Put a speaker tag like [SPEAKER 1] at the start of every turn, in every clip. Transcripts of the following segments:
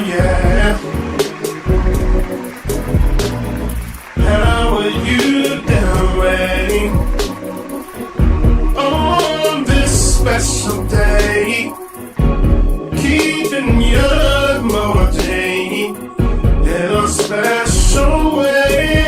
[SPEAKER 1] yeah. How are you doing on this special day? Keeping your motivation in a special way.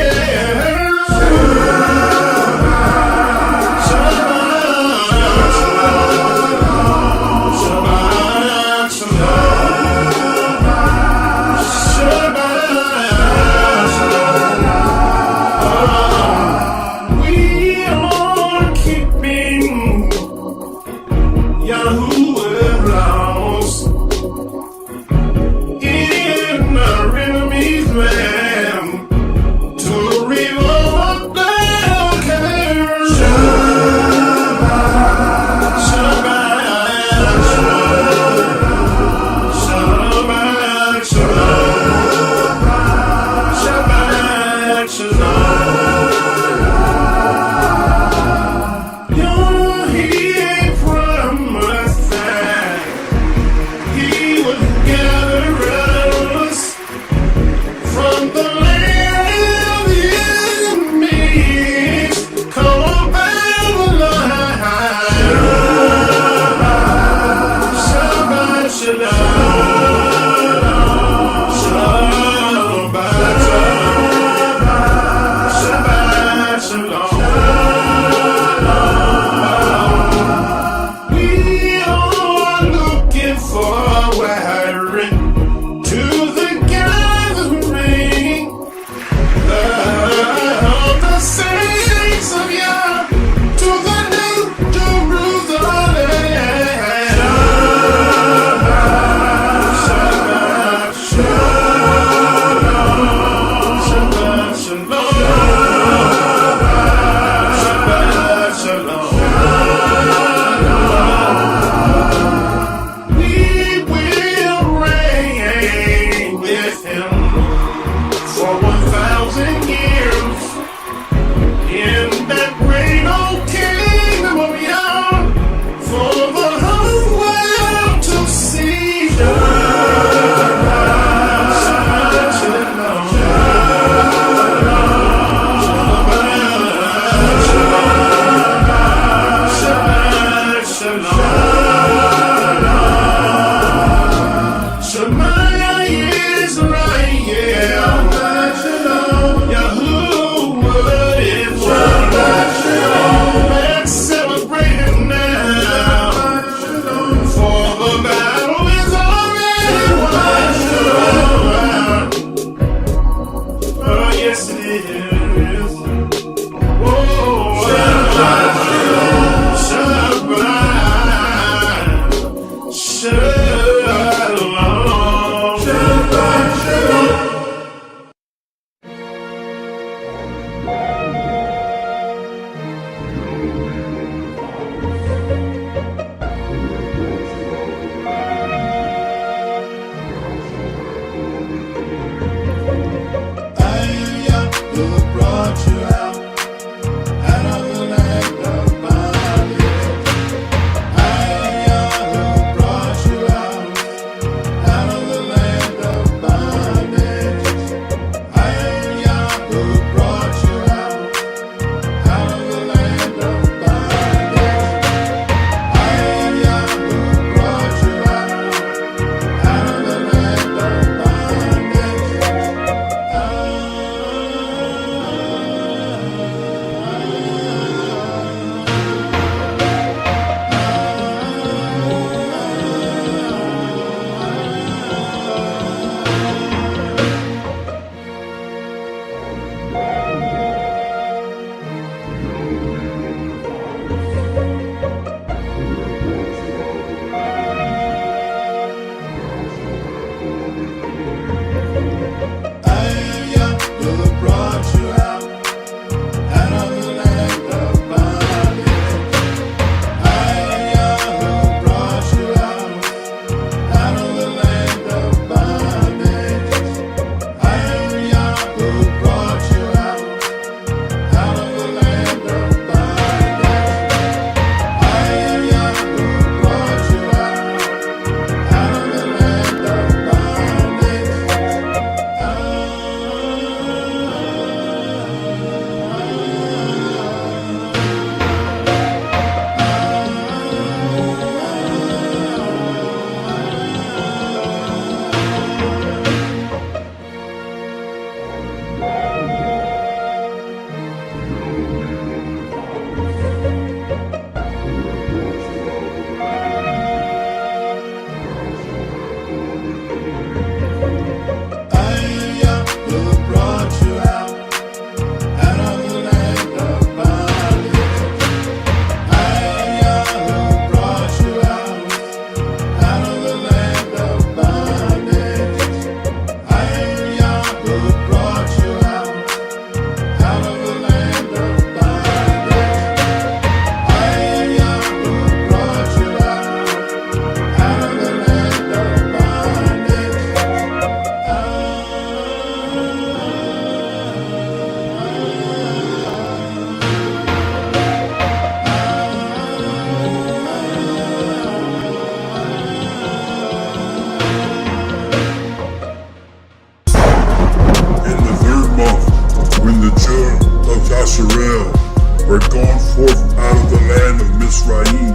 [SPEAKER 2] were gone forth out of the land of Mizraim.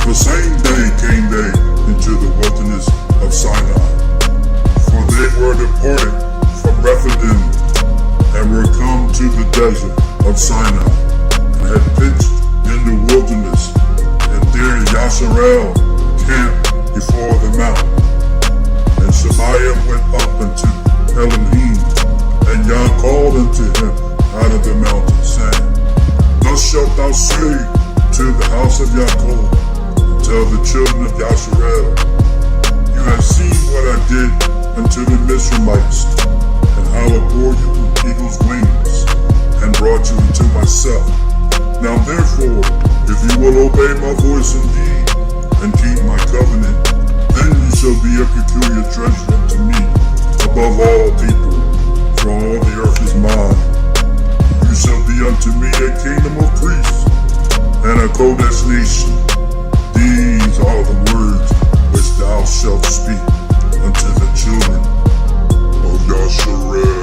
[SPEAKER 2] The same day came they into the wilderness of Sinai. For they were departed from Rephidim, and were come to the desert of Sinai, and had pitched in the wilderness, and there Yasharel camped before the mountain. And Shemaiah went up unto Elohim, and Yah called unto him out of the mountain, saying, Thus shalt thou say to the house of Yaakov, and tell the children of Yasharel, You have seen what I did unto the Ishmaelites, and how I bore you with eagle's wings, and brought you into myself. Now therefore, if you will obey my voice indeed, and keep my covenant, then you shall be a peculiar treasure unto me, above all people, for all the earth is mine. You shall be unto me a kingdom of priests, and a Kodesh nation. These are the words which thou shalt speak unto the children of Yasharel.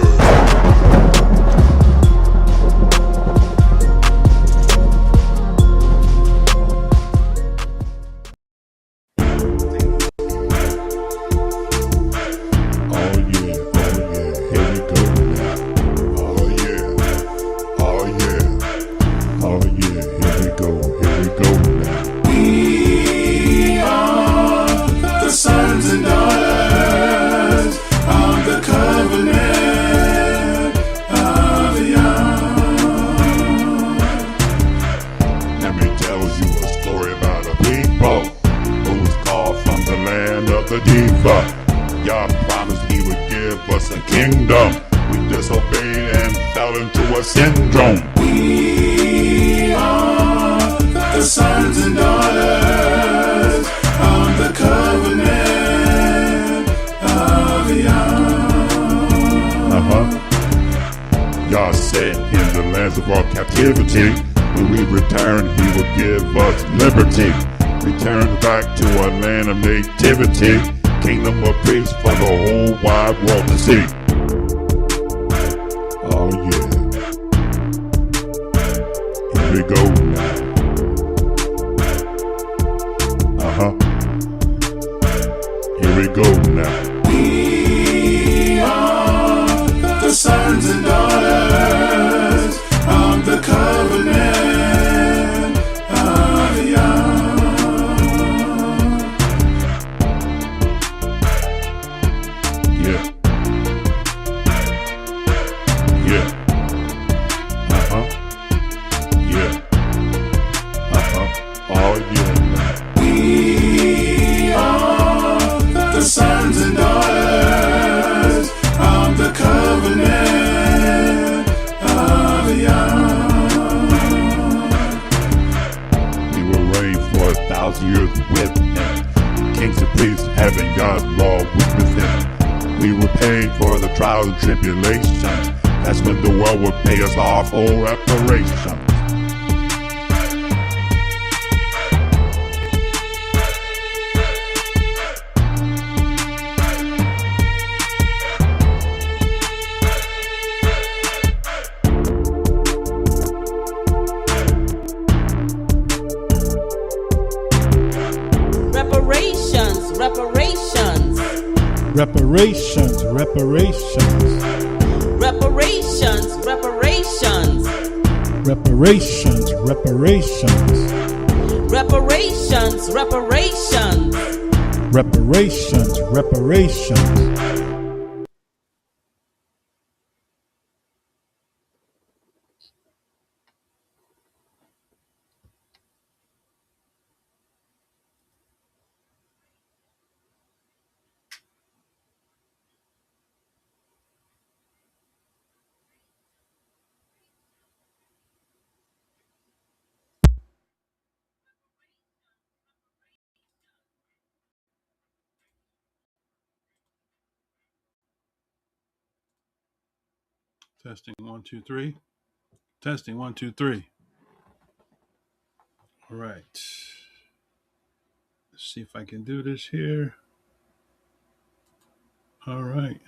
[SPEAKER 3] Yah promised he would give us a kingdom. We disobeyed and fell into a syndrome.
[SPEAKER 1] We are the sons and daughters of the covenant of Yah.
[SPEAKER 3] Yah said in the lands of our captivity, when we return, he will give us liberty. Return back to our land of nativity, kingdom of peace for the whole wide world to see. Oh yeah. Here we go now. Here we go now.
[SPEAKER 1] We are the sons and daughters of the covenant of Yah.
[SPEAKER 3] Yeah. Yeah. Yeah. Oh yeah.
[SPEAKER 1] We are the sons and daughters of the covenant of Yah.
[SPEAKER 3] We will reign for 1,000 years with him. Kings and priests having God's law with him. We were paid for the trials and tribulations. That's when the world would pay us our full reparations.
[SPEAKER 4] Reparations, reparations.
[SPEAKER 5] Reparations, reparations.
[SPEAKER 4] Reparations, reparations.
[SPEAKER 5] Reparations, reparations.
[SPEAKER 4] Reparations, reparations.
[SPEAKER 5] Reparations, reparations.
[SPEAKER 6] Testing 1 2 3. Testing 1 2 3. All right. Let's see if I can do this here. All right.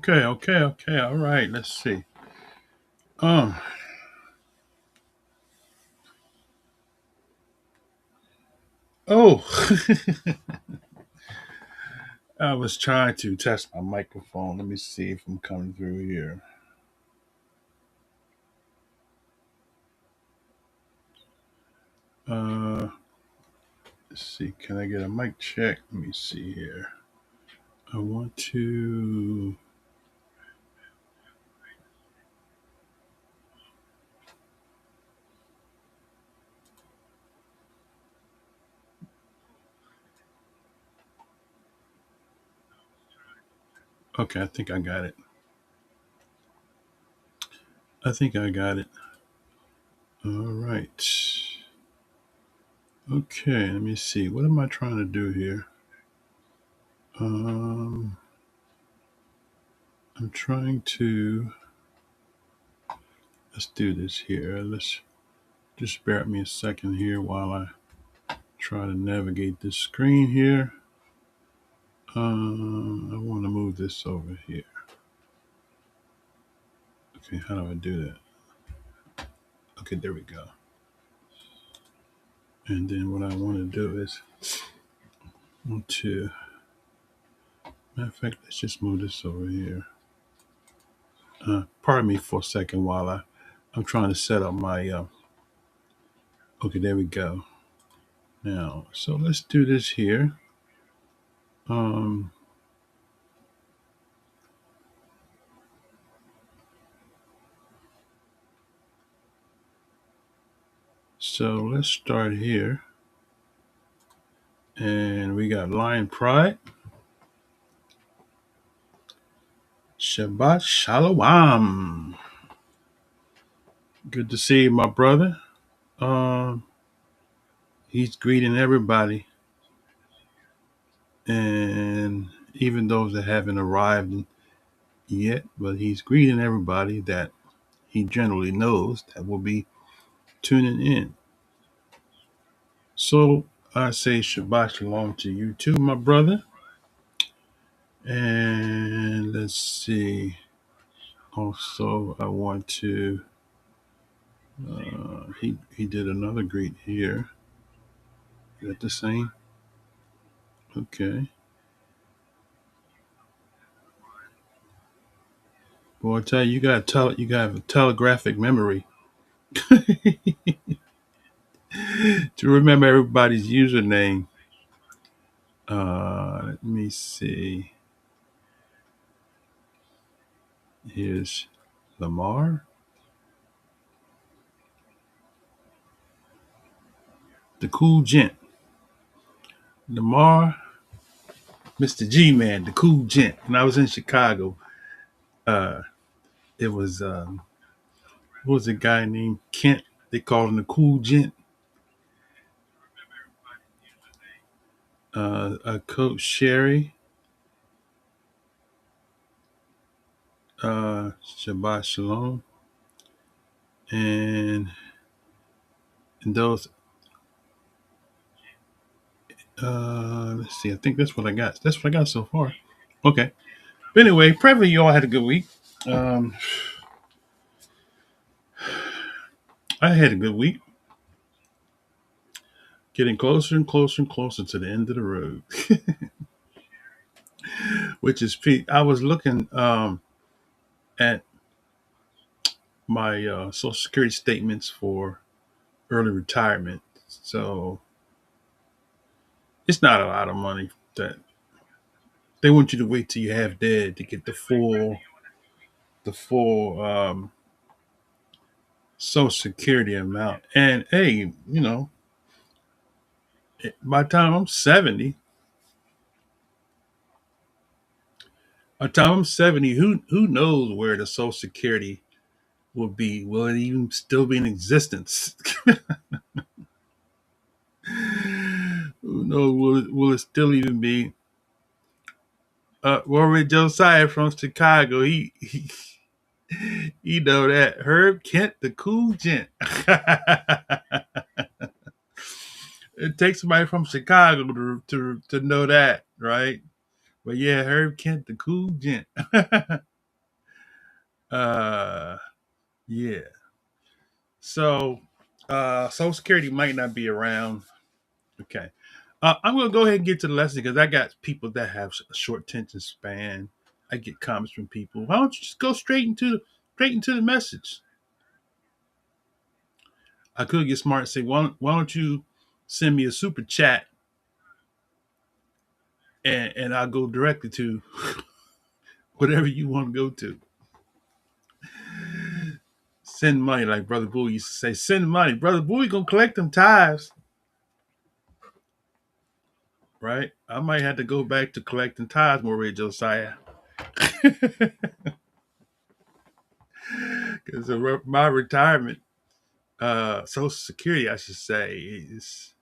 [SPEAKER 6] Okay. All right. Let's see. Um. Oh, I was trying to test my microphone. Let me see if I'm coming through here. Uh. Let's see. Can I get a mic check? Let me see here. I want to. Okay, I think I got it. All right. Okay, let me see. What am I trying to do here? I'm trying to. Let's do this here. Let's just bear with me a second here while I try to navigate this screen here. I want to move this over here. Okay, how do I do that? Okay, there we go. And then what I want to do is want to. Matter of fact, let's just move this over here. Pardon me for a second while I'm trying to set up my. Okay, there we go. Now, so let's do this here. Um, so let's start here. And we got Lion Pride. Shabbat Shalom. Good to see you, my brother. He's greeting everybody. And even those that haven't arrived yet, but he's greeting everybody that he generally knows that will be tuning in. So I say Shabbat Shalom to you too, my brother. And let's see. Also, I want to. He did another greet here. Is that the same? Okay. Boy, I tell you, you got a telegraphic memory to remember everybody's username. Let me see. Here's Lamar. The Cool Gent. Lamar, Mr. G Man, the Cool Gent. When I was in Chicago, it was what was a guy named Kent? They called him the Cool Gent. Coach Sherry, Shabbat Shalom, and those. Let's see. I think that's what I got. That's what I got so far. Okay. But anyway, probably you all had a good week. Um, I had a good week. Getting closer and closer and closer to the end of the road, which is peak. I was looking at my Social Security statements for early retirement. So it's not a lot of money that they want you to wait till you have dead to get the full Social Security amount. And hey, by the time I'm 70, who knows where the Social Security will be? Will it even still be in existence? Who knows? Will it still even be? Warren Josiah from Chicago, he know that. Herb Kent, the Cool Gent. It takes somebody from Chicago to know that, right? But yeah, Herb Kent, the Cool Gent. Yeah. So, Social Security might not be around. Okay. I'm gonna go ahead and get to the lesson because I got people that have a short attention span. I get comments from people. Why don't you just go straight into the message? I could get smart and say, why don't you send me a super chat and I'll go directly to whatever you want to go to. Send money, like Brother Bowie used to say, send money. Brother Bowie gonna collect them tithes, right? I might have to go back to collecting tithes more with Josiah. Because my retirement, Social Security, I should say, is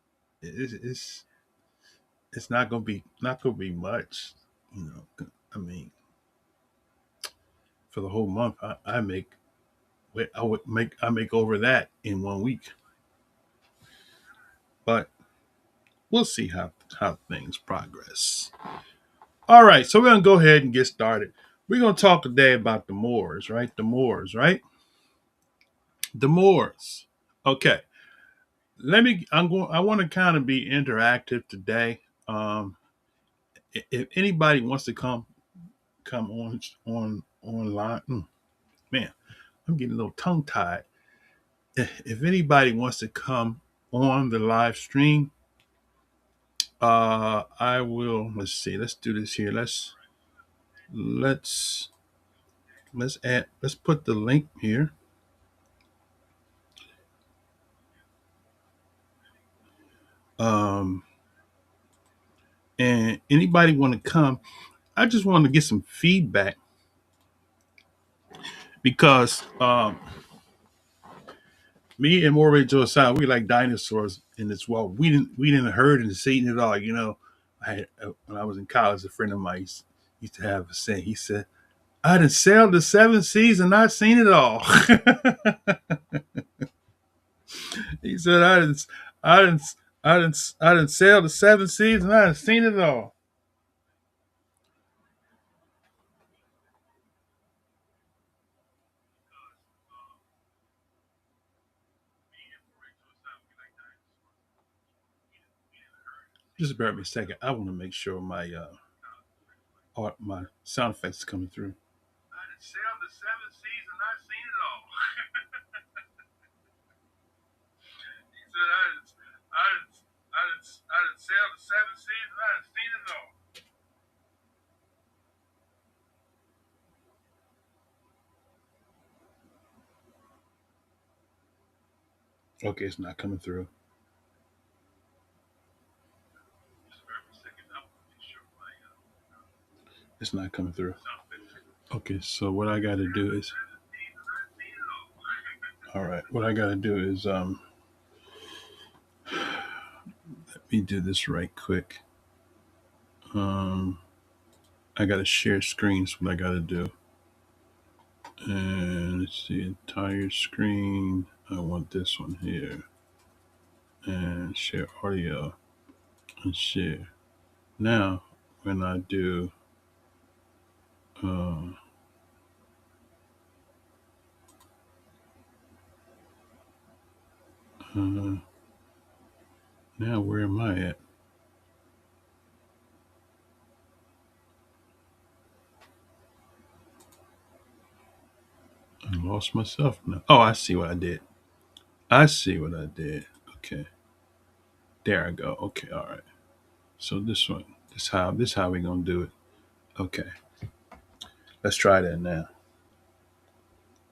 [SPEAKER 6] it's not gonna be much. You know, I mean, for the whole month, I make over that in 1 week. But we'll see how things progress. All right, so we're gonna go ahead and get started. We're gonna talk today about the Moors, right? The Moors, right? The Moors. Okay. I want to kind of be interactive today. Um, if anybody wants to come on online, man, I'm getting a little tongue tied. If anybody wants to come on the live stream, I will. Let's see. Let's do this here. Let's add. Let's put the link here. Um, and anybody want to come? I just want to get some feedback because me and Morray Josiah, we like dinosaurs in this world. We didn't heard and seen it all. When I was in college, a friend of mine used to have a saying. He said, "I done sailed the seven seas and not seen it all." He said, I didn't, I didn't sail the seven seas and I done seen it all." Just bear with me a second. I want to make sure my sound effects are coming through. I done sailed the seven seas and not seen it all. He said, I done sailed the seven seas and I done seen it all. Okay, it's not coming through. It's not coming through. Okay, so what I got to do is, all right, what I got to do is, let me do this right quick. I got to share screens. What I got to do, and let's see, entire screen. I want this one here, and share audio, and share. Now, when I do, uh, uh, now where am I at? I lost myself now. Oh, I see what I did. Okay, there I go. Okay, all right. So this one, this how we gonna do it. Okay, let's try that now.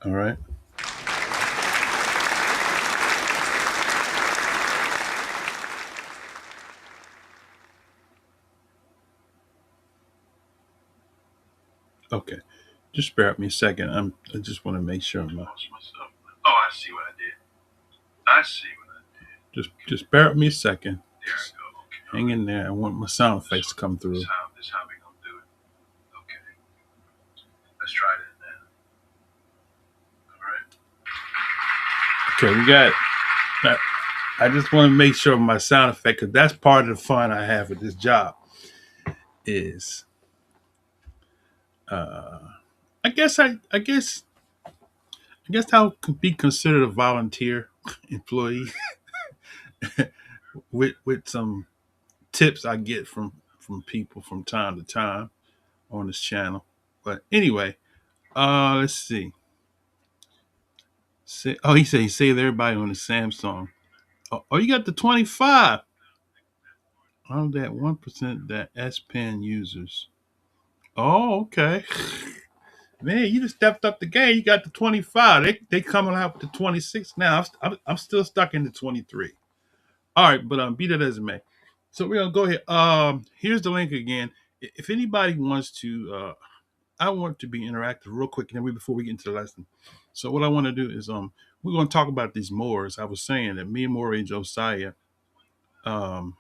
[SPEAKER 6] All right. Okay, just bear with me a second. I just want to make sure I'm not. Oh, I see what I did. Just bear with me a second. There I go. Okay. Hang in there. I want my sound effects to come through. This how we gonna do it. Okay. Let's try that now. All right. Okay, we got it. I just want to make sure my sound effect, because that's part of the fun I have with this job. Is I guess I guess I would be considered a volunteer employee with some tips I get from people from time to time on this channel. But anyway, let's see. He said he saved everybody on the Samsung. Oh, you got the 25. I'm that 1% that S Pen users. Oh, okay. Man, you just stepped up the game. You got the 25. They coming out with the 26 now. I'm still stuck in the 23. All right, but be that as it may. So we're gonna go ahead. Here's the link again. If anybody wants to, I want to be interactive real quick, and then before we get into the lesson. So what I want to do is we're gonna talk about these Moors. I was saying that me and Maury and Josiah um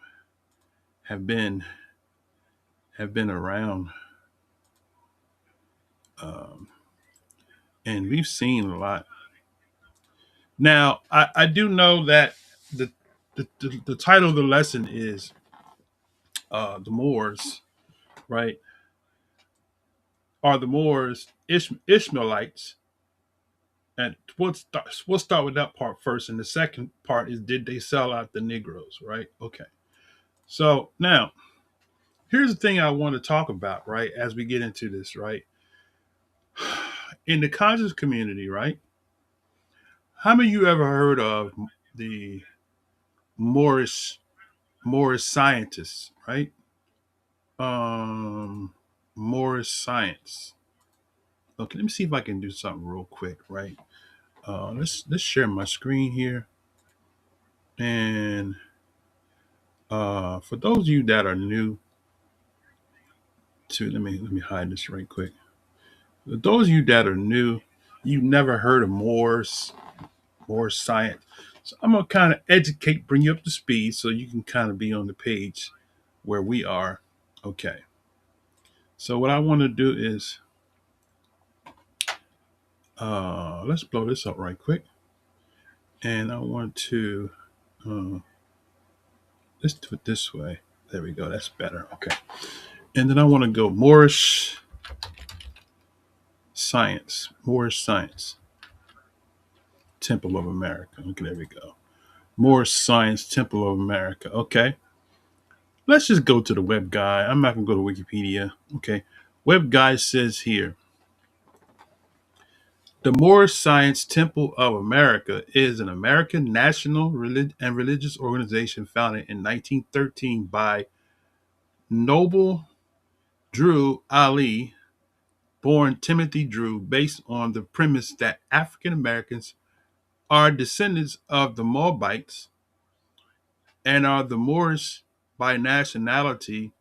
[SPEAKER 6] have been around, um, and we've seen a lot. Now I do know that the the title of the lesson is the Moors, right? Are the Moors Ishmaelites? And we'll start with that part first. And the second part is, did they sell out the Negroes, right? Okay. So now, here's the thing I want to talk about, right? As we get into this, right? In the conscious community, right? How many of you ever heard of the Moorish scientists, right? Um, Moorish science. Okay, let me see if I can do something real quick, right? Let's share my screen here, and for those of you that are new to, let me hide this right quick. For those of you that are new, you've never heard of more science. So I'm gonna kind of educate, bring you up to speed, so you can kind of be on the page where we are. Okay. So what I want to do is, let's blow this up right quick, and I want to, uh, let's do it this way. There we go. That's better. Okay. And then I want to go Moorish science, Temple of America. Okay, there we go. Moorish Science, Temple of America. Okay. Let's just go to the web guide. I'm not going to go to Wikipedia. Okay. Web guide says here, the Moorish Science Temple of America is an American national and religious organization founded in 1913 by Noble Drew Ali, born Timothy Drew, based on the premise that African Americans are descendants of the Moabites and are the Moorish by nationality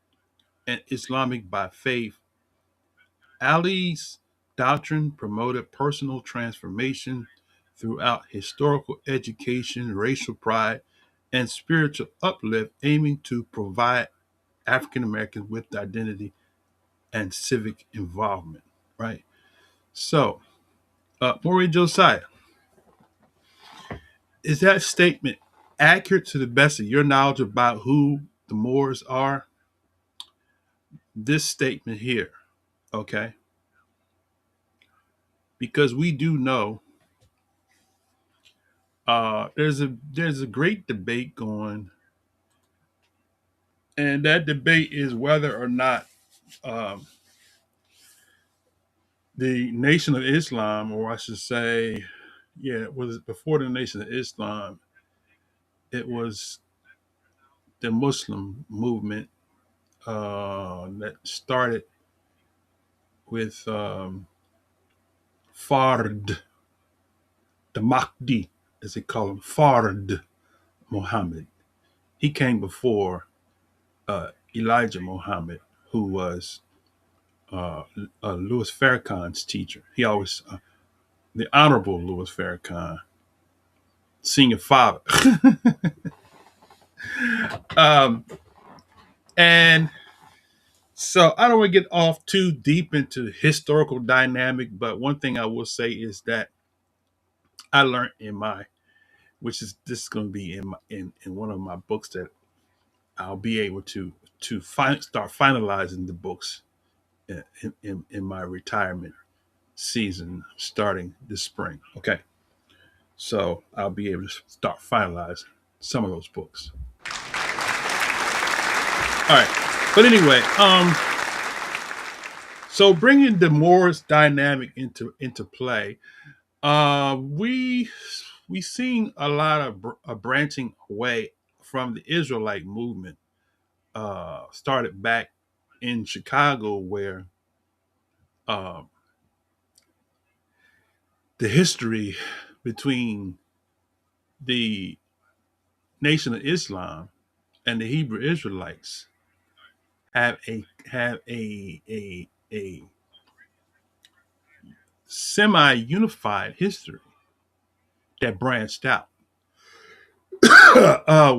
[SPEAKER 6] and Islamic by faith. Ali's doctrine promoted personal transformation throughout historical education, racial pride, and spiritual uplift, aiming to provide African Americans with identity and civic involvement. Right. So, Maureen Josiah, is that statement accurate to the best of your knowledge about who the Moors are? This statement here, okay? Because we do know there's a great debate going, and that debate is whether or not um, the Nation of Islam, or I should say, yeah, it was before the Nation of Islam, it was the Muslim movement that started with Fard, the Mahdi, as they call him, Fard Muhammad. He came before Elijah Muhammad, who was Louis Farrakhan's teacher. He always, the Honorable Louis Farrakhan, senior father. um, and so I don't want to get off too deep into historical dynamic, but one thing I will say is that I learned in my, which is this is going to be in in one of my books that I'll be able to start finalizing the books in my retirement season starting this spring. Okay. So I'll be able to start finalizing some of those books. All right. But anyway, so bringing the Moors dynamic into play, we seen a lot of branching away from the Israelite movement. Started back in Chicago, where uh, the history between the Nation of Islam and the Hebrew Israelites have a semi-unified history that branched out.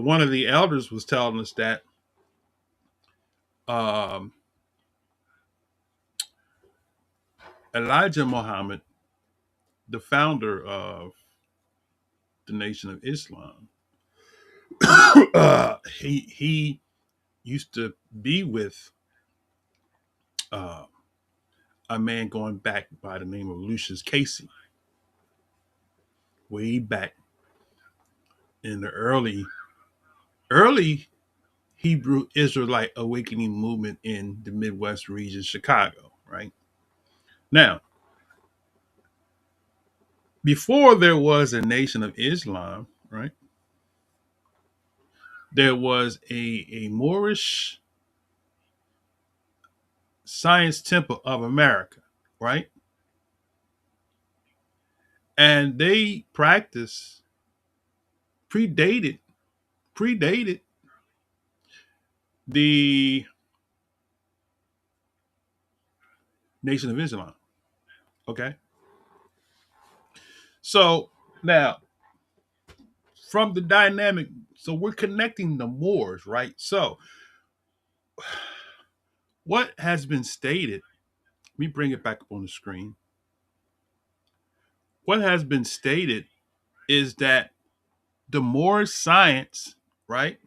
[SPEAKER 6] One of the elders was telling us that um, Elijah Muhammad, the founder of the Nation of Islam, he used to be with uh, a man going back by the name of Lucius Casey, way back in the early Hebrew Israelite awakening movement in the Midwest region, Chicago, right? Now, before there was a Nation of Islam, right, there was a Moorish Science Temple of America, right? And they practice predated predated the Nation of Islam. Okay. So now from the dynamic, so we're connecting the Moors, right? So what has been stated, let me bring it back up on the screen. What has been stated is that the Moorish science, right,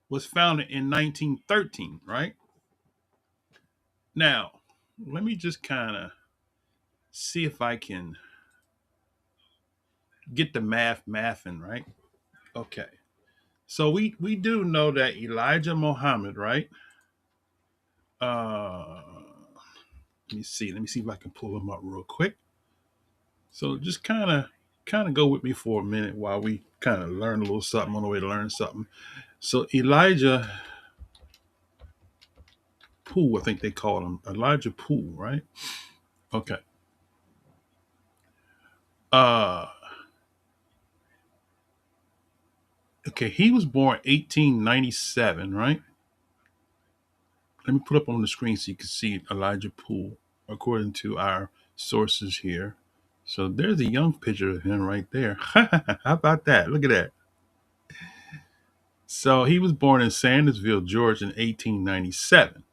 [SPEAKER 6] was founded in 1913, right? Now, let me just kind of see if I can get the mathing, right? Okay. So we do know that Elijah Muhammad, right? Let me see. Let me see if I can pull him up real quick. So just kind of go with me for a minute while we kind of learn a little something on the way to learn something. So Elijah Poole, I think they call him Elijah Poole, right? Okay. Uh okay, he was born 1897, right? Let me put up on the screen so you can see Elijah Poole according to our sources here. So there's a young picture of him right there. How about that? Look at that. So he was born in Sandersville, Georgia in 1897.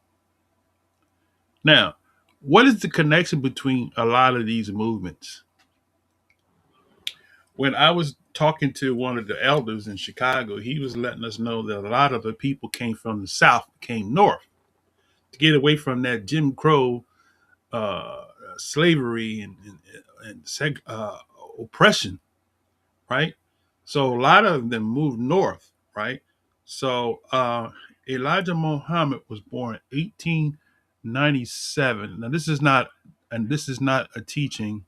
[SPEAKER 6] Now, what is the connection between a lot of these movements? When I was talking to one of the elders in Chicago, he was letting us know that a lot of the people came from the South, came north to get away from that Jim Crow uh, slavery and oppression, right? So a lot of them moved north, right? So Elijah Muhammad was born in 1897. Now this is not a teaching.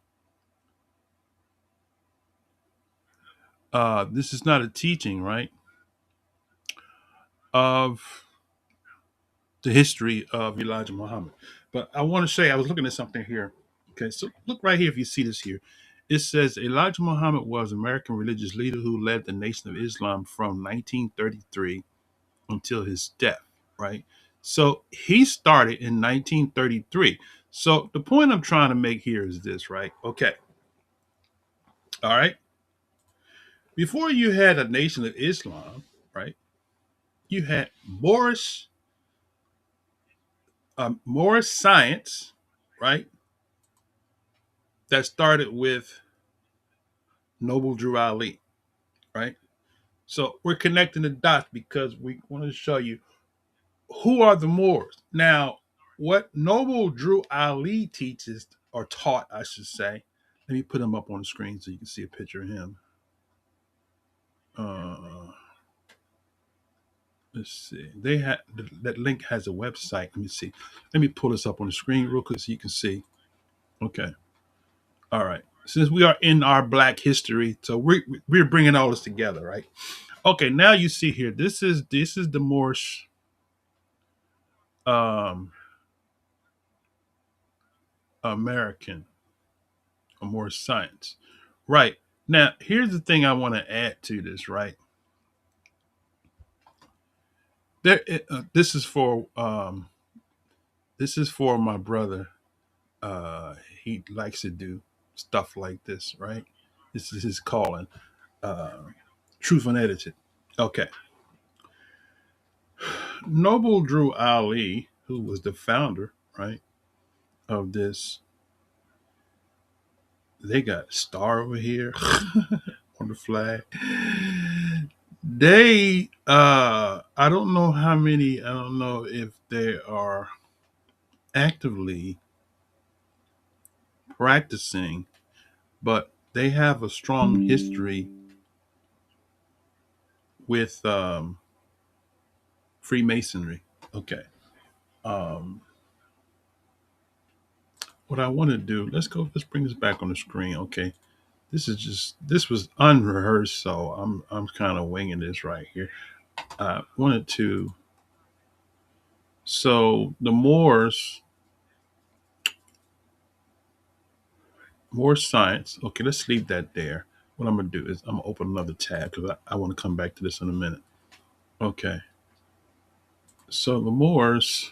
[SPEAKER 6] This is not a teaching, right, of the history of Elijah Muhammad. But I want to say, I was looking at something here. Okay, so look right here if you see this here. It says Elijah Muhammad was an American religious leader who led the Nation of Islam from 1933 until his death, right? So he started in 1933. So the point I'm trying to make here is this, right? Okay. All right. Before you had a Nation of Islam, right? You had Moorish science, right? That started with Noble Drew Ali, right? So we're connecting the dots because we want to show you who are the Moors. Now, what Noble Drew Ali teaches or taught, I should say. Let me put him up on the screen so you can see a picture of him. Uh, let's see. They had that link has a website. Let me see. Let me pull this up on the screen real quick so you can see. Okay. All right. Since we are in our Black history, so we're bringing all this together, right? Okay. Now you see here. This is the Moorish um, American or Moorish science, right? Now here's the thing I want to add to this, right? There, this is for my brother. He likes to do stuff like this, right? This is his calling. Uh, Truth Unedited. Okay. Noble Drew Ali, who was the founder, right, of this. They got a star over here on the flag. I don't know how many, I don't know if they are actively practicing, but they have a strong history with Freemasonry. Okay. Um, what I want to do, let's bring this back on the screen. Okay. This was unrehearsed, so I'm kind of winging this right here. I wanted to, so the more science. Okay, let's leave that there. What I'm gonna do is I'm gonna open another tab because I want to come back to this in a minute. Okay, so the Moors,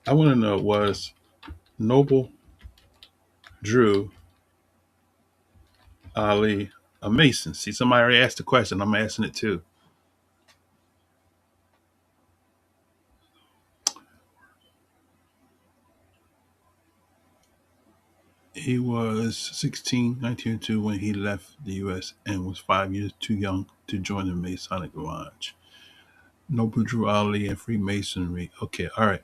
[SPEAKER 6] I want to know, was Noble Drew Ali a Mason? See, somebody already asked the question. I'm asking it too. He was 16, 1902 when he left the U.S. and was 5 years too young to join the Masonic Lodge. Noble Drew Ali and Freemasonry. Okay, all right.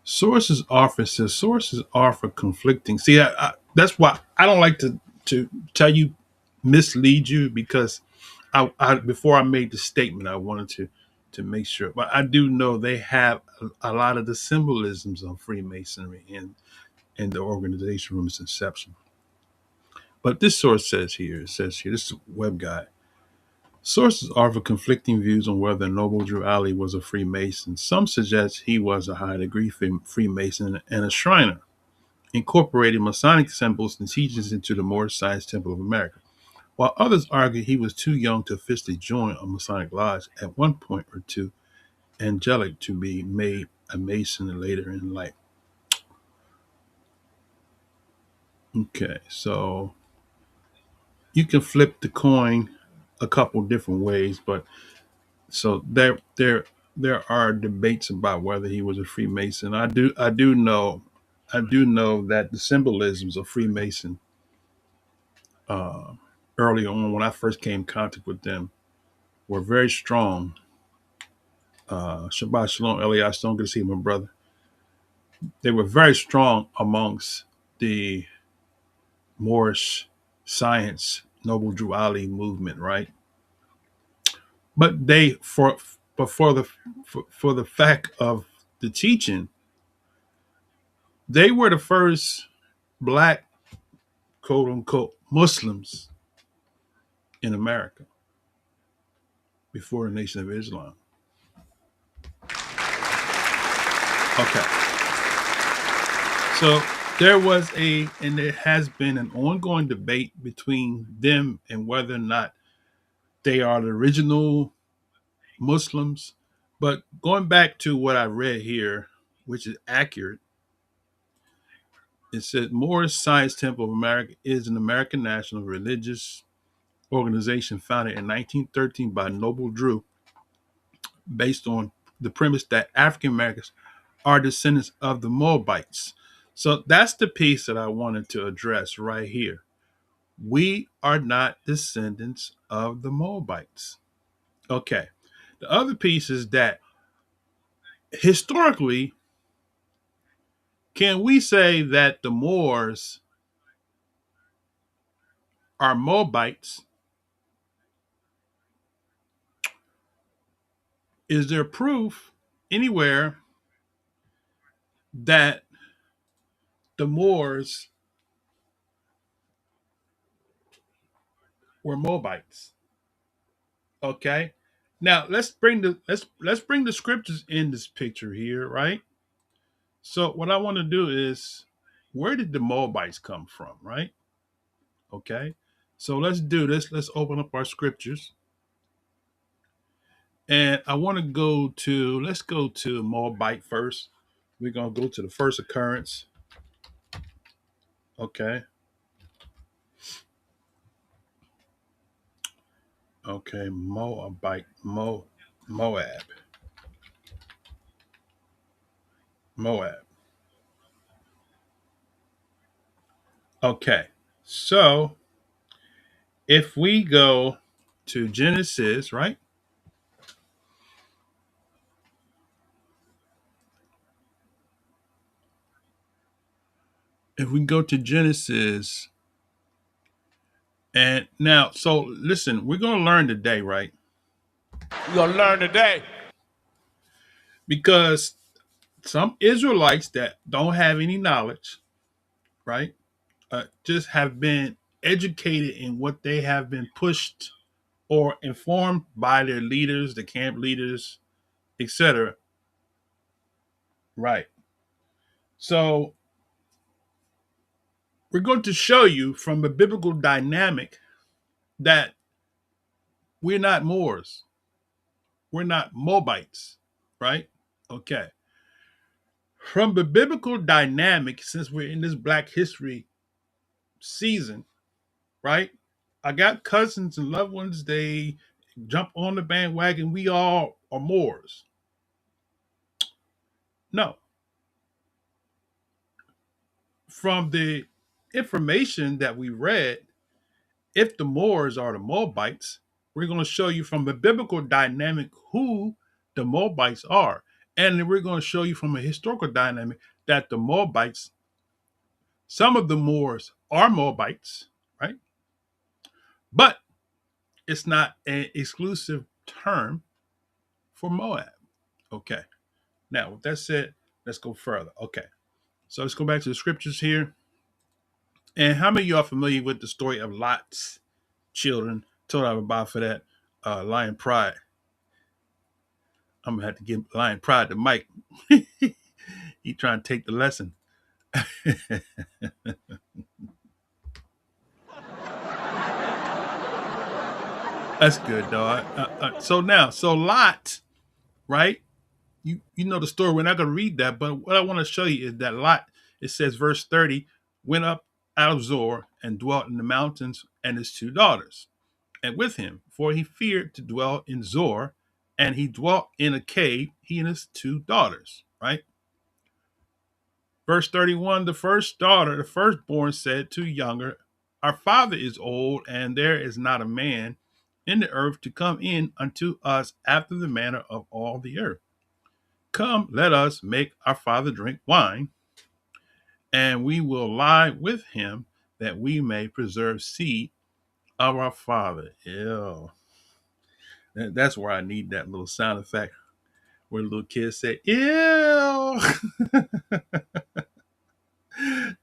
[SPEAKER 6] Sources offer conflicting. See, that's why I don't like to tell you, mislead you, because I before I made the statement, I wanted to make sure. But I do know they have a lot of the symbolisms of Freemasonry in the organization from its inception. But this source says here, this is a web guide. Sources offer conflicting views on whether Noble Drew Ali was a Freemason. Some suggest he was a high degree Freemason and a Shriner, incorporating Masonic symbols and teachings into the Moorish Science Temple of America, while others argue he was too young to officially join a Masonic lodge at one point or too angelic to be made a Mason later in life. Okay, so you can flip the coin a couple different ways, but so there are debates about whether he was a Freemason. I do know that the symbolisms of Freemason uh, early on when I first came in contact with them were very strong. Shabbat Shalom, Elias, don't get to see my brother. They were very strong amongst the Moorish science Noble Drew Ali movement, right? But for the fact of the teaching, they were the first black, quote unquote, Muslims in America before the Nation of Islam. Okay. So and there has been an ongoing debate between them and whether or not they are the original Muslims. But going back to what I read here, which is accurate, it said Moorish Science Temple of America is an American national religious organization founded in 1913 by Noble Drew, based on the premise that African Americans are descendants of the Moabites. So that's the piece that I wanted to address right here. We are not descendants of the Moabites. Okay. The other piece is that historically, Can we say that the Moors are Moabites? Is there proof anywhere that the Moors were Moabites? Okay. Now let's bring the scriptures in this picture here, right? So what I want to do is, where did the Moabites come from, right? Okay. So let's do this. Let's open up our scriptures. And I want to let's go to Moabite first. We're going to go to the first occurrence. Okay. Okay. Moab. Moab. Okay. So if we go to Genesis, right? If we go to Genesis, and now, so listen, we're going to learn today, right?
[SPEAKER 1] We're going to learn today.
[SPEAKER 6] Because some Israelites that don't have any knowledge, right, just have been educated in what they have been pushed or informed by their leaders, the camp leaders, etc. Right. So we're going to show you from a biblical dynamic that we're not Moors, we're not Moabites, right? Okay. From the biblical dynamic, since we're in this Black History season, right? I got cousins and loved ones, they jump on the bandwagon. We all are Moors. No. From the information that we read, if the Moors are the Moabites, we're going to show you from the biblical dynamic who the Moabites are. And then we're going to show you from a historical dynamic that the Moabites, some of the Moors are Moabites, right? But it's not an exclusive term for Moab. Okay. Now, with that said, let's go further. Okay. So let's go back to the scriptures here. And how many of you are familiar with the story of Lot's children? Told I about for that Lion Pride. I'm gonna have to give Lion Pride the mic. He trying to take the lesson. That's good, though. So Lot, right? You know the story. We're not gonna read that, but what I want to show you is that Lot. It says verse 30 went up out of Zor and dwelt in the mountains, and his two daughters, and with him, for he feared to dwell in Zor, and he dwelt in a cave, he and his two daughters, right? Verse 31, the first daughter, the firstborn, said to younger, our father is old, and there is not a man in the earth to come in unto us after the manner of all the earth. Come, let us make our father drink wine, and we will lie with him, that we may preserve seed of our father. Ew. That's where I need that little sound effect where the little kids say, ew.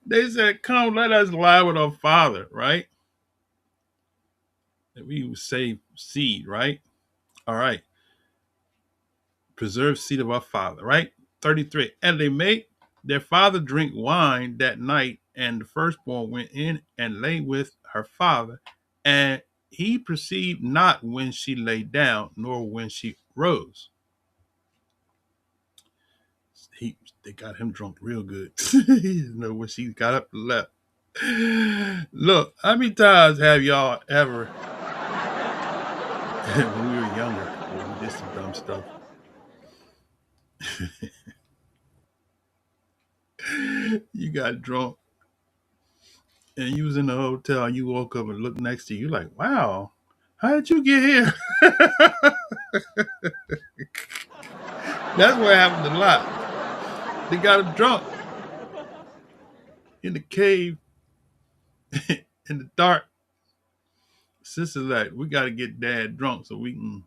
[SPEAKER 6] They said, come, let us lie with our father, right? That we would save seed, right? All right. Preserve seed of our father, right? 33. And they made their father drink wine that night, and the firstborn went in and lay with her father, and he perceived not when she lay down, nor when she rose. They got him drunk real good. You know, when she got up and left. Look, how many times have y'all ever, when we were younger, when we did some dumb stuff, you got drunk and you was in the hotel and you woke up and looked next to you like, wow, how did you get here? That's what happened a lot. They got him drunk. in the cave in the dark. Sister like, we got to get dad drunk so we can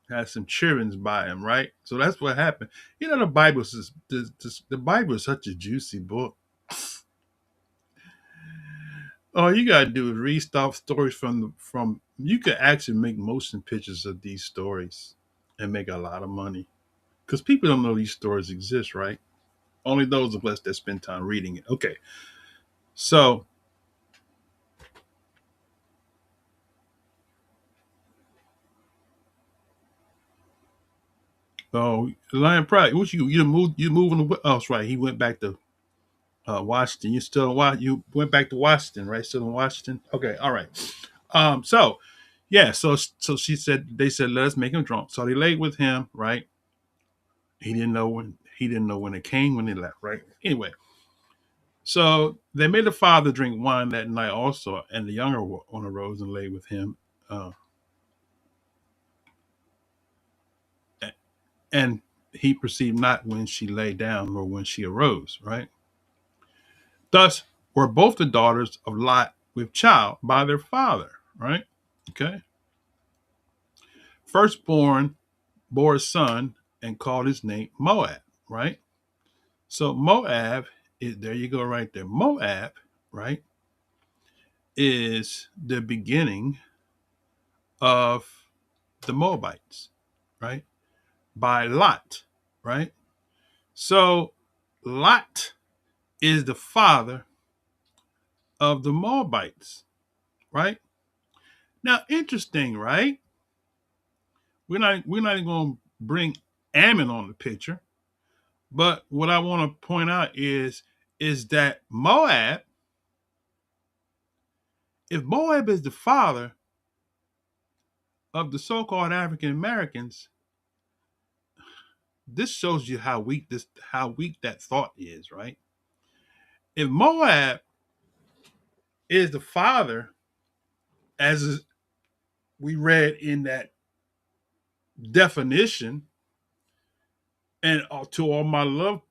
[SPEAKER 6] have some childrens by him, right? So that's what happened. You know, the Bible is the Bible is such a juicy book. All you gotta do is read stuff stories from. You could actually make motion pictures of these stories and make a lot of money because people don't know these stories exist, right? Only those of us that spend time reading it. Okay, so Lion Pride, what you moving? Oh, that's right. He went back to Washington. You still in you went back to Washington, right? Still in Washington. Okay, all right. So yeah, so she said they said let us make him drunk. So they laid with him, right? He didn't know when it came when they left, right? Anyway, so they made the father drink wine that night also, and the younger one arose and lay with him, uh, and he perceived not when she lay down nor when she arose, right? Thus were both the daughters of Lot with child by their father, right? Okay. Firstborn bore a son and called his name Moab, right? So Moab is there you go right there. Moab, right, is the beginning of the Moabites, right? By Lot, right? So Lot is the father of the Moabites, right? Now, interesting, right? We're not even going to bring Ammon on the picture, but what I want to point out is that Moab, if Moab is the father of the so-called African Americans, this shows you how weak that thought is, right? If Moab is the father, as we read in that definition, and to all my loved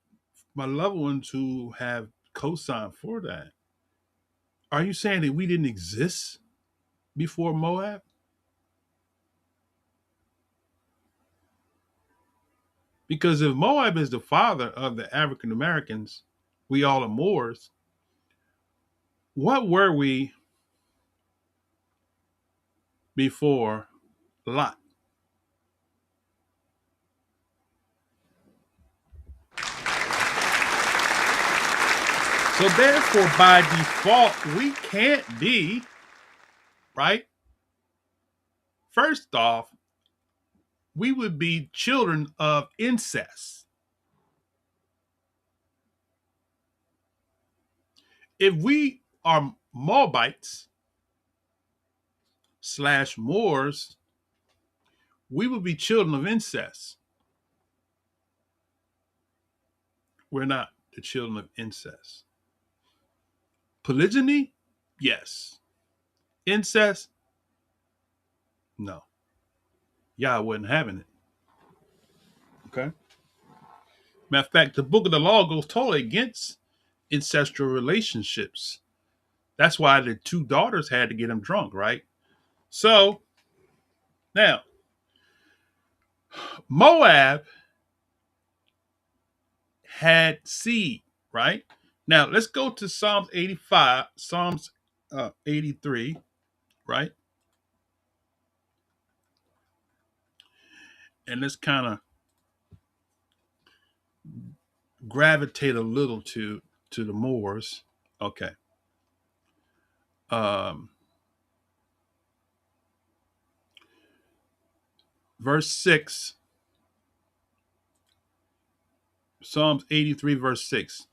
[SPEAKER 6] ones who have co-signed for that, are you saying that we didn't exist before Moab? Because if Moab is the father of the African Americans, we all are Moors. What were we before Lot? So therefore, by default, we can't be, right? First off, we would be children of incest. If we are Moabites / Moors, we would be children of incest. We're not the children of incest. Polygyny? Yes. Incest? No. Yah wasn't having it. Okay. Matter of fact, the book of the law goes totally against ancestral relationships. That's why the two daughters had to get him drunk, right? So now, Moab had seed, right? Now let's go to Psalms 85, Psalms 83, right? And let's kind of gravitate a little to the Moors. Okay. Um, verse 6, Psalms 83, verse 6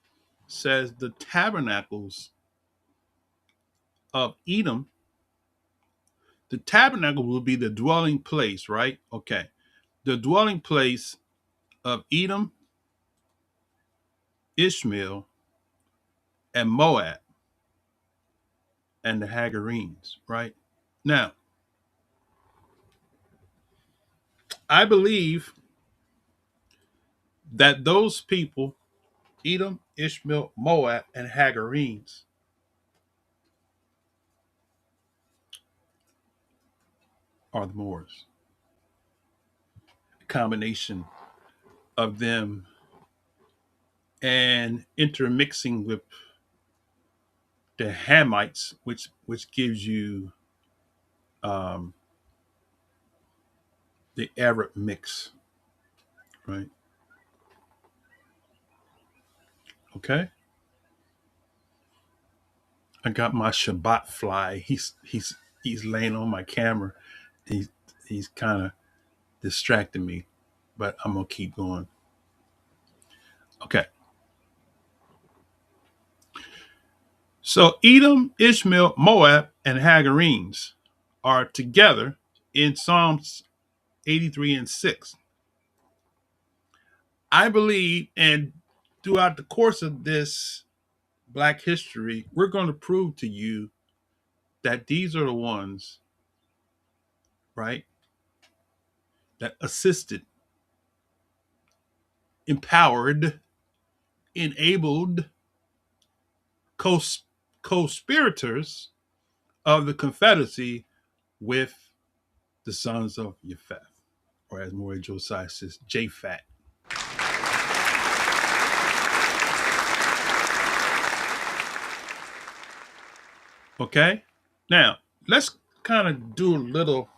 [SPEAKER 6] says, the tabernacles of Edom, the tabernacle will be the dwelling place, right? Okay. The dwelling place of Edom, Ishmael, and Moab, and the Hagarenes, right? Now, I believe that those people Edom, Ishmael, Moab, and Hagarenes are the Moors. A combination of them and intermixing with the Hamites, which gives you um, the Arab mix, right? Okay. I got my Shabbat fly. He's laying on my camera. He's he's kind of distracting me, but I'm gonna keep going. Okay. So Edom, Ishmael, Moab, and Hagarenes are together in Psalms 83 and 6. I believe, and throughout the course of this Black history, we're going to prove to you that these are the ones, right, that assisted, empowered, enabled co-conspirators of the Confederacy with the sons of Japheth, or as Maury Josiah says, Japhat. Okay? Now, let's kind of do a little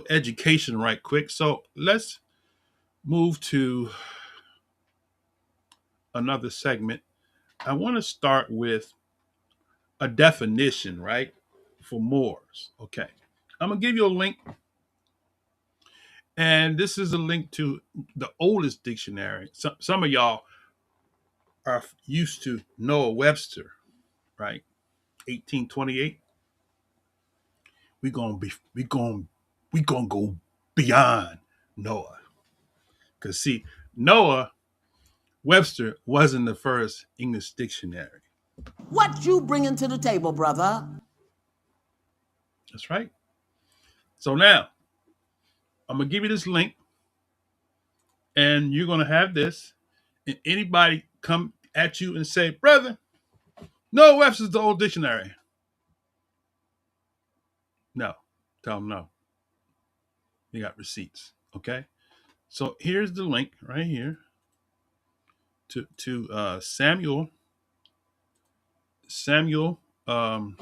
[SPEAKER 6] education right quick. So let's move to another segment. I want to start with a definition, right, for Moors. Okay. I'm going to give you a link, and this is a link to the oldest dictionary. Some of y'all are used to Noah Webster, right? 1828. We gonna go beyond Noah. Cause see, Noah Webster wasn't the first English dictionary.
[SPEAKER 7] What you bringing to the table, brother?
[SPEAKER 6] That's right. So now I'm gonna give you this link, and you're gonna have this. And anybody come at you and say, brother, Noah Webster's the old dictionary. No, tell them no. You got receipts. Okay. So here's the link right here to Samuel um,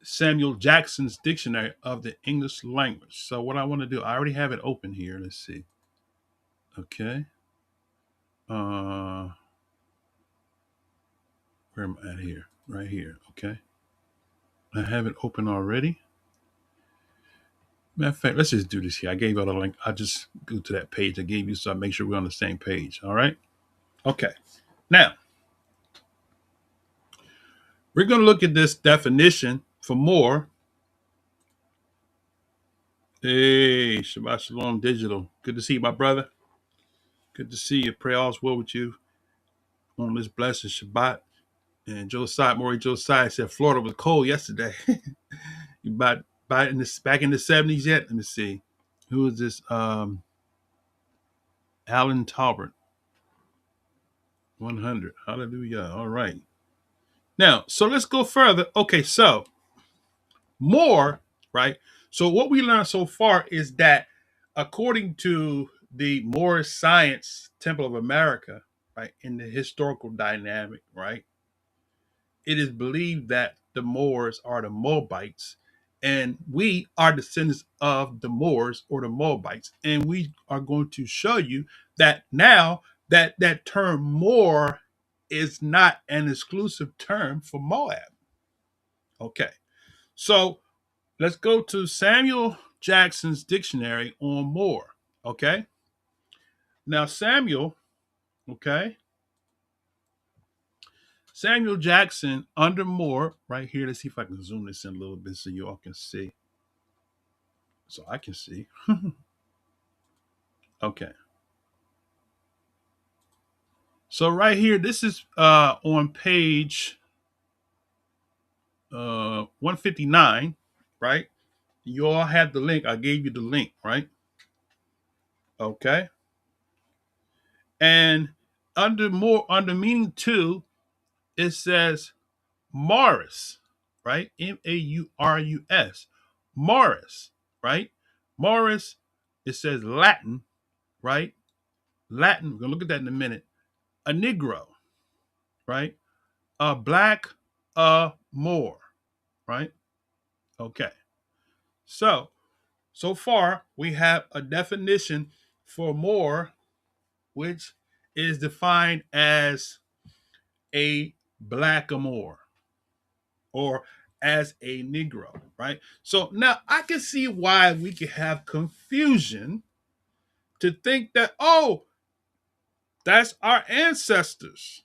[SPEAKER 6] Samuel Jackson's Dictionary of the English Language. So what I want to do, I already have it open here. Let's see. Okay. Where am I at here? Right here. Okay. I have it open already. Matter of fact, let's just do this here. I gave out a link. I'll just go to that page I gave you so I make sure we're on the same page. All right. Okay. Now, we're going to look at this definition for more. Hey, Shabbat Shalom Digital. Good to see you, my brother. Good to see you. Pray all's well with you on this blessed Shabbat. And Maury Josiah said Florida was cold yesterday. You back in the 70s yet? Let me see. Who is this? Alan Talbert. 100. Hallelujah. All right. Now, so let's go further. Okay, so more, right? So what we learned so far is that according to the Moorish Science Temple of America, right, in the historical dynamic, right, it is believed that the Moors are the Moabites, and we are descendants of the Moors or the Moabites. And we are going to show you that now that term Moor is not an exclusive term for Moab. Okay, so let's go to Samuel Jackson's dictionary on Moor. Okay, now Samuel Jackson under Moore, right here. Let's see if I can zoom this in a little bit so you all can see. So I can see. Okay. So right here, this is on page 159, right? You all have the link. I gave you the link, right? Okay. And under meaning two, it says Morris, right? Maurus. Morris, right? Morris, it says Latin, right? Latin, we're gonna look at that in a minute. A Negro, right? A black, a Moor, right? Okay. So far we have a definition for Moor, which is defined as a blackamoor or as a Negro, right? So now I can see why we could have confusion to think that, oh, that's our ancestors.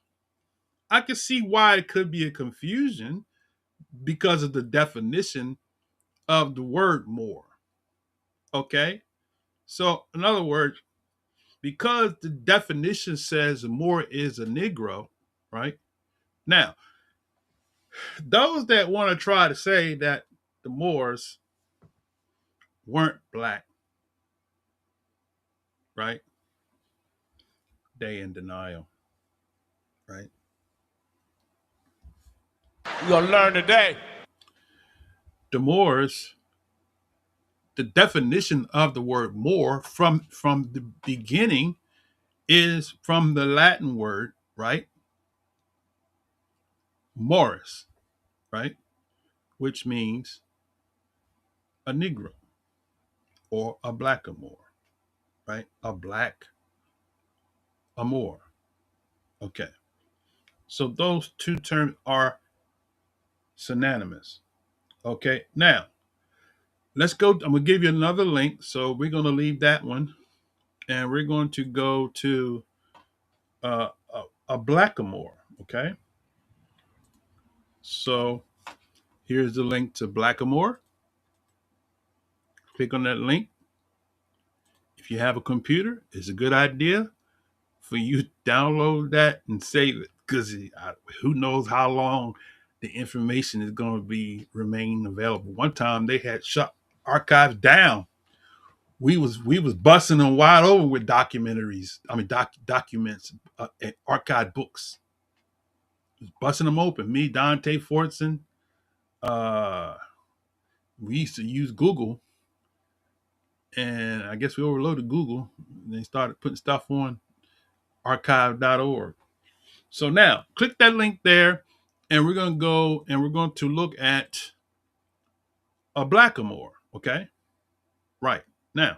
[SPEAKER 6] I can see why it could be a confusion because of the definition of the word more. Okay? So, in other words, because the definition says more is a Negro, right? Now, those that want to try to say that the Moors weren't black, right? They in denial, right?
[SPEAKER 1] You're gonna learn today.
[SPEAKER 6] The Moors, the definition of the word Moor from the beginning is from the Latin word, right? Morris, right? Which means a Negro or a blackamoor, right? A black amour. Okay. So those two terms are synonymous. Okay. Now, let's go. I'm going to give you another link. So we're going to leave that one and we're going to go to a blackamoor. Okay. So here's the link to blackamoor. Click on that link. If you have a computer, it's a good idea for you to download that and save it because who knows how long the information is going to be remain available. One time they had shut archives down. We was busting them wide open with documentaries. I mean documents and archived books. Busting them open. Me, Dante Fortson. Uh, we used to use Google, and I guess we overloaded Google. And they started putting stuff on archive.org. So now click that link there, and we're going to go and we're going to look at a blackamoor. Okay. Right. Now,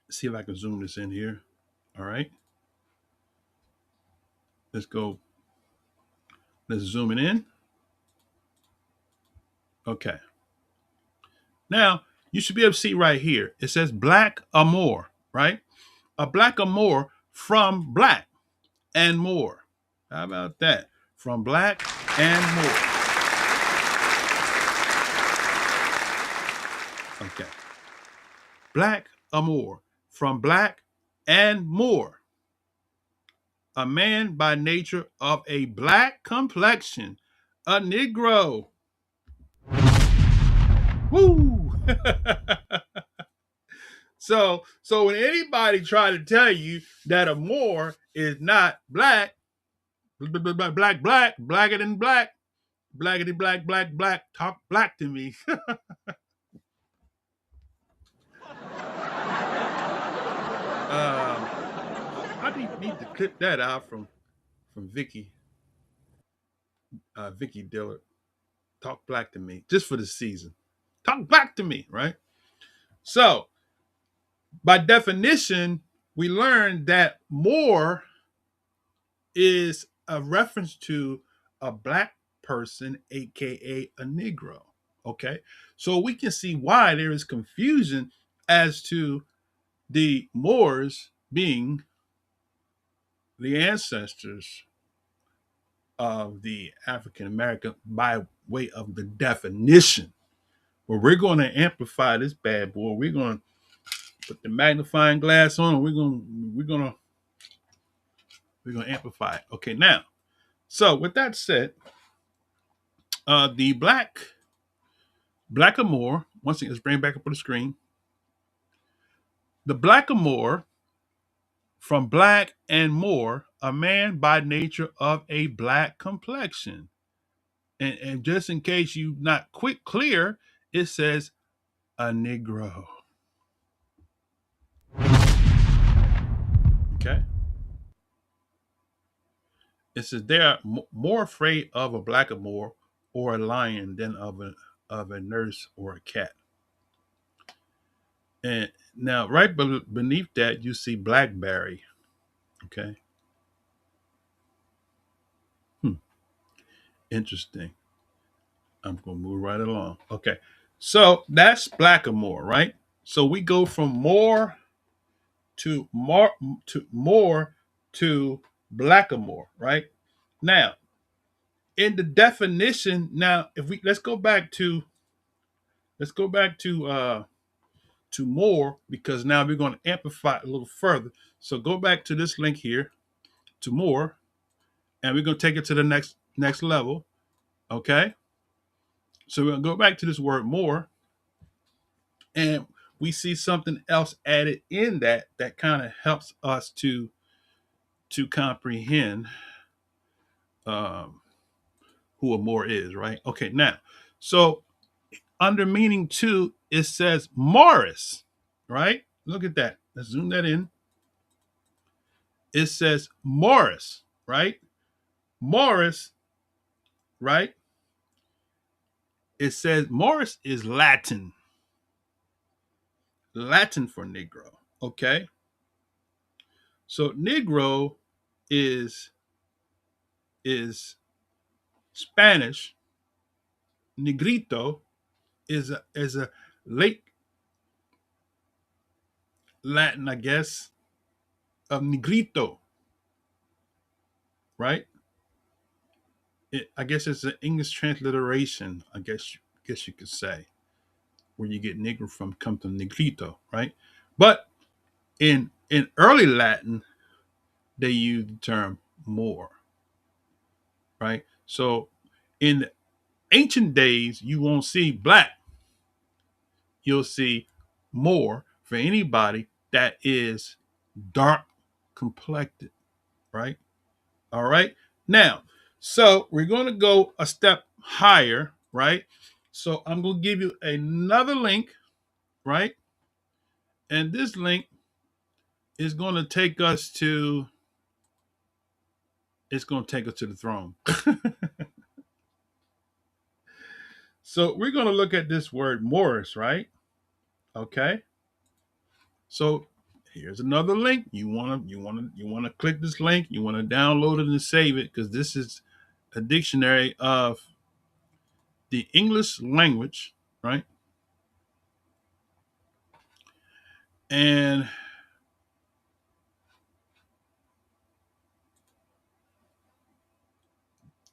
[SPEAKER 6] see if I can zoom this in here. All right. Let's go. Let's zoom it in. Okay. Now, you should be able to see right here. It says black amour, right? A black amour from black and more. How about that? From black and more. Okay. Black amour from black and more. A man by nature of a black complexion, a Negro. Woo! So when anybody try to tell you that a Moor is not black, blacker than black, blackety black, talk black to me. I need to clip that out from Vicky Dillard. Talk black to me just for the season. Talk black to me, right? So by definition, we learned that more is a reference to a black person, aka a Negro. Okay, so we can see why there is confusion as to the Moors being the ancestors of the African American by way of the definition. Well, we're going to amplify this bad boy. We're going to put the magnifying glass on. And we're gonna amplify it. Okay, now, so with that said, the blackamoor. Once again, let's bring it back up on the screen. The blackamoor, from black and more, a man by nature of a black complexion. And just in case you not quick clear, it says a Negro. Okay. It says they are more afraid of a blackamoor or a lion than of a nurse or a cat. And now, right beneath that, you see blackberry. Okay. Hmm. Interesting. I'm going to move right along. Okay. So that's blackamoor, right? So we go from more to blackamoor, right? Now, in the definition, now if we let's go back to more, because now we're going to amplify it a little further. So go back to this link here to more, and we're going to take it to the next level. Okay. So we're going to go back to this word more, and we see something else added in that kind of helps us to comprehend um, who a more is, right? Okay, now, so under meaning two, it says Morris, right? Look at that. Let's zoom that in. It says Morris, right? Morris, right? It says Morris is Latin, Latin for Negro. Okay, so Negro is Spanish. Negrito is a late Latin, I guess, of Negrito, right? I guess it's an English transliteration. I guess you could say, where you get Negro from come to Negrito, right? But in early Latin, they use the term more, right? So in ancient days, you won't see black. You'll see more for anybody that is dark complected, right? All right. Now, so we're going to go a step higher, right? So I'm going to give you another link, right? And this link is going to take us to the throne. So we're going to look at this word Morris, right? Okay. So here's another link. You want to click this link. You want to download it and save it, because this is a dictionary of the English language, right? And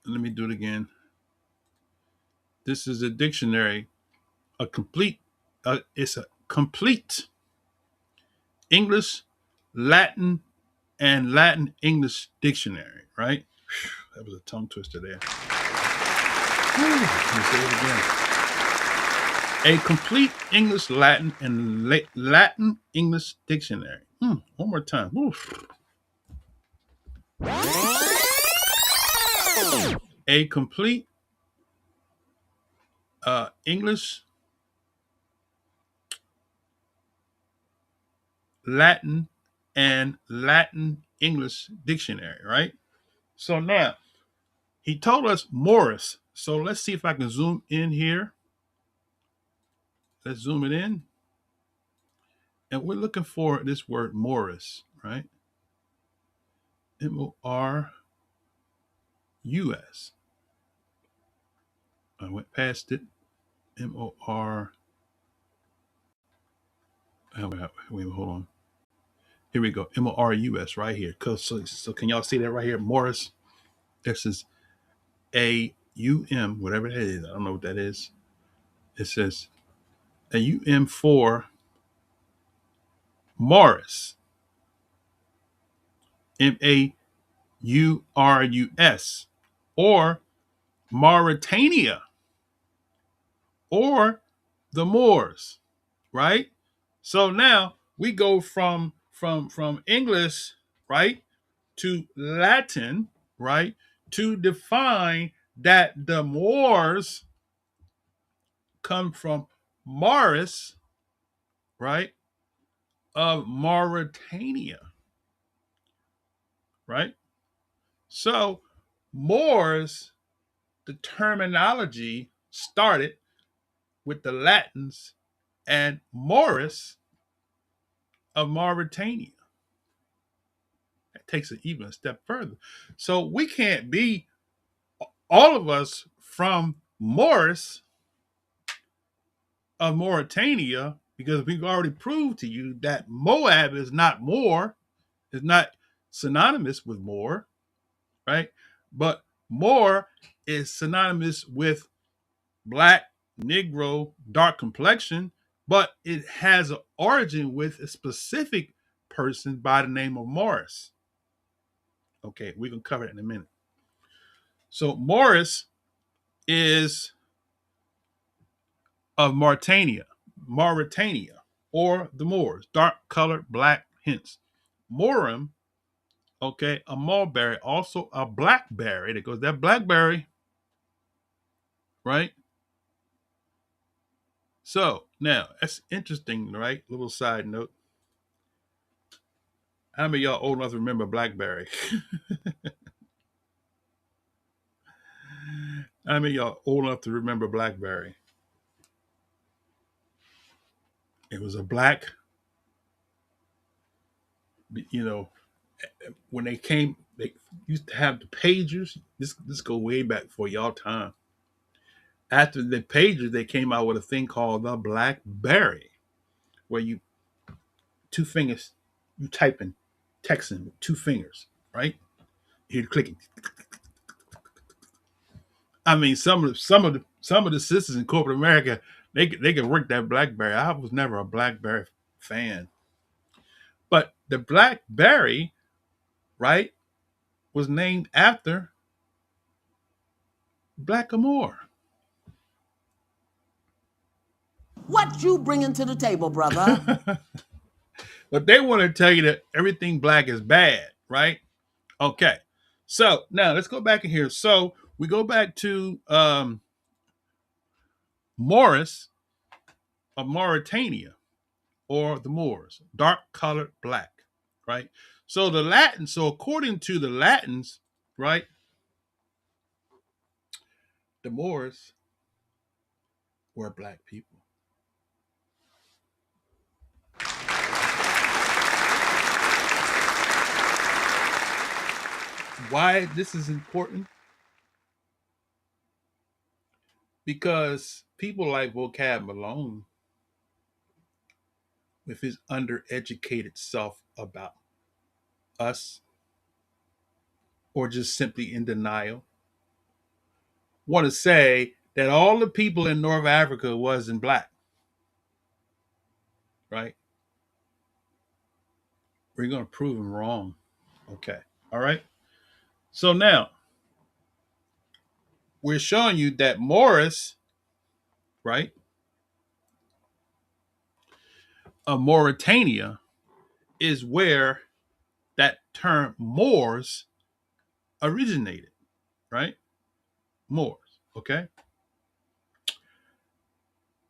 [SPEAKER 6] let me do it again. This is a dictionary, it's a complete English, Latin, and Latin English dictionary, right? That was a tongue twister there. Let me say it again. A complete English, Latin, and Latin English dictionary. One more time. A complete English, Latin, and Latin English dictionary, right? So now, he told us Morris. So let's see if I can zoom in here. Let's zoom it in. And we're looking for this word Morris, right? Morus. I went past it. Mor. Wait, hold on. Here we go. Morus right here. So can y'all see that right here? Morris. This is AUM, whatever that is. I don't know what that is. It says AUM for Morris. Maurus. Or Mauritania. Or the Moors, right? So now we go from English, right, to Latin, right, to define that the Moors come from Morris, right, of Mauritania, right? So Moors, the terminology started with the Latins and Morris of Mauritania. That takes it even a step further. So we can't be all of us from Morris of Mauritania because we've already proved to you that Moab is not Moor, is not synonymous with Moor, right? But Moor is synonymous with black, Negro, dark complexion, but it has an origin with a specific person by the name of Morris. Okay, we're going to cover it in a minute. So Morris is of Mauritania, or the Moors, dark colored, black, hence. Morum, okay, a mulberry, also a blackberry. There goes that blackberry, right? So now that's interesting, right? Little side note. How many of y'all old enough to remember blackberry? How many of y'all old enough to remember blackberry? It was a black, you know, when they came, they used to have the pagers. This go way back for y'all time. After the pagers, they came out with a thing called the BlackBerry, where you two fingers, you typing, texting with two fingers, right? You're clicking. I mean, some of the sisters in corporate America, they can work that BlackBerry. I was never a BlackBerry fan, but the BlackBerry, right, was named after Blackamoor.
[SPEAKER 7] What you bringing to the table, brother?
[SPEAKER 6] But they want to tell you that everything black is bad, right? Okay. So now let's go back in here. So we go back to Morris of Mauritania, or the Moors, dark colored black, right? So the Latins, so according to the Latins, right, the Moors were black people. Why this is important? Because people like Vocab Malone, with his undereducated self about us, or just simply in denial, want to say that all the people in North Africa wasn't black, right? We're going to prove him wrong. Okay. All right. So now we're showing you that Morris, right, of Mauritania is where that term Moors originated, right? Moors. Okay.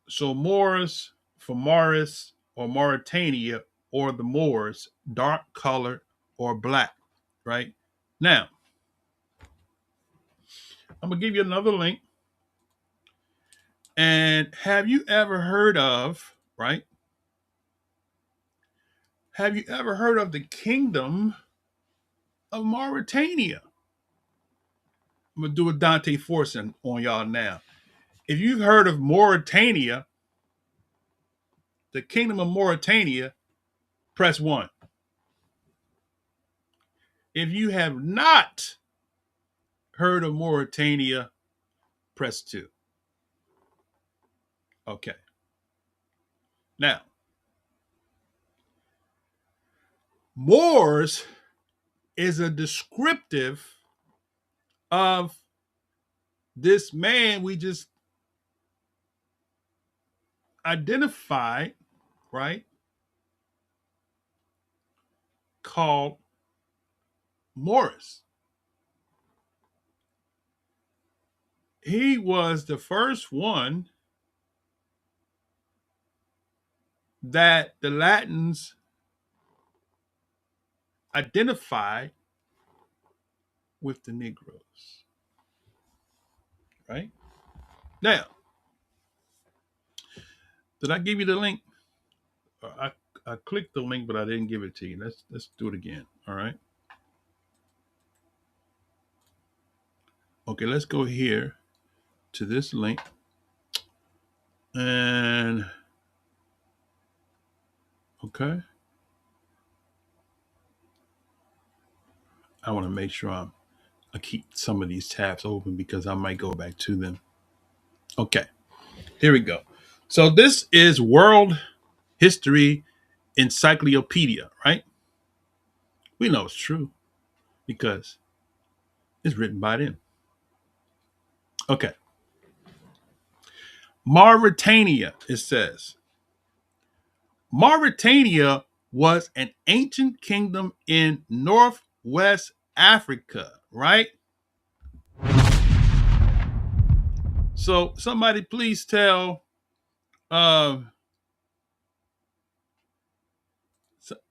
[SPEAKER 6] So Moors for Morris or Mauritania or the Moors, dark colored or black, right? Now, I'm going to give you another link. And have you ever heard of, right? Have you ever heard of the kingdom of Mauritania? I'm going to do a Dante Forson on y'all now. If you've heard of Mauritania, the kingdom of Mauritania, press 1. If you have not heard of Mauritania, press 2. Okay. Now, Moors is a descriptive of this man we just identified, right? called Morris. He was the first one that the Latins identified with the Negroes. Right? Now, did I give you the link? I clicked the link, but I didn't give it to you. Let's do it again. All right. Okay, let's go here to this link. And okay. I want to make sure I keep some of these tabs open because I might go back to them. Okay, here we go. So this is World History Encyclopedia, right? We know it's true because it's written by them. Okay. Mauritania, it says. Mauritania was an ancient kingdom in northwest Africa, right? So somebody please tell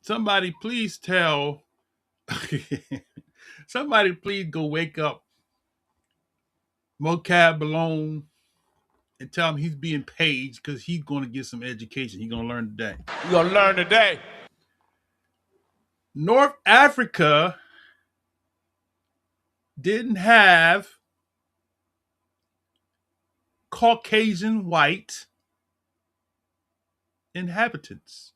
[SPEAKER 6] somebody please tell somebody please go wake up Mocab Malone and tell him he's being paid because he's going to get some education. He's going to learn today.
[SPEAKER 1] We're going to learn today.
[SPEAKER 6] North Africa didn't have Caucasian white inhabitants.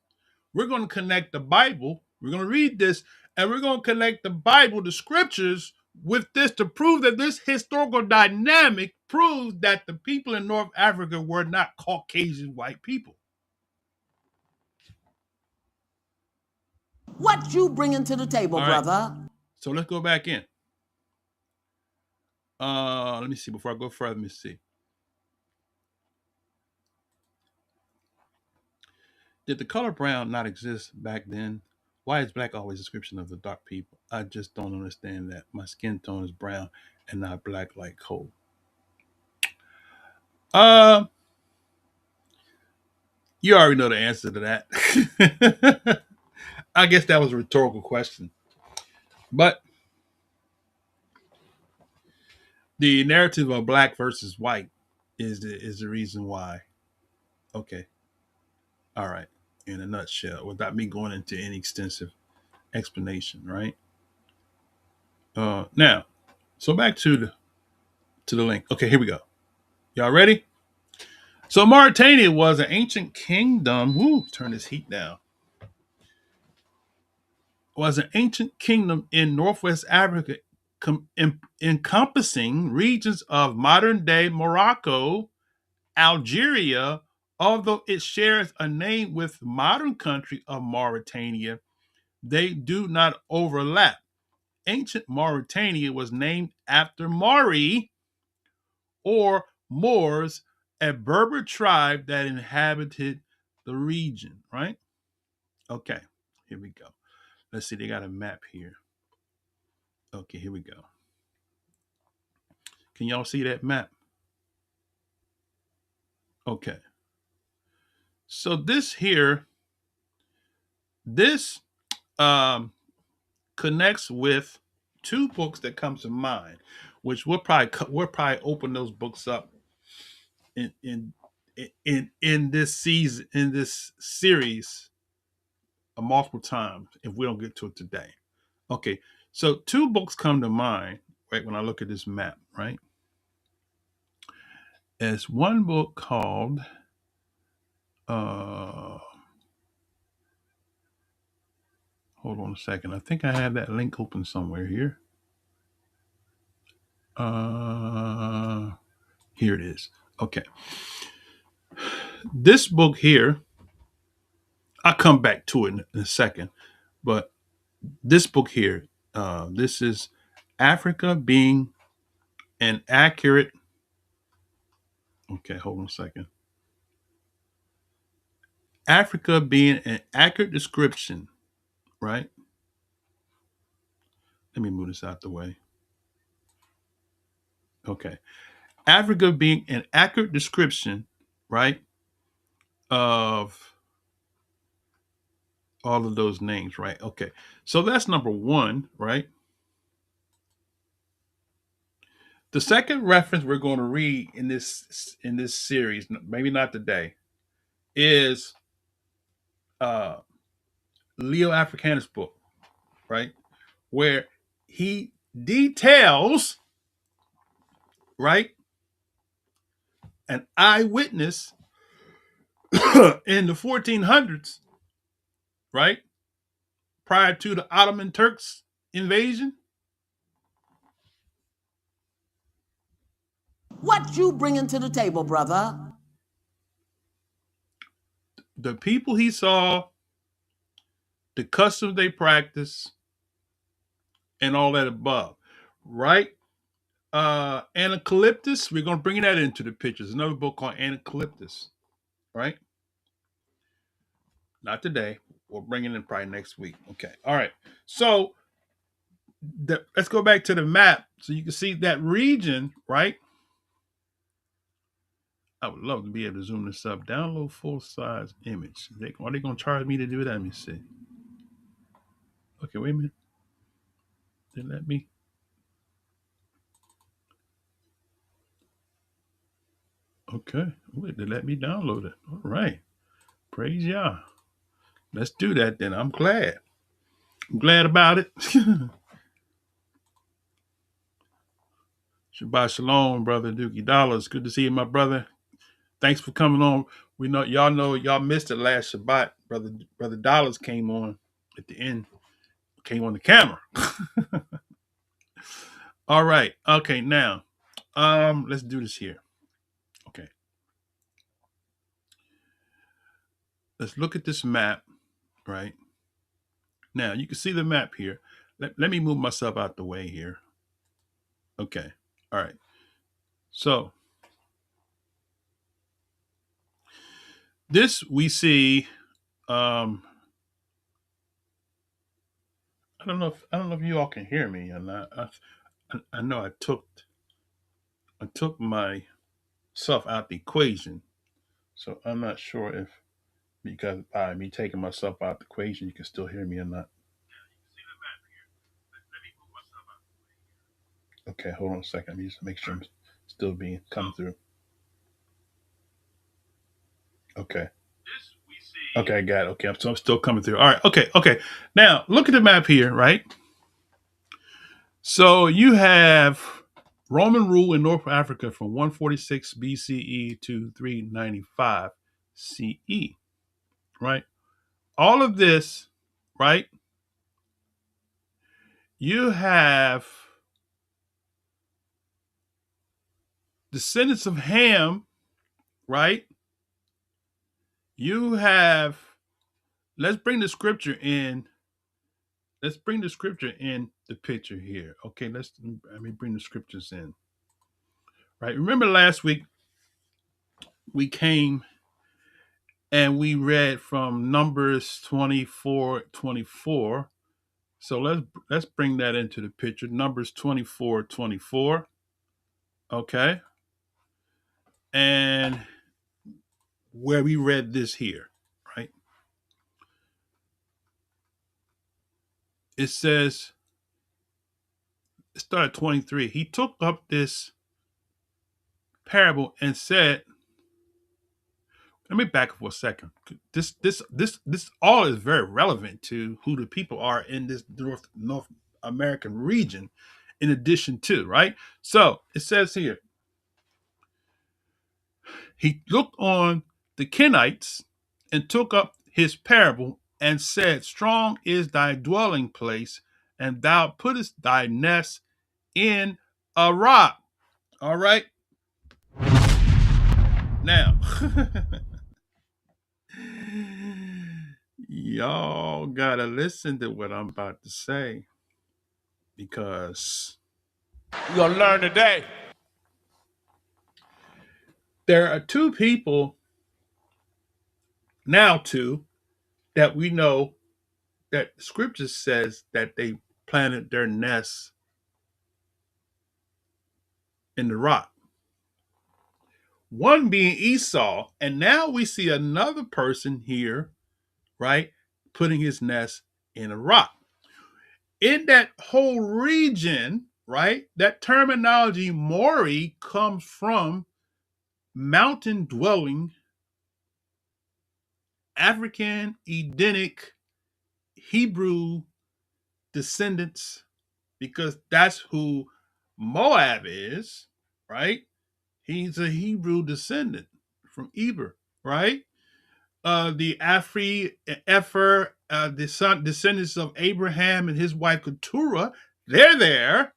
[SPEAKER 6] We're going to connect the Bible. We're going to read this, and we're going to connect the Bible, the scriptures, with this to prove that this historical dynamic proves that the people in North Africa were not Caucasian white people.
[SPEAKER 7] What you bringing to the table,
[SPEAKER 6] All right.
[SPEAKER 7] brother?
[SPEAKER 6] So let's go back in. Let me see. Before I go further, let me see. Did the color brown not exist back then? Why is black always a description of the dark people? I just don't understand that. My skin tone is brown and not black like coal. You already know the answer to that. I guess that was a rhetorical question. But the narrative of black versus white is the reason why. Okay. All right. In a nutshell, without me going into any extensive explanation, right? Now, so back to the link. Okay, here we go. Y'all ready? So Mauritania was an ancient kingdom. Woo, turn this heat down. Was an ancient kingdom in northwest Africa, encompassing regions of modern-day Morocco, Algeria, although it shares a name with modern country of Mauritania, they do not overlap. Ancient Mauritania was named after Mauri, or Moors, a Berber tribe that inhabited the region, right? Okay, here we go. Let's see, they got a map here. Okay, here we go. Can y'all see that map? Okay. So this here, this connects with two books that comes to mind, which we'll probably open those books up in this season, in this series, multiple times if we don't get to it today. Okay, so two books come to mind right when I look at this map, right? There's one book called hold on a second. I think I have that link open somewhere here. Here it is. Okay. This book here, I'll come back to it in a second, but this book here, this is Africa being an accurate. Okay, hold on a second. Africa being an accurate description, right, Let me move this out the way. Okay. Africa being an accurate description, right, of all of those names, right? Okay. So that's number one, right? The second reference we're going to read in this series, maybe not today, is Leo Africanus' book, right? Where he details, right, an eyewitness in the 1400s, right, prior to the Ottoman Turks invasion.
[SPEAKER 7] What you bringing to the table, brother?
[SPEAKER 6] The people he saw, the customs they practice, and all that above, right? Anacalyptus, we're going to bring that into the picture. There's another book called Anacalyptus, right? Not today. We'll bring it in probably next week. Okay. All right. So let's go back to the map so you can see that region, right? I would love to be able to zoom this up. Download full size image. Are they going to charge me to do that? Let me see. Okay, wait a minute. They let me. Okay. Wait, they let me download it. All right. Praise Yah. Let's do that then. I'm glad. I'm glad about it. Shabbat Shalom, brother Dookie Dollars. Good to see you, my brother. Thanks for coming on. We know y'all missed it last Shabbat. Brother Dollars came on at the end. Came on the camera. All right. Okay, now. Let's do this here. Okay. Let's look at this map, right? Now, you can see the map here. Let me move myself out the way here. Okay. All right. So, this we see I don't know if you all can hear me or not. I know I took myself out the equation. So I'm not sure if because by me taking myself out the equation you can still hear me or not. Okay, hold on a second. Let me just make sure I'm still being come through. Okay. Okay, I got it. Okay, I'm still coming through. All right. Okay. Now look at the map here, right? So you have Roman rule in North Africa from 146 BCE to 395 CE, right? All of this, right? You have descendants of Ham, right? You have, let's bring the scripture in. Let's bring the scripture in the picture here. Okay, let me bring the scriptures in. Right. Remember last week we came and we read from Numbers 24:24. So let's bring that into the picture. Numbers 24:24. Okay. And where we read this here, right? It says, it started at 23. He took up this parable and said, let me back up for a second. This all is very relevant to who the people are in this North American region, in addition to, right? So it says here, he looked on the Kenites and took up his parable and said, strong is thy dwelling place, and thou puttest thy nest in a rock. All right. Now, y'all gotta listen to what I'm about to say because
[SPEAKER 1] You're going to learn today.
[SPEAKER 6] there are two people now, that we know that scripture says that they planted their nests in the rock. One being Esau, and now we see another person here, right, putting his nest in a rock. In that whole region, right, that terminology Mori comes from mountain dwelling African Edenic Hebrew descendants, because that's who Moab is, right? He's a Hebrew descendant from Eber, right? The Epher, descendants of Abraham and his wife Keturah, they're there,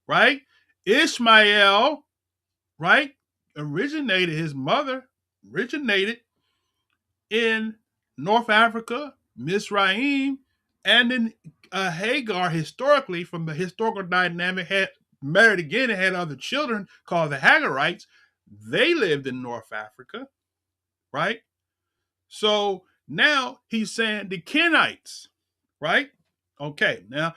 [SPEAKER 6] right? Ishmael, right? His mother originated in North Africa, Mizraim, and then Hagar, historically, from the historical dynamic, had married again and had other children called the Hagarites. They lived in North Africa, right? So now he's saying the Kenites, right? Okay, now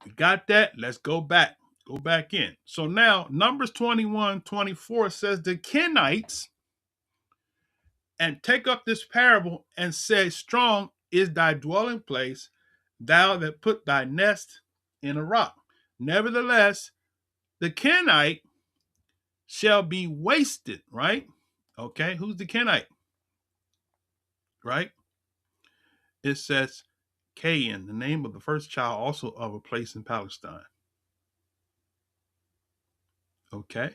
[SPEAKER 6] we got that. Let's go back. Go back in. So now Numbers 21:24 says the Kenites, and take up this parable and say, strong is thy dwelling place, thou that put thy nest in a rock. Nevertheless, the Kenite shall be wasted, right? Okay, who's the Kenite? Right? It says Cain, the name of the first child, also of a place in Palestine. Okay.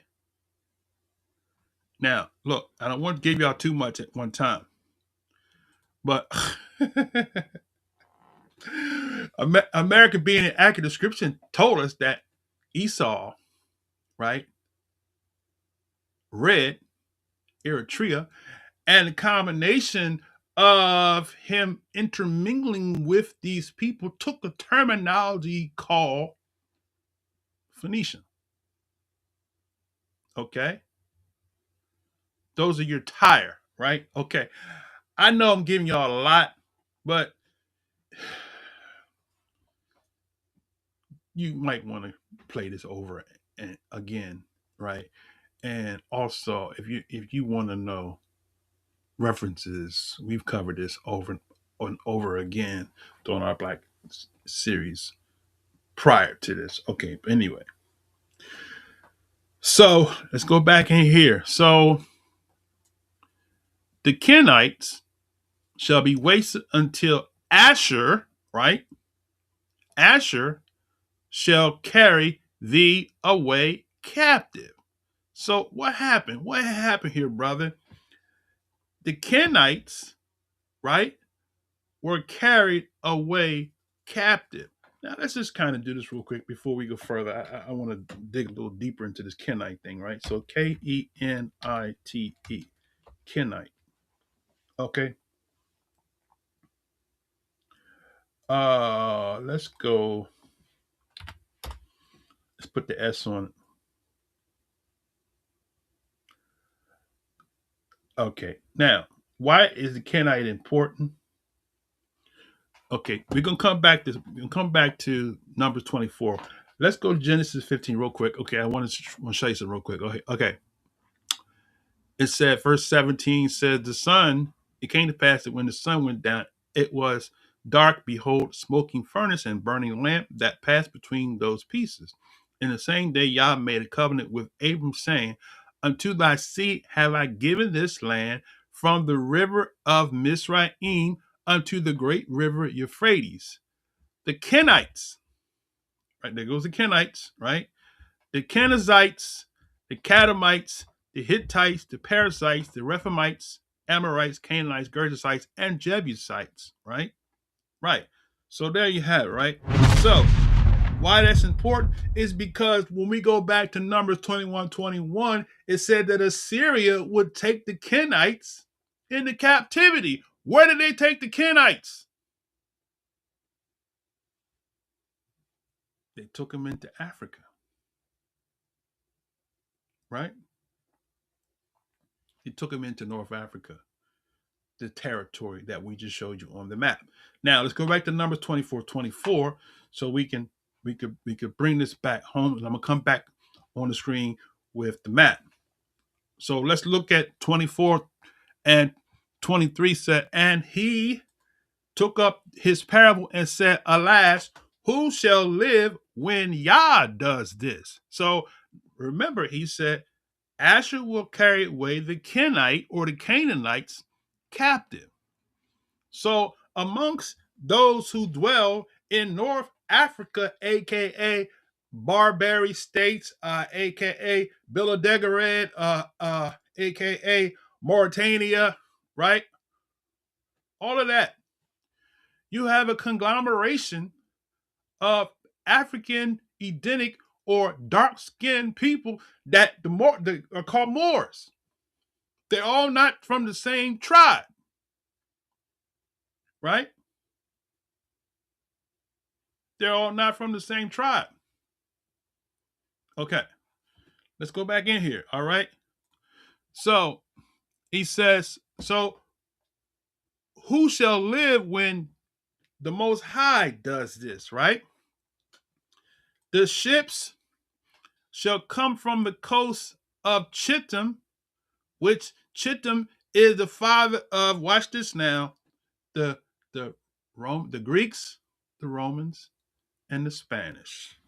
[SPEAKER 6] Now, look, I don't want to give y'all too much at one time, but America, being an accurate description, told us that Esau, right, red, Eritrea, and the combination of him intermingling with these people took a terminology called Phoenician. Okay. Those are your tire, right? Okay. I know I'm giving y'all a lot, but you might want to play this over and again, right? And also, if you want to know references, we've covered this over and over again during our Black series prior to this. Okay, but anyway. So let's go back in here. So the Kenites shall be wasted until Asher, right? Asher shall carry thee away captive. So what happened? What happened here, brother? The Kenites, right, were carried away captive. Now let's just kind of do this real quick before we go further. I want to dig a little deeper into this Kenite thing, right? So Kenite, Kenite. Okay. Let's go. Let's put the S on it. Okay. Now, why is the Kenite important? Okay, we're gonna come back to Numbers 24. Let's go to Genesis 15 real quick. Okay, I want to show you something real quick. Okay. It said, verse 17 says, it came to pass that when the sun went down, it was dark, behold, smoking furnace and burning lamp that passed between those pieces. In the same day, Yah made a covenant with Abram, saying, unto thy seed have I given this land from the river of Mizraim unto the great river Euphrates. The Kenites, right? There goes the Kenites, right? The Kenizzites, the Kadamites, the Hittites, the Perizzites, the Rephaites, Amorites, Canaanites, Gergesites, and Jebusites, right? Right. So there you have it, right? So why that's important is because when we go back to Numbers 21:21, it said that Assyria would take the Kenites into captivity. Where did they take the Kenites? They took them into Africa, right? They took them into North Africa, the territory that we just showed you on the map. Now let's go back to Numbers 24:24 so we can we could bring this back home. And I'm gonna come back on the screen with the map. So let's look at 24 and 23 said, and he took up his parable and said, alas, who shall live when Yah does this? So remember, he said, Asher will carry away the Kenite or the Canaanites captive. So amongst those who dwell in North Africa, aka Barbary states, aka Bilodegred, aka Mauritania, right? All of that. You have a conglomeration of African, Edenic, or dark-skinned people that are called Moors. They're all not from the same tribe, right? They're all not from the same tribe. Okay, let's go back in here, all right? So he says, so who shall live when the Most High does this, right? The ships shall come from the coast of Chittim, which Chittim is the father of, watch this now, the Greeks, the Romans, and the Spanish.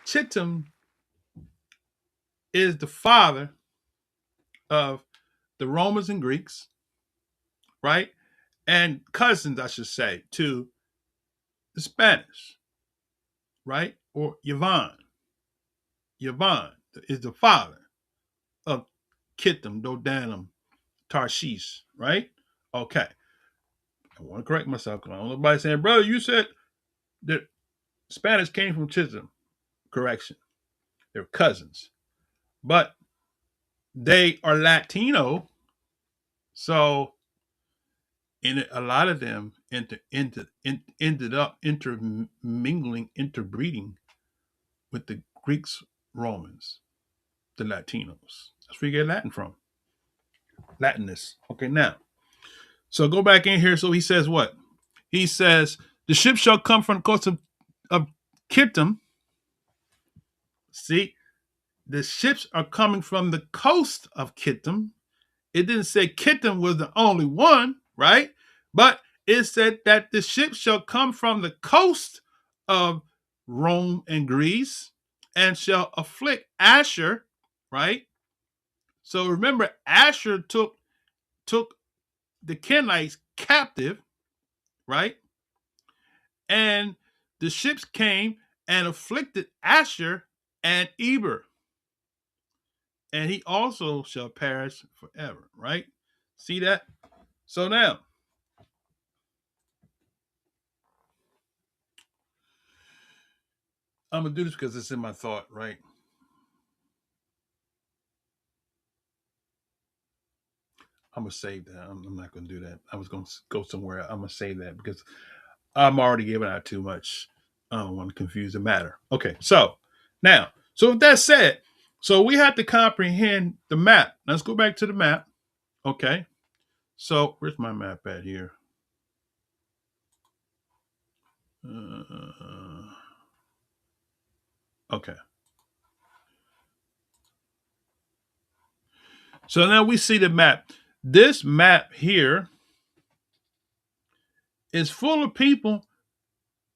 [SPEAKER 6] Chittim is the father of the Romans and Greeks, right? And cousins, I should say, to the Spanish, right? Or Yavon. Yavon is the father of Kittim, Dodanim, Tarshish, right? Okay. I want to correct myself because I don't know nobody saying, brother, you said that Spanish came from Chittim. Correction. They're cousins. But they are Latino, so a lot of them ended up intermingling, interbreeding with the Greeks, Romans, the Latinos. That's where you get Latin from. Latinus. Okay, now. So go back in here. So he says what? He says, the ship shall come from the coast of Kittim. See, the ships are coming from the coast of Kittim. It didn't say Kittim was the only one, right? But it said that the ships shall come from the coast of Rome and Greece and shall afflict Asher, right? So remember, Asher took the Kenites captive, right? And the ships came and afflicted Asher and Eber. And he also shall perish forever, right? See that? So now, I'm going to do this because it's in my thought, right? I'm going to save that. I'm not going to do that. I was going to go somewhere. I'm going to save that because I'm already giving out too much. I don't want to confuse the matter. Okay, so now, so with that said, so we have to comprehend the map. Let's go back to the map. Okay, so where's my map at here? Okay. So now we see the map. This map here is full of people,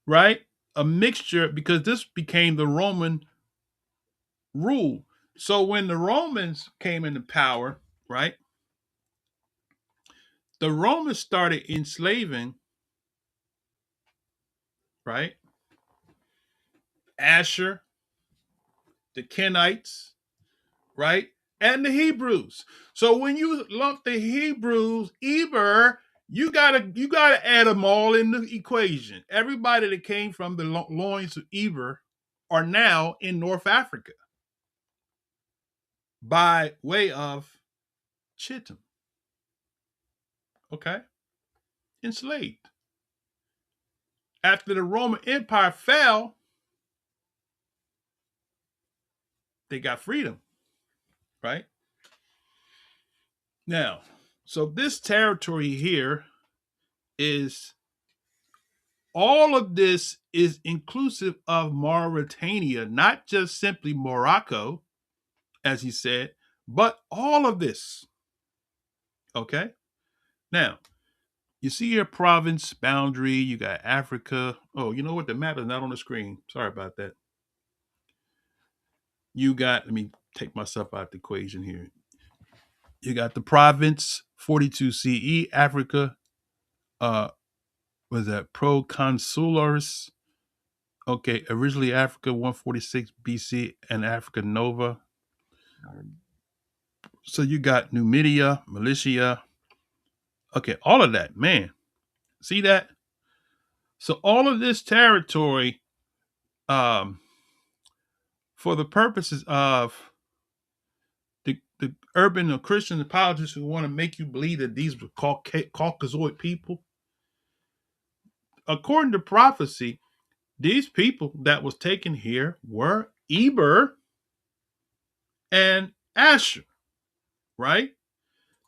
[SPEAKER 6] right? A mixture, because this became the Roman rule. So when the Romans came into power, right? The Romans started enslaving, right? Asher, the Kenites, right? And the Hebrews. So when you lump the Hebrews, Eber, you gotta add them all in the equation. Everybody that came from the loins of Eber are now in North Africa by way of Chittim. Okay? Enslaved. After the Roman Empire fell, they got freedom, right? Now, So this territory here is all of this is inclusive of Mauritania, not just simply Morocco, as he said, but all of this. Okay. Now, you see your province boundary, you got Africa. Oh, you know what? The map is not on the screen. Sorry about that. You got, let me take myself out the equation here. You got the province 42 CE, Africa, was that Proconsularis? Okay, originally Africa 146 BC and Africa Nova. So you got Numidia, Militia. Okay, all of that, man. See that? So all of this territory, um, for the purposes of the urban or Christian apologists who want to make you believe that these were Caucasoid people, according to prophecy, these people that was taken here were Eber and Asher, right?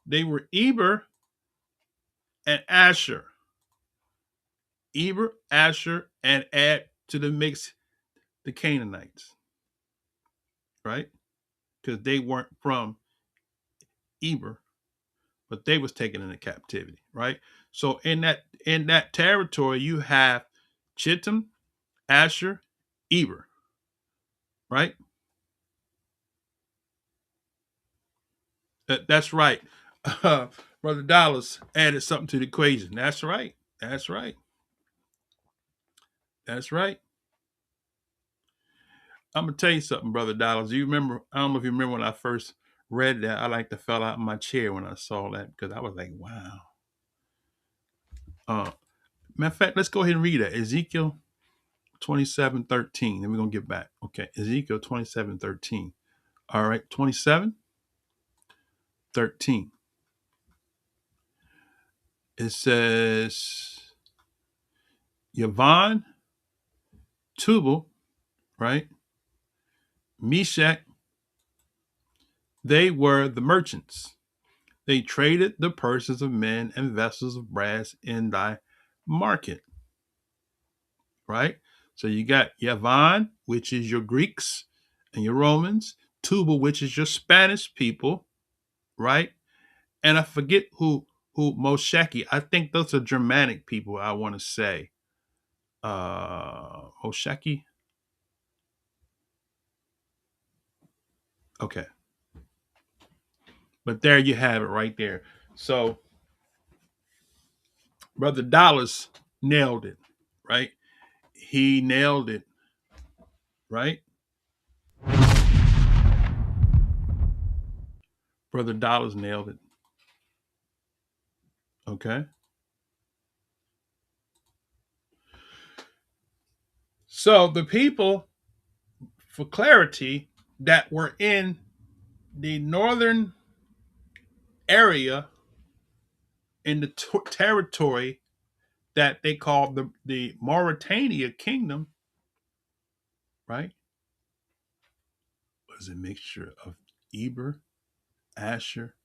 [SPEAKER 6] They were Eber and Asher. Eber, Asher, and add to the mix the Canaanites, right? Because they weren't from Eber, but they was taken into captivity, right? So in that territory, you have Chittim, Asher, Eber, right? That's right. Brother Dallas added something to the equation. That's right. That's right. That's right. I'm gonna tell you something, Brother Dallas. You remember? I don't know if you remember when I first read that. I like to fell out of my chair when I saw that because I was like, "Wow." Matter of fact, let's go ahead and read that. Ezekiel 27:13. Then we're gonna get back. Okay, Ezekiel 27:13. All right, 27:13. It says Yavon, Tubal, right? Meshach, they were the merchants. They traded the purses of men and vessels of brass in thy market, right? So you got Yavon, which is your Greeks and your Romans, Tubal, which is your Spanish people, right? And I forget who Mosheki. I think those are Germanic people, I want to say. Mosheki. Okay. But there you have it right there. So Brother Dallas nailed it, right? He nailed it, right? Brother Dallas nailed it. Okay. So the people, for clarity, that were in the northern area in the territory that they called the Mauritania Kingdom, right, was a mixture of Eber, Asher,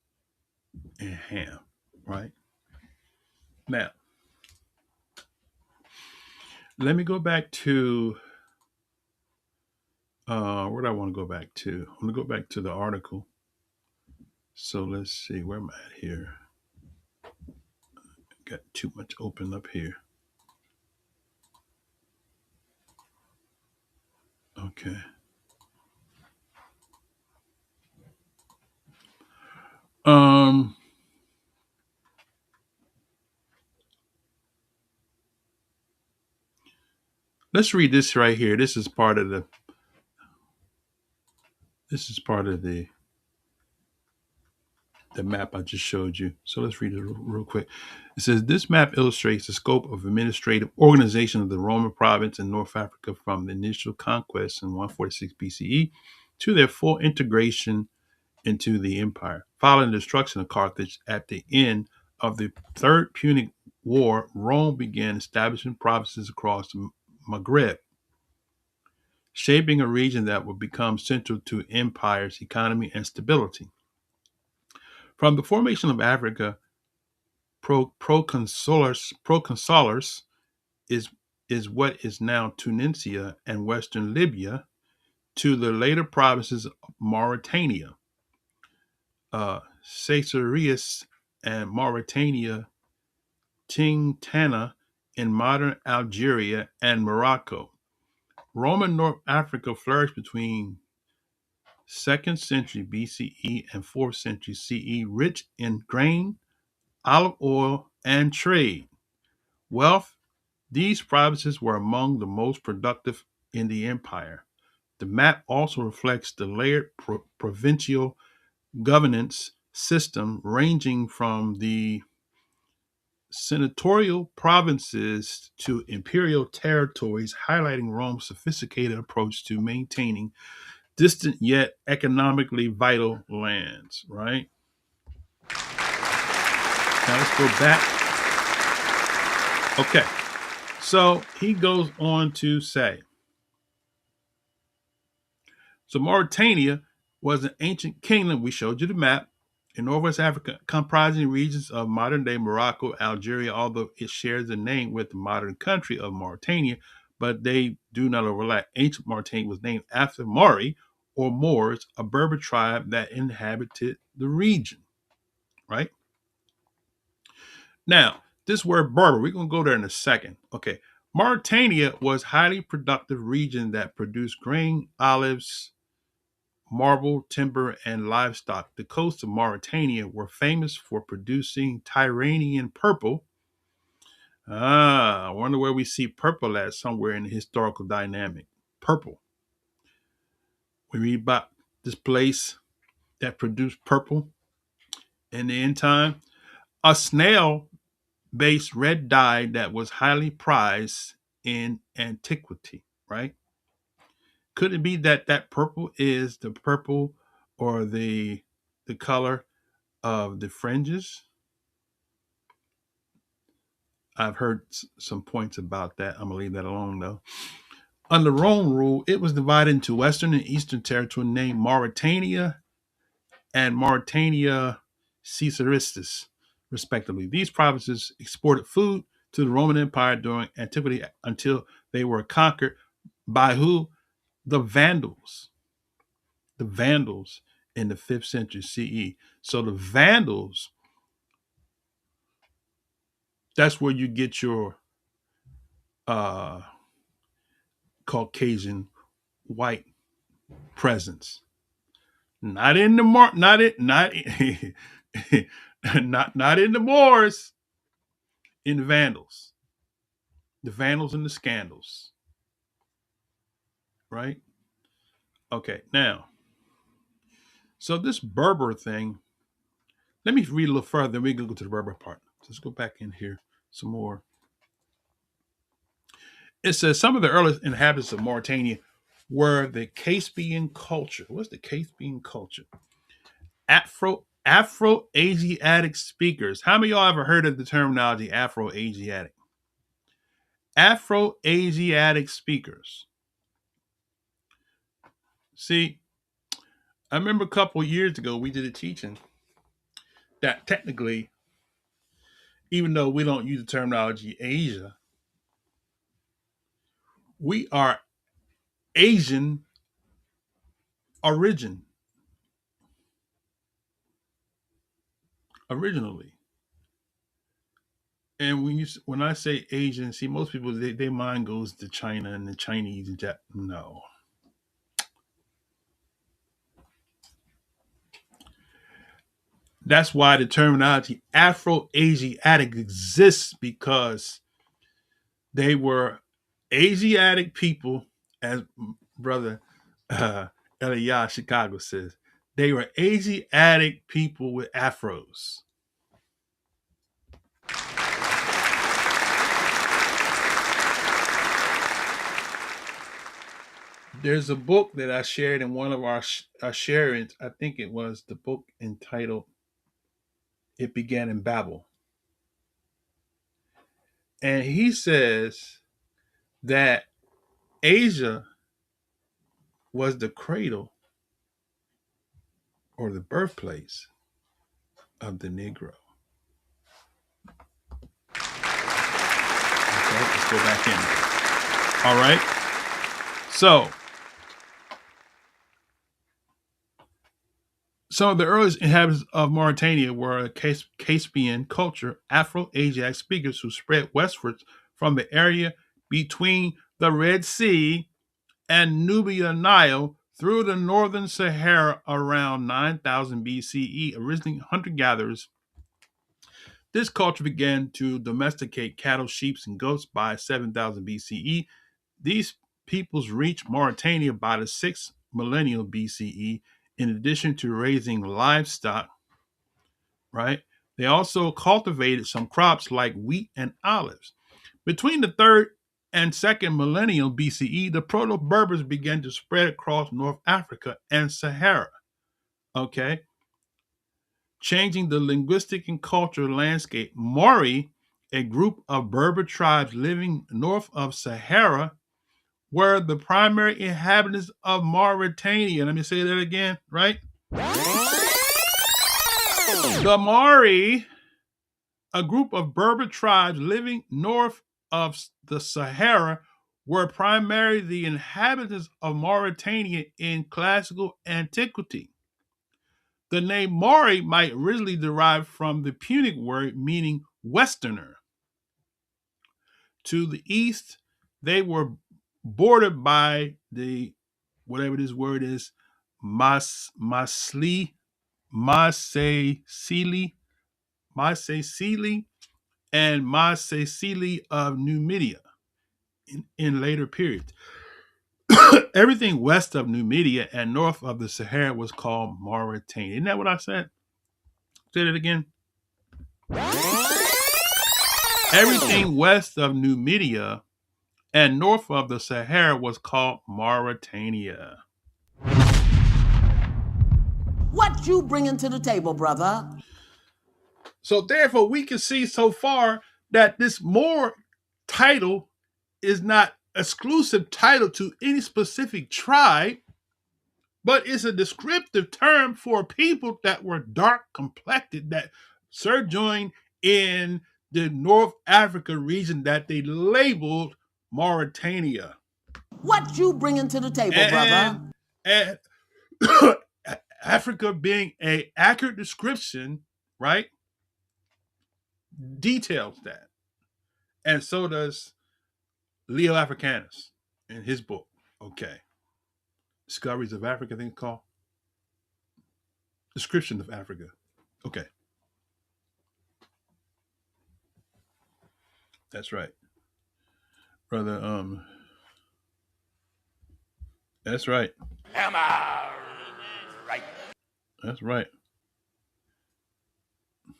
[SPEAKER 6] and Ham, right? Now, let me go back to where do I want to go back to? I'm going to go back to the article. So let's see, where am I at here? Got too much open up here. Okay. Let's read this right here. This is part of the map I just showed you. So let's read it real quick. It says, this map illustrates the scope of administrative organization of the Roman province in North Africa from the initial conquest in 146 BCE to their full integration into the empire. Following the destruction of Carthage at the end of the Third Punic War, Rome began establishing provinces across the Maghreb, shaping a region that would become central to empire's economy and stability. From the formation of Africa, proconsulars is what is now Tunisia and western Libya, to the later provinces of Mauritania, Caesareus and Mauritania, Tingtana in modern Algeria and Morocco. Roman North Africa flourished between 2nd century BCE and 4th century CE, rich in grain, olive oil, and trade. Wealth, these provinces were among the most productive in the empire. The map also reflects the layered provincial governance system ranging from the senatorial provinces to imperial territories, highlighting Rome's sophisticated approach to maintaining distant yet economically vital lands, right? Now let's go back. Okay, so he goes on to say, so Mauritania was an ancient kingdom. We showed you the map in Northwest Africa, comprising regions of modern-day Morocco, Algeria, although it shares a name with the modern country of Mauritania, but they do not overlap. Ancient Mauritania was named after Mauri, or Moors, a Berber tribe that inhabited the region, right? Now, this word Berber, we're going to go there in a second. Okay, Mauritania was a highly productive region that produced grain, olives, marble, timber, and livestock. The coasts of Mauritania were famous for producing Tyrrhenian purple. I wonder where we see purple at, somewhere in the historical dynamic. Purple. We read about this place that produced purple in the end time. A snail-based red dye that was highly prized in antiquity, right? Could it be that that purple is the purple or the color of the fringes? I've heard some points about that. I'm going to leave that alone, though. Under Rome rule, it was divided into Western and Eastern territory named Mauritania and Mauritania Caesaristis, respectively. These provinces exported food to the Roman Empire during antiquity until they were conquered by who? The Vandals. The Vandals in the 5th century CE. So the Vandals, that's where you get your Caucasian white presence. Not in the not it not not in the Moors, in the Vandals. The Vandals and the Scandals. Right? Okay, now. So this Berber thing, let me read a little further, then we can go to the Berber part. Let's go back in here some more. It says some of the earliest inhabitants of Mauritania were the Caspian culture. What's the Caspian culture? Afro-Asiatic speakers. How many of y'all ever heard of the terminology Afro-Asiatic? Afro-Asiatic speakers. See, I remember a couple of years ago we did a teaching that technically, even though we don't use the terminology Asia, we are Asian originally. And when I say Asian, see, most people, their mind goes to China and the Chinese and no. That's why the terminology Afro-Asiatic exists, because they were Asiatic people, as brother Elias Chicago says. They were Asiatic people with afros. There's a book that I shared in one of our sharings. I think it was the book entitled It Began in Babel. And he says that Asia was the cradle or the birthplace of the Negro. Let's go back in. All right. So, some of the earliest inhabitants of Mauritania were a Caspian culture, Afro-Asiatic speakers who spread westwards from the area between the Red Sea and Nubia Nile through the northern Sahara around 9000 BCE. Originally hunter-gatherers, this culture began to domesticate cattle, sheep, and goats by 7000 BCE. These peoples reached Mauritania by the 6th millennium BCE. In addition to raising livestock, right, they also cultivated some crops like wheat and olives. Between the 3rd and 2nd millennium BCE, the Proto-Berbers began to spread across North Africa and Sahara, okay, changing the linguistic and cultural landscape. Maori, a group of Berber tribes living north of Sahara, were the primary inhabitants of Mauritania. Let me say that again, right? The Maori, a group of Berber tribes living north of the Sahara, were primarily the inhabitants of Mauritania in classical antiquity. The name Maori might originally derive from the Punic word meaning Westerner. To the east, they were bordered by the, whatever this word is, Masli, Masesili, and Masesili of Numidia in later periods. Everything west of Numidia and north of the Sahara was called Mauritania. Isn't that what I said? Say it again. Everything west of Numidia and north of the Sahara was called Mauritania.
[SPEAKER 7] What you bringing to the table, brother?
[SPEAKER 6] So therefore, we can see so far that this Moor title is not exclusive title to any specific tribe, but it's a descriptive term for people that were dark complected that sojourned in the North Africa region that they labeled Mauritania.
[SPEAKER 7] What you bringing to the table, brother?
[SPEAKER 6] And Africa being an accurate description, right, details that. And so does Leo Africanus in his book. Okay. Discoveries of Africa, I think it's called. Description of Africa. Okay. That's right. Brother, that's right.
[SPEAKER 1] Am I right?
[SPEAKER 6] That's right. The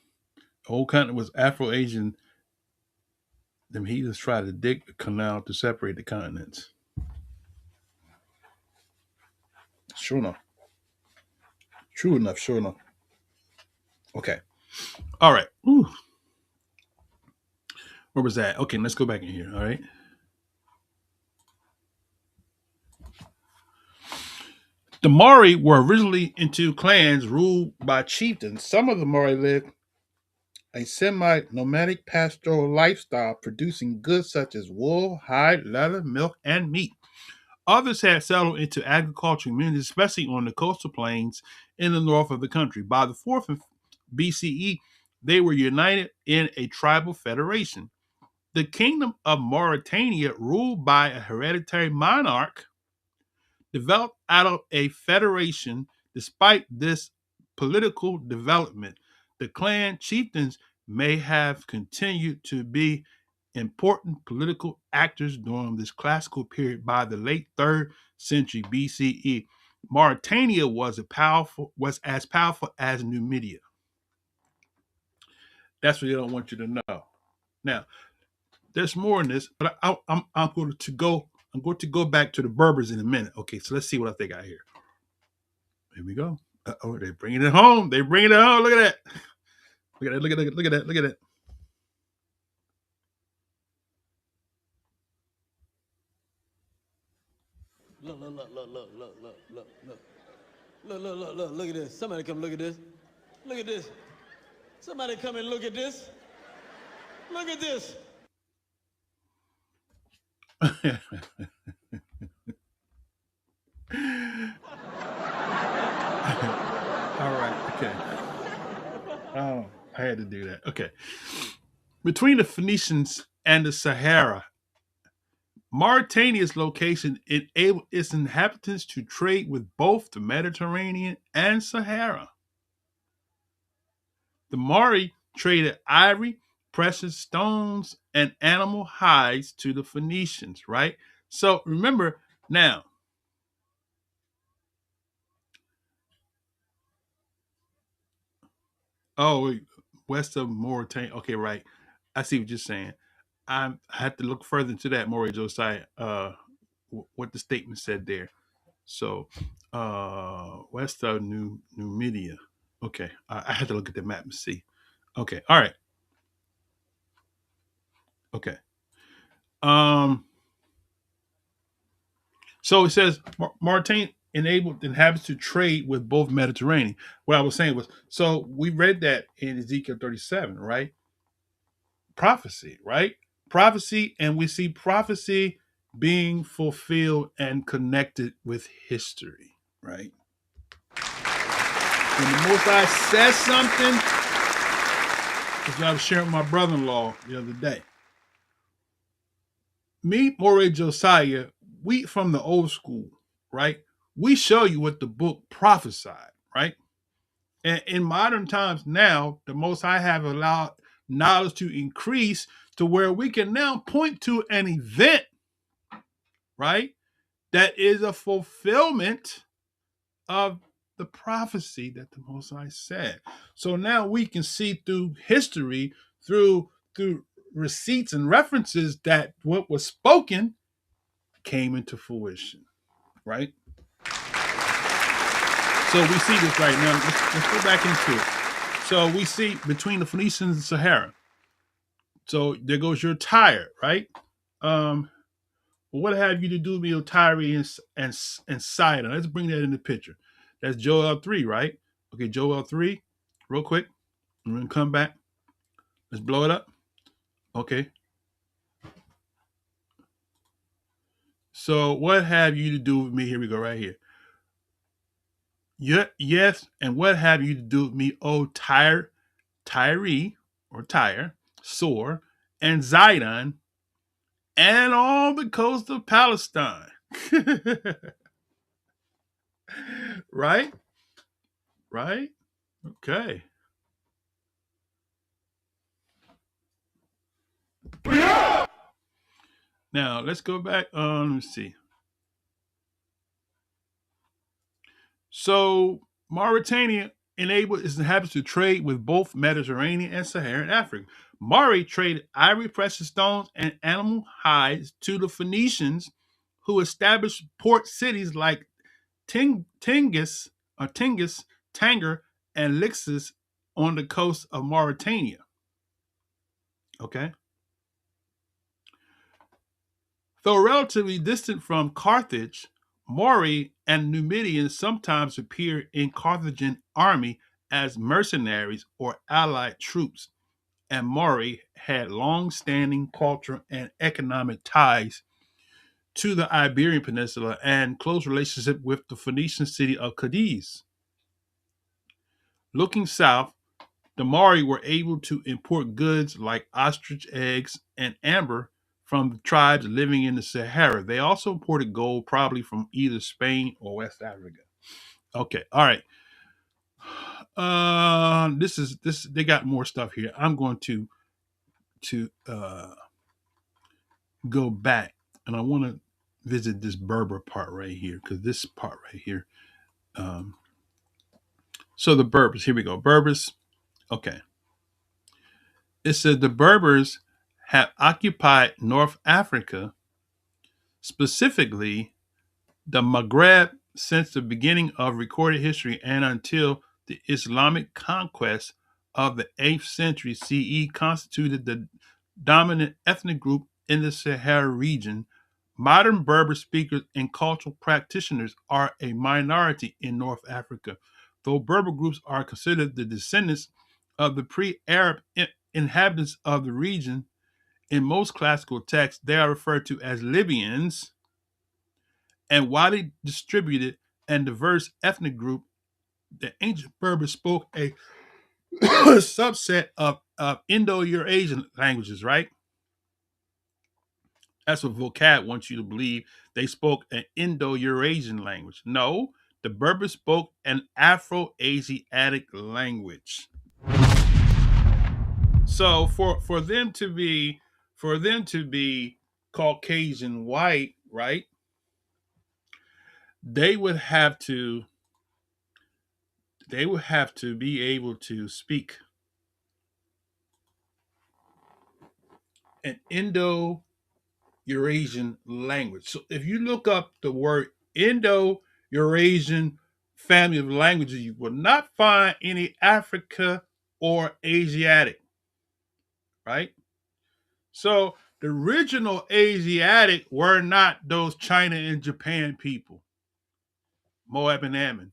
[SPEAKER 6] whole continent was Afro-Asian. Them heathens tried to dig a canal to separate the continents. Sure enough. True enough, sure enough. Okay. All right. Ooh. Where was that? Okay, let's go back in here. All right. The Maori were originally into clans ruled by chieftains. Some of the Maori lived a semi-nomadic pastoral lifestyle, producing goods such as wool, hide, leather, milk, and meat. Others had settled into agricultural communities, especially on the coastal plains in the north of the country. By the 4th BCE, they were united in a tribal federation. The kingdom of Mauritania, ruled by a hereditary monarch, developed out of a federation. Despite this political development, the clan chieftains may have continued to be important political actors during this classical period. By the late 3rd century BCE, Mauritania was as powerful as Numidia. That's what they don't want you to know. Now, there's more in this, but I'm going to go back to the Berbers in a minute. Okay, so let's see what I think I hear. Here we go. Oh, they're bringing it home. They're bringing it home. Look at that. Look at that. Look at that. Look at that. Look at that.
[SPEAKER 8] Look at this. Somebody come look at this. Look at this. Somebody come and look at this. Look at this.
[SPEAKER 6] All right. Okay. Oh, I had to do that. Okay. Between the Phoenicians and the Sahara, Mauritania's location enabled its inhabitants to trade with both the Mediterranean and Sahara. The Maori traded ivory, precious stones, and animal hides to the Phoenicians, right? So remember now, oh, west of Mauritania. Okay, right. I see what you're saying. I had to look further into that, Maury Josiah, what the statement said there. So, west of Numidia. Okay, I had to look at the map and see. Okay, all right. Okay. Um, so it says Mauritania enabled inhabitants to trade with both Mediterranean. What I was saying was, so we read that in Ezekiel 37, right? Prophecy, right? Prophecy, and we see prophecy being fulfilled and connected with history, right? When the Most High says something, as I was sharing with my brother-in-law the other day. Me, Moray Josiah, we from the old school, right? We show you what the book prophesied, right? And in modern times now, the Most High have allowed knowledge to increase to where we can now point to an event, right? That is a fulfillment of the prophecy that the Most High said. So now we can see through history, through receipts and references, that what was spoken came into fruition, right? So we see this right now. Let's go back into it. So we see between the Phoenicians and Sahara. So there goes your Tyre, right? What have you to do with your Tyre and Sidon? Let's bring that in the picture. That's Joel 3, right? Okay, Joel 3, real quick. I'm gonna come back. Let's blow it up. Okay. So what have you to do with me? Here we go, right here. Yes, and what have you to do with me, O Tyre, or Tyre, Sor, and Zidon, and all the coast of Palestine? Right? Right? Okay. Now let's go back. Let me see. So Mauritania enabled its inhabitants to trade with both Mediterranean and Saharan Africa. Mari traded ivory, precious stones, and animal hides to the Phoenicians, who established port cities like Tingis, Tanger, and Lixus on the coast of Mauritania. Okay. Though relatively distant from Carthage, Maury and Numidians sometimes appear in Carthaginian army as mercenaries or allied troops, and Maury had long-standing cultural and economic ties to the Iberian Peninsula and close relationship with the Phoenician city of Cadiz. Looking south, the Maori were able to import goods like ostrich eggs and amber from the tribes living in the Sahara. They also imported gold, probably from either Spain or West Africa. Okay, all right. This. They got more stuff here. I'm going to go back, and I want to visit this Berber part right here, because this part right here. Um, so the Berbers. Here we go. Berbers. Okay. It says the Berbers have occupied North Africa, specifically the Maghreb, since the beginning of recorded history and until the Islamic conquest of the 8th century CE constituted the dominant ethnic group in the Sahara region. Modern Berber speakers and cultural practitioners are a minority in North Africa, though Berber groups are considered the descendants of the pre-Arab inhabitants of the region. In most classical texts, they are referred to as Libyans, and widely distributed and diverse ethnic group. The ancient Berbers spoke a subset of Indo-Eurasian languages, right? That's what vocab wants you to believe. They spoke an Indo-Eurasian language. No, the Berbers spoke an Afro-Asiatic language. So for them to be Caucasian white, right? They would have to be able to speak an Indo-Eurasian language. So if you look up the word Indo-Eurasian family of languages, you will not find any Africa or Asiatic, right? So the original Asiatic were not those China and Japan people, Moab and Ammon.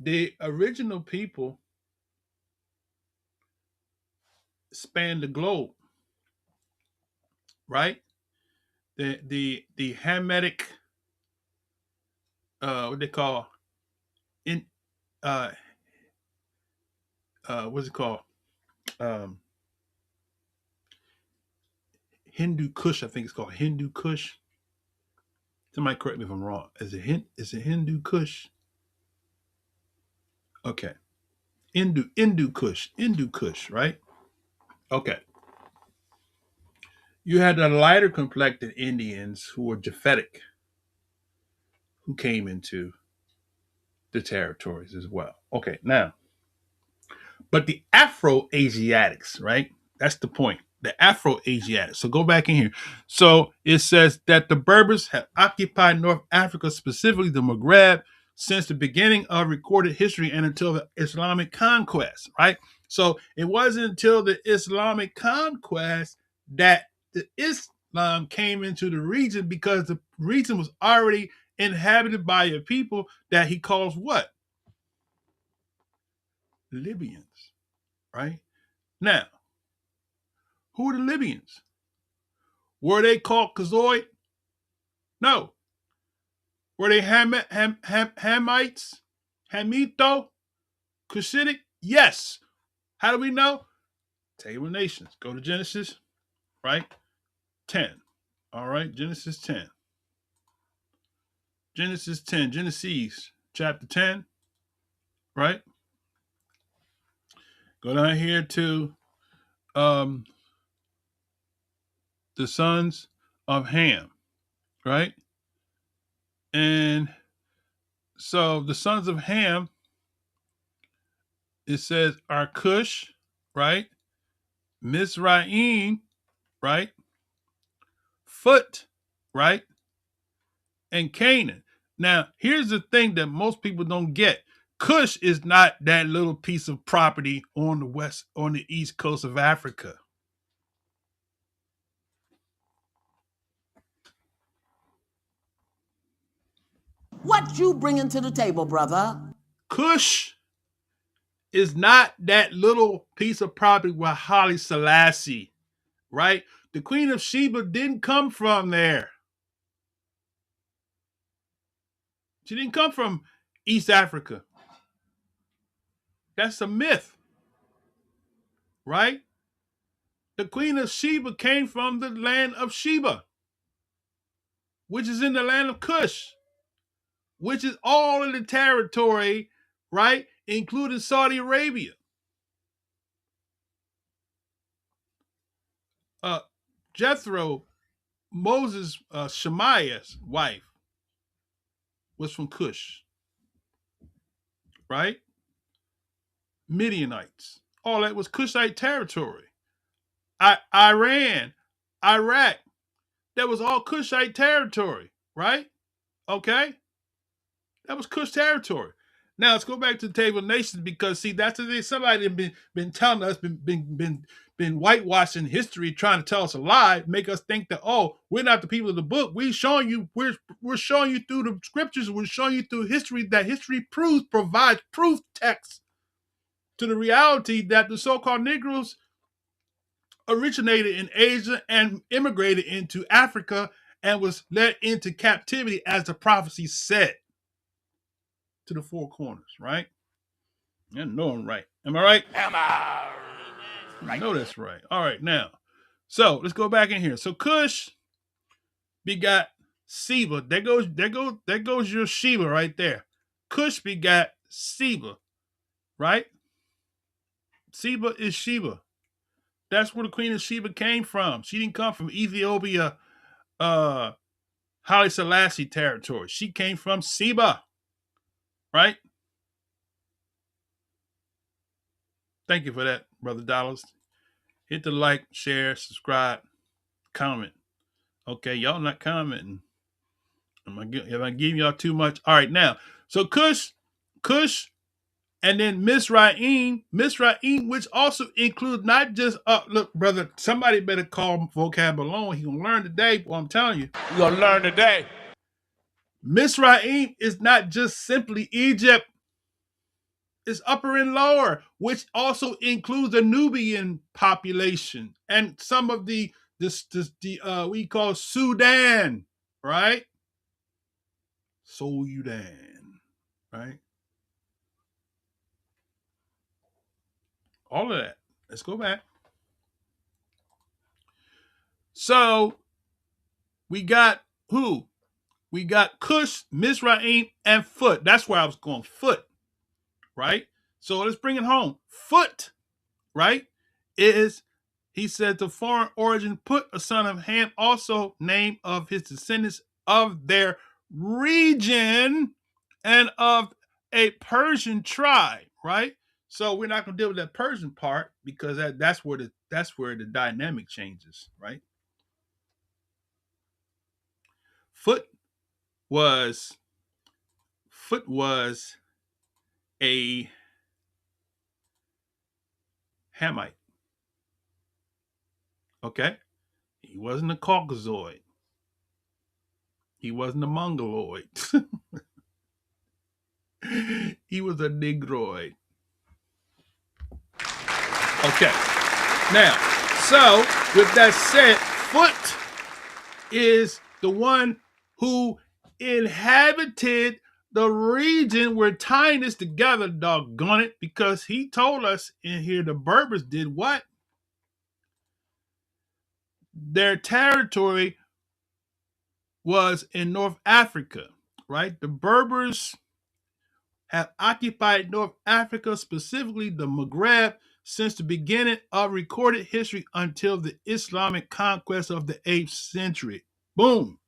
[SPEAKER 6] The original people spanned the globe, right? The Hamitic, what they call in uh what's it called? Um Hindu Kush, I think it's called Hindu Kush. Somebody correct me if I'm wrong. Is it Hindu Kush? Okay. Hindu Kush, right? Okay. You had the lighter complected Indians who were Japhetic, who came into the territories as well. Okay, now, but the Afro-Asiatics, right? That's the point. The Afro-Asiatics. So go back in here. So it says that the Berbers have occupied North Africa, specifically the Maghreb, since the beginning of recorded history and until the Islamic conquest, right? So it wasn't until the Islamic conquest that the Islam came into the region, because the region was already inhabited by a people that he calls what? Libyans, right? Now, who are the Libyans? Were they Caucasoid? No. Were they Hamites? Hamito? Cushitic? Yes. How do we know? Table of Nations. Go to Genesis, right? 10. All right, Genesis 10. Genesis 10. Genesis chapter 10, right? Go down here to the sons of Ham, right? And so the sons of Ham, it says are Cush, right? Mizraim, right? Foot, right? And Canaan. Now, here's the thing that most people don't get. Cush is not that little piece of property on the east coast of Africa.
[SPEAKER 7] What you bringing to the table, brother?
[SPEAKER 6] Cush is not that little piece of property with Haile Selassie, right? The Queen of Sheba didn't come from there. She didn't come from East Africa. That's a myth, right? The Queen of Sheba came from the land of Sheba, which is in the land of Cush, which is all in the territory, right? Including Saudi Arabia. Jethro, Moses, Shemaiah's wife, was from Cush, right? Midianites. All that was Cushite territory. Iran, Iraq, that was all Cushite territory, right? Okay? That was Cush territory. Now let's go back to the Table of Nations, because see, that's the thing. Somebody been telling us, been whitewashing history, trying to tell us a lie, make us think that, oh, we're not the people of the book. We're showing you through the scriptures, we're showing you through history that history provides proof text to the reality that the so-called Negroes originated in Asia and immigrated into Africa and was led into captivity, as the prophecy said, to the four corners, right? I know I'm right. Am I right?
[SPEAKER 1] Am I right?
[SPEAKER 6] I know that's right. All right, now, so let's go back in here. So Cush begot Sheba. There goes your Sheba right there. Cush begot Sheba, right? Sheba is Sheba. That's where the Queen of Sheba came from. She didn't come from Ethiopia, Haile Selassie territory. She came from Sheba, right? Thank you for that, Brother Dollars. Hit the like, share, subscribe, comment. Okay, y'all not commenting. Am I giving y'all too much? All right, now, so Cush, and then Mizraim, which also includes not just, look, brother, somebody better call vocab alone. He gonna learn today, boy, I'm telling you.
[SPEAKER 1] You gonna learn today.
[SPEAKER 6] Mizraim is not just simply Egypt. It's upper and lower, which also includes the Nubian population and some of the we call Sudan, right? Sudan, right? All of that. Let's go back. So we got who? We got Cush, Mizraim, and Foot. That's where I was going. Foot, right? So let's bring it home. Foot, right, is, he said, the foreign origin, Put, a son of Ham, also name of his descendants of their region and of a Persian tribe, right? So we're not going to deal with that Persian part, because that's where the dynamic changes, right? Foot was a Hamite. Okay? He wasn't a Caucasoid. He wasn't a Mongoloid. He was a Negroid. Okay. Now, so with that said, Foot is the one who inhabited the region. We're tying this together, doggone it, because he told us in here the Berbers did what? Their territory was in North Africa, right? The Berbers have occupied North Africa, specifically the Maghreb, since the beginning of recorded history until the Islamic conquest of the 8th century. Boom.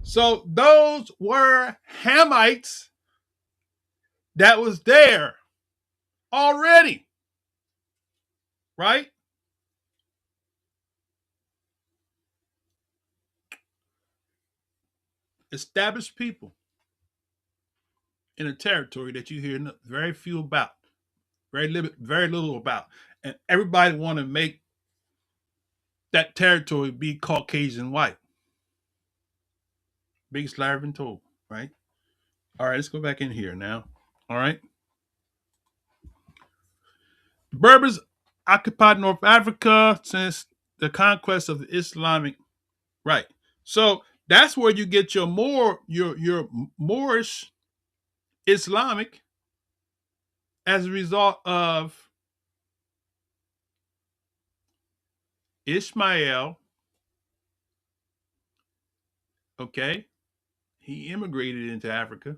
[SPEAKER 6] So those were Hamites that was there already, right? Established people in a territory that you hear very few about, very little about, and everybody want to make that territory be Caucasian white. Biggest lie ever been told, right? All right, let's go back in here now. All right. The Berbers occupied North Africa since the conquest of the Islamic, right? So that's where you get your Moorish Islamic as a result of Ishmael. Okay, he immigrated into Africa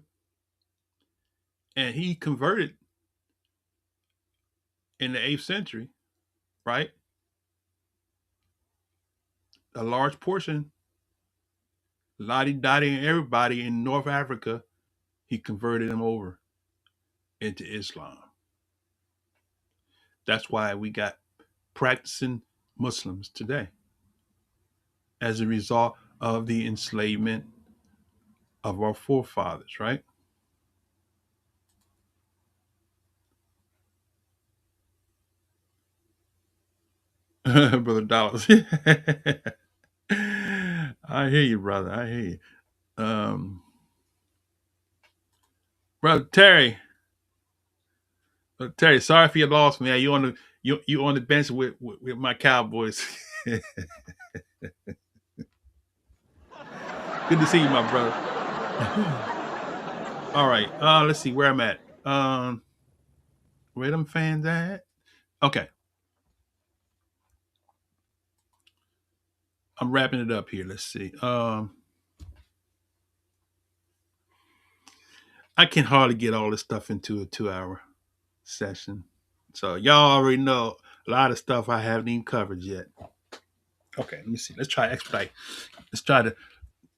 [SPEAKER 6] and he converted in the 8th century, right? A large portion, Lottie Dottie and everybody in North Africa, he converted them over into Islam. That's why we got practicing Muslims today as a result of the enslavement of our forefathers, right? Brother Dollars. I hear you, brother. I hear you. Um, Brother Terry, sorry for your loss, man. You on the bench with my Cowboys. Good to see you, my brother. All right. Let's see where I'm at. Where them fans at? Okay. I'm wrapping it up here. Let's see. I can hardly get all this stuff into a 2 hour session. So y'all already know a lot of stuff I haven't even covered yet. Okay, let me see. Let's try to expedite. Let's try to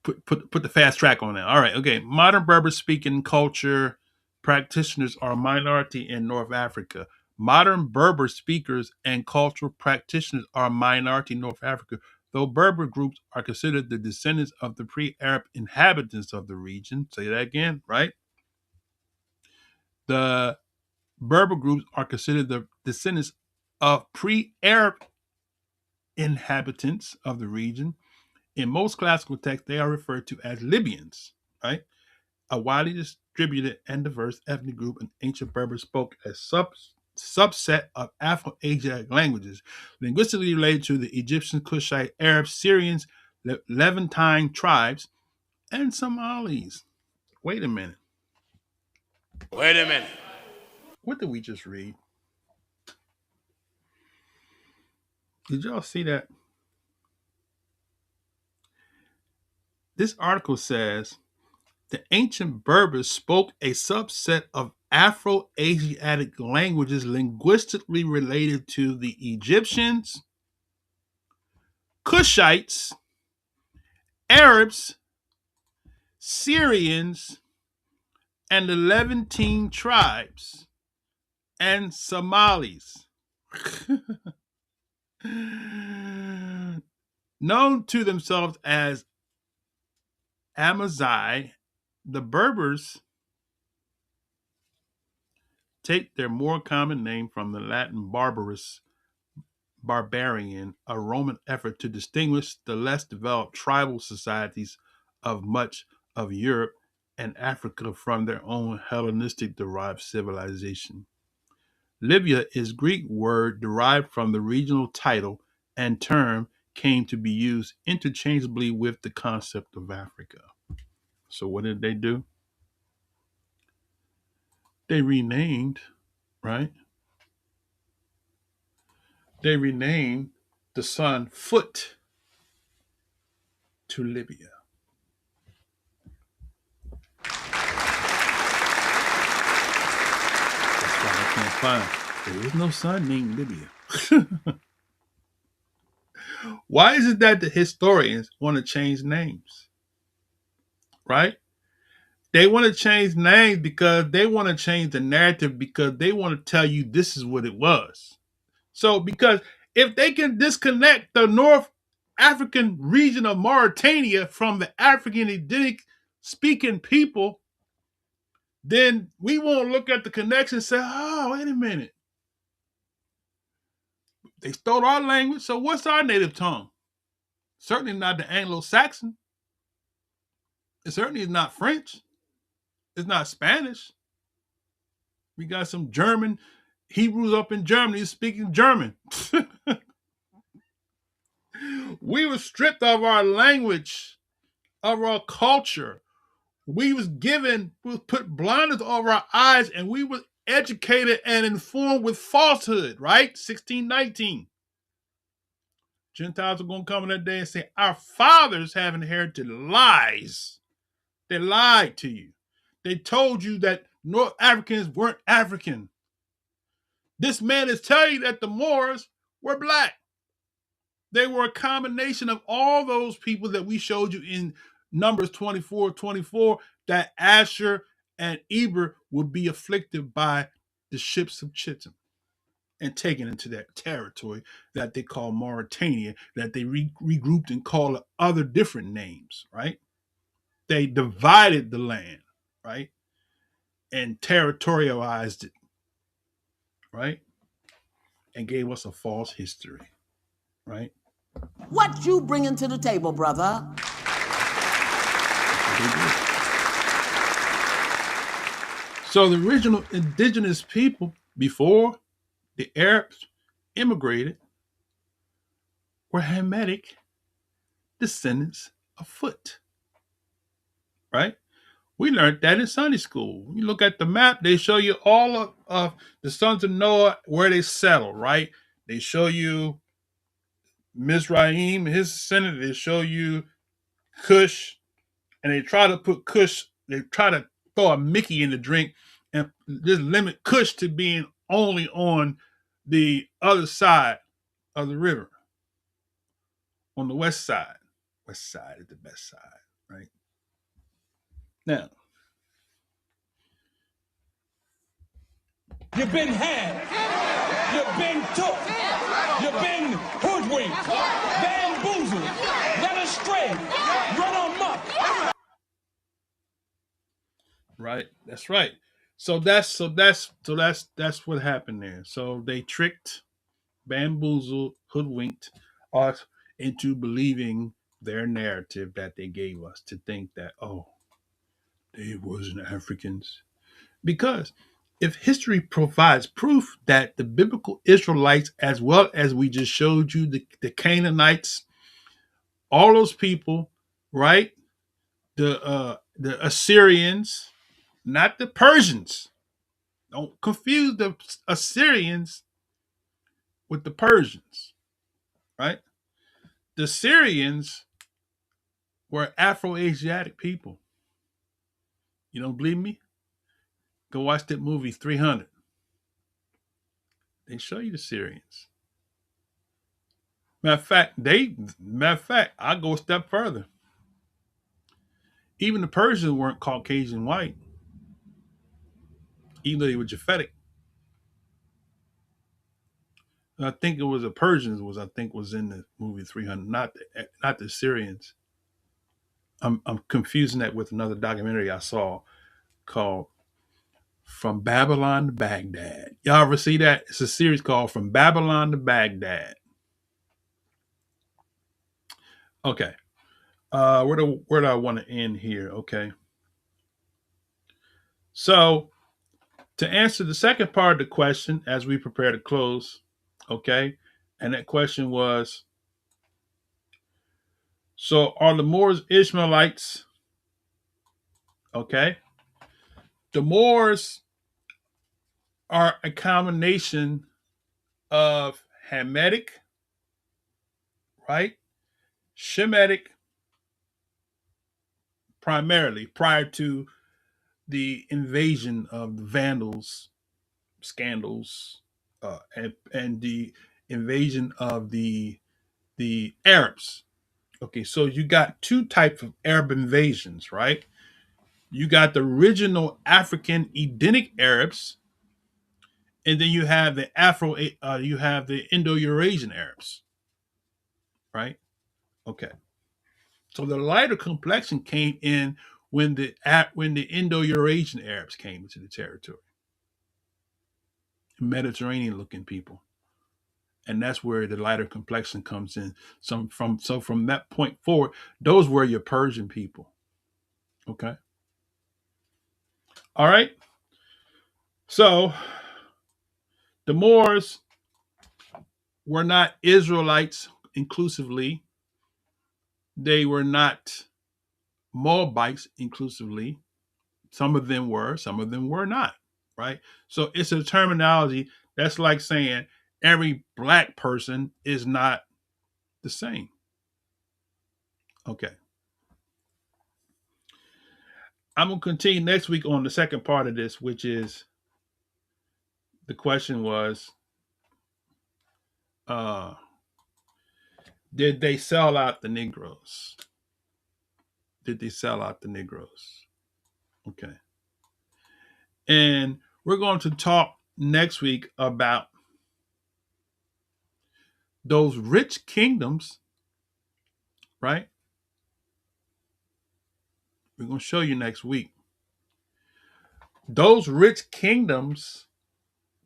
[SPEAKER 6] put the fast track on that. All right, okay. Modern Berber speaking culture practitioners are a minority in North Africa. Modern Berber speakers and cultural practitioners are a minority in North Africa, though Berber groups are considered the descendants of the pre-Arab inhabitants of the region. Say that again, right? The Berber groups are considered the descendants of pre-Arab inhabitants of the region. In most classical texts, they are referred to as Libyans, right? A widely distributed and diverse ethnic group in ancient Berber spoke a subset of Afro-Asiatic languages, linguistically related to the Egyptian, Kushite, Arabs, Syrians, Levantine tribes, and Somalis. Wait a minute.
[SPEAKER 8] Wait a minute.
[SPEAKER 6] What did we just read? Did y'all see that? This article says the ancient Berbers spoke a subset of Afro-Asiatic languages linguistically related to the Egyptians, Kushites, Arabs, Syrians, and the Levantine tribes, and Somalis. Known to themselves as Amazigh, the Berbers take their more common name from the Latin barbarus, barbarian, a Roman effort to distinguish the less developed tribal societies of much of Europe and Africa from their own Hellenistic derived civilization. Libya is Greek word derived from the regional title and term came to be used interchangeably with the concept of Africa. So what did they do? They renamed, right? They renamed the sun Foot to Libya. That's why I can't find. There is no sun named Libya. Why is it that the historians want to change names? Right? They want to change names because they want to change the narrative because they want to tell you this is what it was. So, because if they can disconnect the North African region of Mauritania from the African Edenic speaking people, then we won't look at the connection and say, oh, wait a minute. They stole our language, so what's our native tongue? Certainly not the Anglo-Saxon. It certainly is not French. It's not Spanish. We got some German Hebrews up in Germany speaking German. We were stripped of our language, of our culture. We was put blinders over our eyes, and we were educated and informed with falsehood, right? 1619. Gentiles are going to come in that day and say, our fathers have inherited lies. They lied to you. They told you that North Africans weren't African. This man is telling you that the Moors were black. They were a combination of all those people that we showed you in Numbers 24, that Asher and Eber would be afflicted by the ships of Chittim and taken into that territory that they call Mauritania, that they regrouped and called other different names, right? they divided the land, right? And territorialized it, right? And gave us a false history, right?
[SPEAKER 7] What you bringing to the table, brother?
[SPEAKER 6] So the original indigenous people before the Arabs immigrated were Hamitic descendants of Foot, right? We learned that in Sunday school. When you look at the map, they show you all of the sons of Noah where they settled, right? They show you Mizraim, his descendant. They show you Cush, and they try to put Cush, they try to throw a Mickey in the drink and just limit Cush to being only on the other side of the river, on the west side. West side is the best side, right? Now,
[SPEAKER 9] you've been had, you've been took, you've been hoodwinked, bamboozled, led astray, run amok.
[SPEAKER 6] Right, that's right. So that's what happened there. So they tricked, bamboozled, hoodwinked us into believing their narrative that they gave us to think that, oh, they wasn't Africans. Because if history provides proof that the biblical Israelites, as well as we just showed you, the Canaanites, all those people, right? The Assyrians, not the Persians. Don't confuse the Assyrians with the Persians, right? The Syrians were Afro-Asiatic people. You don't believe me? Go watch that movie 300. They show you the Syrians. Matter of fact, I go a step further. Even the Persians weren't Caucasian white, even though they were Japhetic. I think it was the Persians was in the movie 300, not the Syrians. I'm confusing that with another documentary I saw called From Babylon to Baghdad. Y'all ever see that? It's a series called From Babylon to Baghdad. Okay. Where do I want to end here? Okay. So to answer the second part of the question as we prepare to close, okay, and that question was, so are the Moors Ishmaelites? Okay. The Moors are a combination of Hamitic, right? Shemitic, primarily, prior to the invasion of the Vandals, scandals, and the invasion of the Arabs. Okay, so you got two types of Arab invasions, right? You got the original African Edenic Arabs, and then you have the you have the Indo-Eurasian Arabs, right? Okay, so the lighter complexion came in when the Indo-Eurasian Arabs came into the territory, Mediterranean-looking people, and that's where the lighter complexion comes in. So from that point forward, those were your Persian people. Okay, all right. So the Moors were not Israelites inclusively. They were not Moabites inclusively. Some of them were, some of them were not, right? So it's a terminology that's like saying every black person is not the same. Okay. I'm going to continue next week on the second part of this, which is the question was, did they sell out the Negroes? Did they sell out the Negroes? Okay. And we're going to talk next week about those rich kingdoms, right? We're going to show you next week. Those rich kingdoms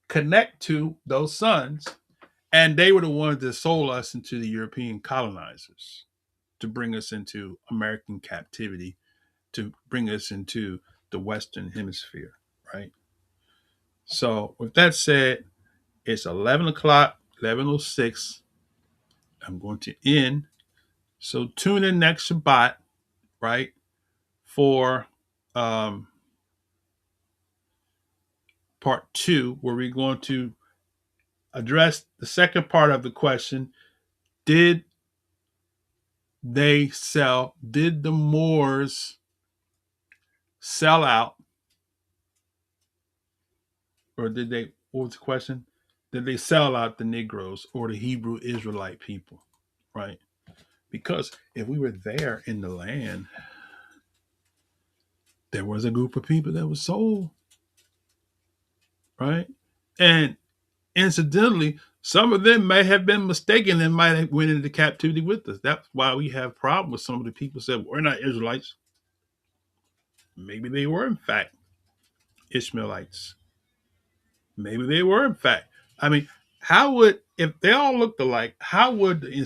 [SPEAKER 6] connect to those sons, and they were the ones that sold us into the European colonizers to bring us into American captivity, to bring us into the Western Hemisphere, right? So with that said, it's 11 o'clock, 11:06. I'm going to end. So tune in next Shabbat, right, for part 2, where we're going to address the second part of the question. Did the Moors sell out, or what was the question? Did they sell out the Negroes or the Hebrew Israelite people, right? Because if we were there in the land, there was a group of people that was sold, right? And incidentally, some of them may have been mistaken and might have went into captivity with us. That's why we have problems with some of the people who said, we're not Israelites. Maybe they were, in fact, Ishmaelites. Maybe they were, in fact. I mean, if they all looked alike, how would the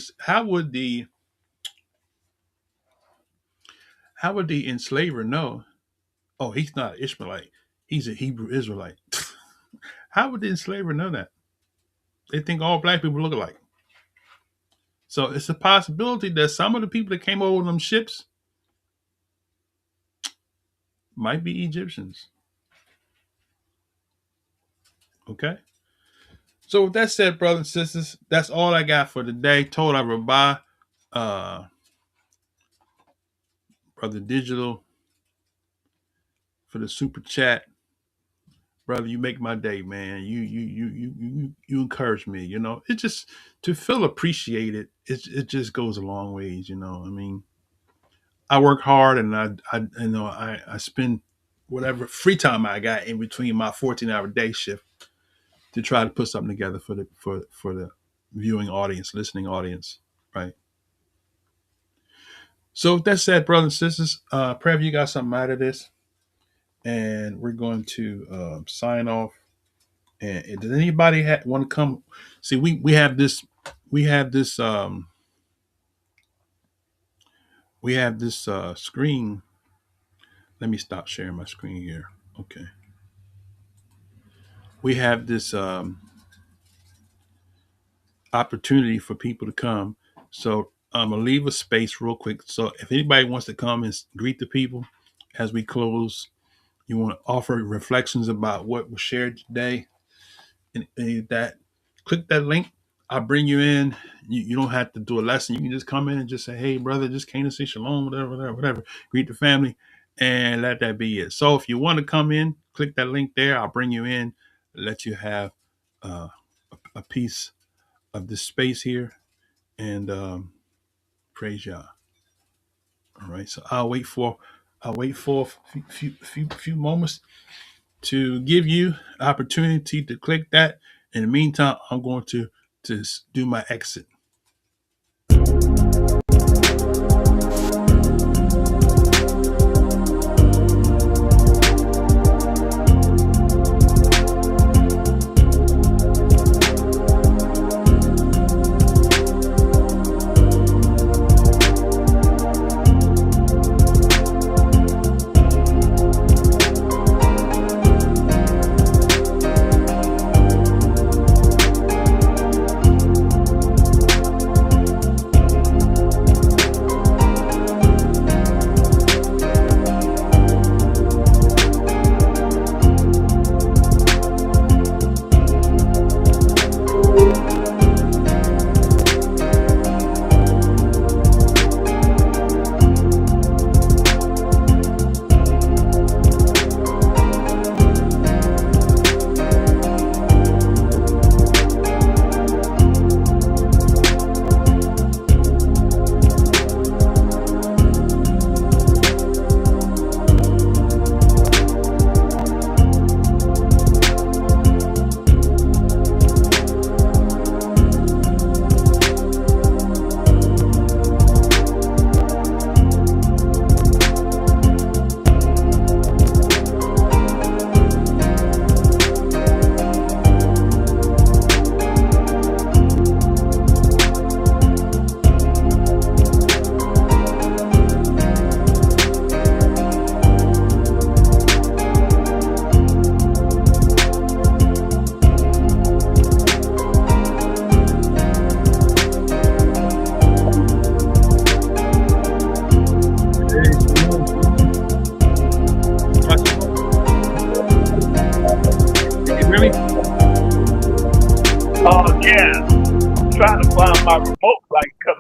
[SPEAKER 6] enslaver know? Oh, he's not an Ishmaelite. He's a Hebrew Israelite. How would the enslaver know that? They think all black people look alike. So it's a possibility that some of the people that came over on them ships might be Egyptians. Okay? So with that said, brothers and sisters, that's all I got for today. Told I Rabbi, Brother Digital, for the super chat. Brother, you make my day, man. You encourage me, you know. It just, to feel appreciated, it just goes a long ways, you know. I mean, I work hard, and I spend whatever free time I got in between my 14-hour day shift to try to put something together for the viewing audience, listening audience, right? So with that said, brothers and sisters, pray you got something out of this, and we're going to sign off. And does anybody want to come? See, we have this screen. Let me stop sharing my screen here. Okay. We have this opportunity for people to come. So I'm going to leave a space real quick. So if anybody wants to come and greet the people as we close, you want to offer reflections about what was shared today, and that, click that link. I'll bring you in. You don't have to do a lesson. You can just come in and just say, hey, brother, just came to say shalom, whatever. Greet the family and let that be it. So if you want to come in, click that link there. I'll bring you in, let you have a piece of this space here, and praise Yah. All right. So I'll wait for a few moments to give you opportunity to click that. In the meantime, I'm going to do my exit.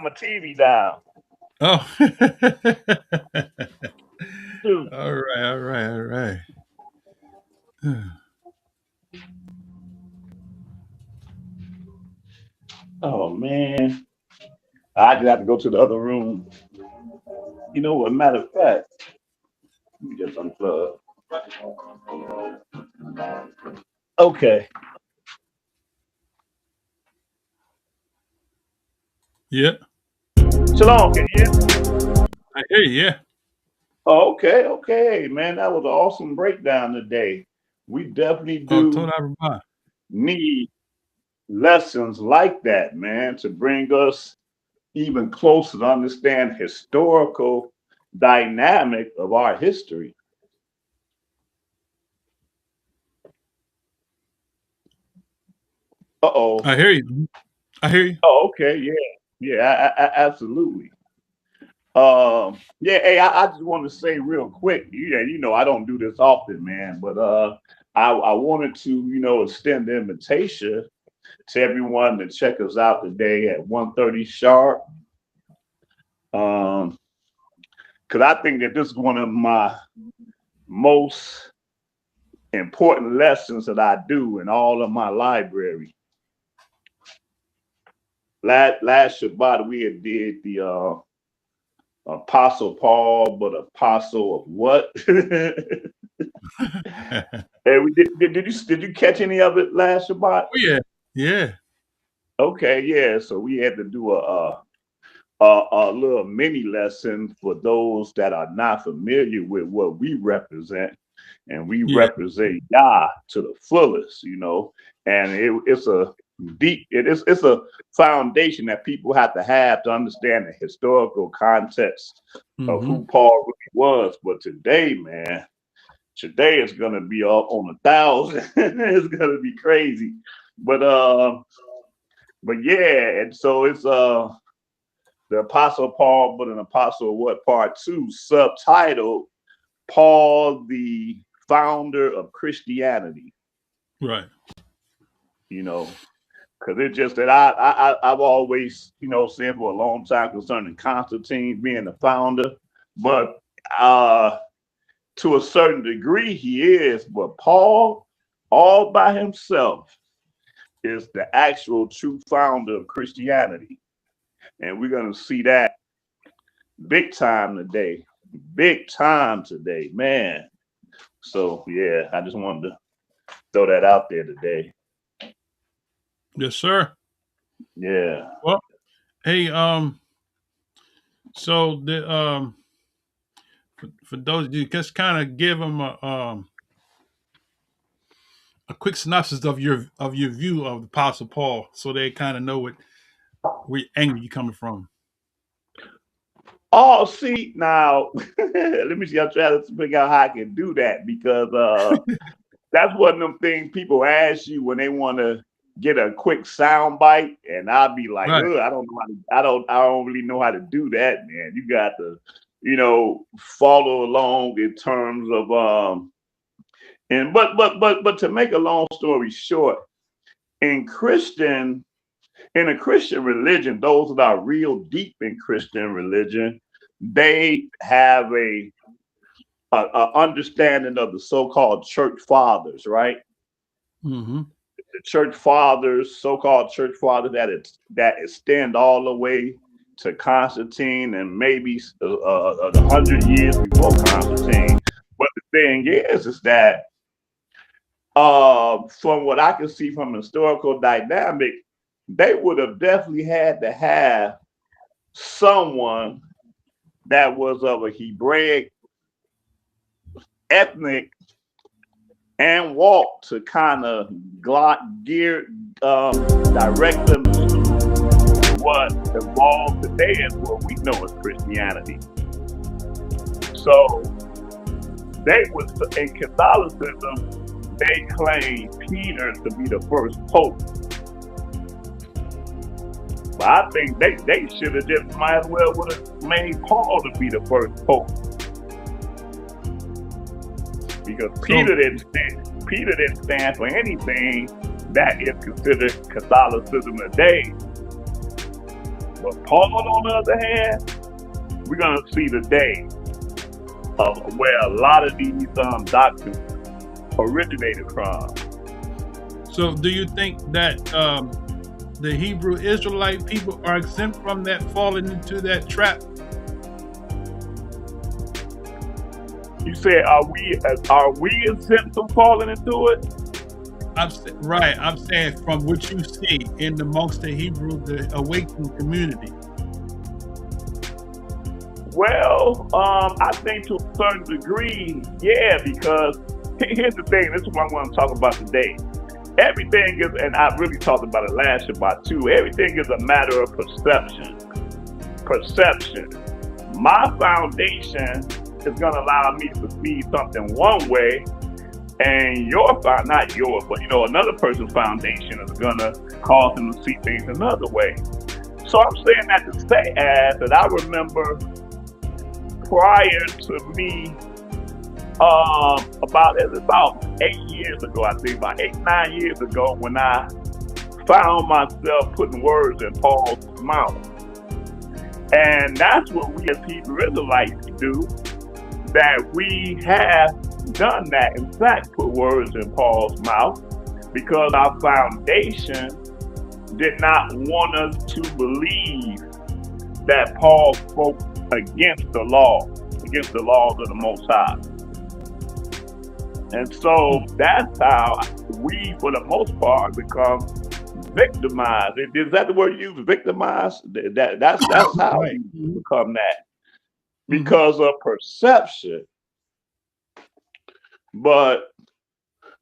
[SPEAKER 10] my TV down.
[SPEAKER 6] Oh.
[SPEAKER 10] Dude.
[SPEAKER 6] All right, all right, all right.
[SPEAKER 10] Oh man, I just have to go to the other room. You know what? Matter of fact, let me just unplug. Okay.
[SPEAKER 6] Yeah,
[SPEAKER 10] Shalom, can you hear me?
[SPEAKER 6] I hear you. Yeah.
[SPEAKER 10] Oh, okay, okay, man. That was an awesome breakdown today. We definitely
[SPEAKER 6] Oh,
[SPEAKER 10] do
[SPEAKER 6] told everybody.
[SPEAKER 10] need lessons like that, man, to bring us even closer to understand historical dynamic of our history. Uh-oh.
[SPEAKER 6] I hear you. I hear you.
[SPEAKER 10] Oh, okay, yeah. Yeah, absolutely. Yeah, hey, I just want to say real quick, yeah, I don't do this often, man, but I wanted to, extend the invitation to everyone to check us out today at 1:30 sharp. Because I think that this is one of my most important lessons that I do in all of my library. Last Shabbat we had did the Apostle Paul, but apostle of what? Hey, did you catch any of it last Shabbat?
[SPEAKER 6] Oh yeah, yeah.
[SPEAKER 10] Okay, yeah. So we had to do a little mini lesson for those that are not familiar with what we represent, and we
[SPEAKER 6] Yeah.
[SPEAKER 10] represent Yah to the fullest, And it's a deep, it's a foundation that people have to understand the historical context of who Paul really was. But today, man, today is gonna be up on 1,000. It's gonna be crazy, but yeah, and so it's the Apostle Paul, but an Apostle of what? Part 2, subtitled Paul, the Founder of Christianity.
[SPEAKER 6] Right.
[SPEAKER 10] Because it's just that I've always, said for a long time concerning Constantine being the founder, but to a certain degree he is, but Paul, all by himself, is the actual true founder of Christianity. And we're going to see that big time today. Big time today, man. So, yeah, I just wanted to throw that out there today.
[SPEAKER 6] Yes, sir.
[SPEAKER 10] Yeah.
[SPEAKER 6] Well, hey, so the for those of you, just kind of give them a quick synopsis of your view of the Apostle Paul, so they kind of know where angle you coming from.
[SPEAKER 10] Oh, see, now, let me see. I'm trying to figure out how I can do that, because that's one of them things people ask you when they want to get a quick sound bite, and I'll be like,
[SPEAKER 6] Right.
[SPEAKER 10] I don't know I don't really know how to do that, man. You got to, follow along in terms of and but to make a long story short, in a Christian religion, those that are real deep in Christian religion, they have a understanding of the so-called church fathers, right?
[SPEAKER 6] Mm-hmm.
[SPEAKER 10] The church fathers, so-called church fathers that extend all the way to Constantine and maybe 100 years before Constantine. But the thing is that from what I can see from historical dynamic, they would have definitely had to have someone that was of a Hebraic ethnic and walk to kind of direct them to what evolved today as what we know as Christianity. So they was in Catholicism, they claim Peter to be the first pope. But I think they should have just might as well would have made Paul to be the first pope. Because Peter didn't stand for anything that is considered Catholicism today. But Paul, on the other hand, we're going to see the day of where a lot of these doctrines originated from.
[SPEAKER 6] So, do you think that the Hebrew Israelite people are exempt from that, falling into that trap?
[SPEAKER 10] You said, are we exempt from falling into it?
[SPEAKER 6] I'm saying from what you see in amongst the Hebrew, the awakened community.
[SPEAKER 10] Well, I think to a certain degree, yeah, because here's the thing. This is what I want to talk about today. Everything is, and I really talked about it last Shabbat too, everything is a matter of perception. Perception. My foundation is going to allow me to see something one way, and not yours, but another person's foundation is going to cause them to see things another way. So I'm saying that to say that I remember prior to me, about 8 years ago, I think about 9 years ago, when I found myself putting words in Paul's mouth. And that's what we as Hebrew Israelites do, that we have done that. In fact, put words in Paul's mouth, because our foundation did not want us to believe that Paul spoke against the laws of the Most High. And so that's how we, for the most part, become victimized. Is that the word you use, victimized? That's how
[SPEAKER 6] Right.
[SPEAKER 10] we become that, because of perception. But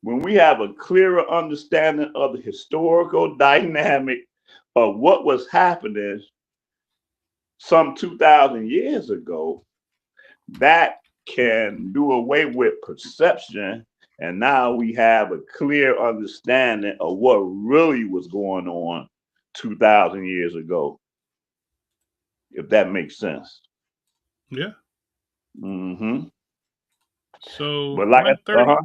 [SPEAKER 10] when we have a clearer understanding of the historical dynamic of what was happening some 2,000 years ago, that can do away with perception, and now we have a clear understanding of what really was going on 2,000 years ago, if that makes sense.
[SPEAKER 6] Yeah.
[SPEAKER 10] Mm-hmm.
[SPEAKER 6] So,
[SPEAKER 10] But like
[SPEAKER 6] 1:30.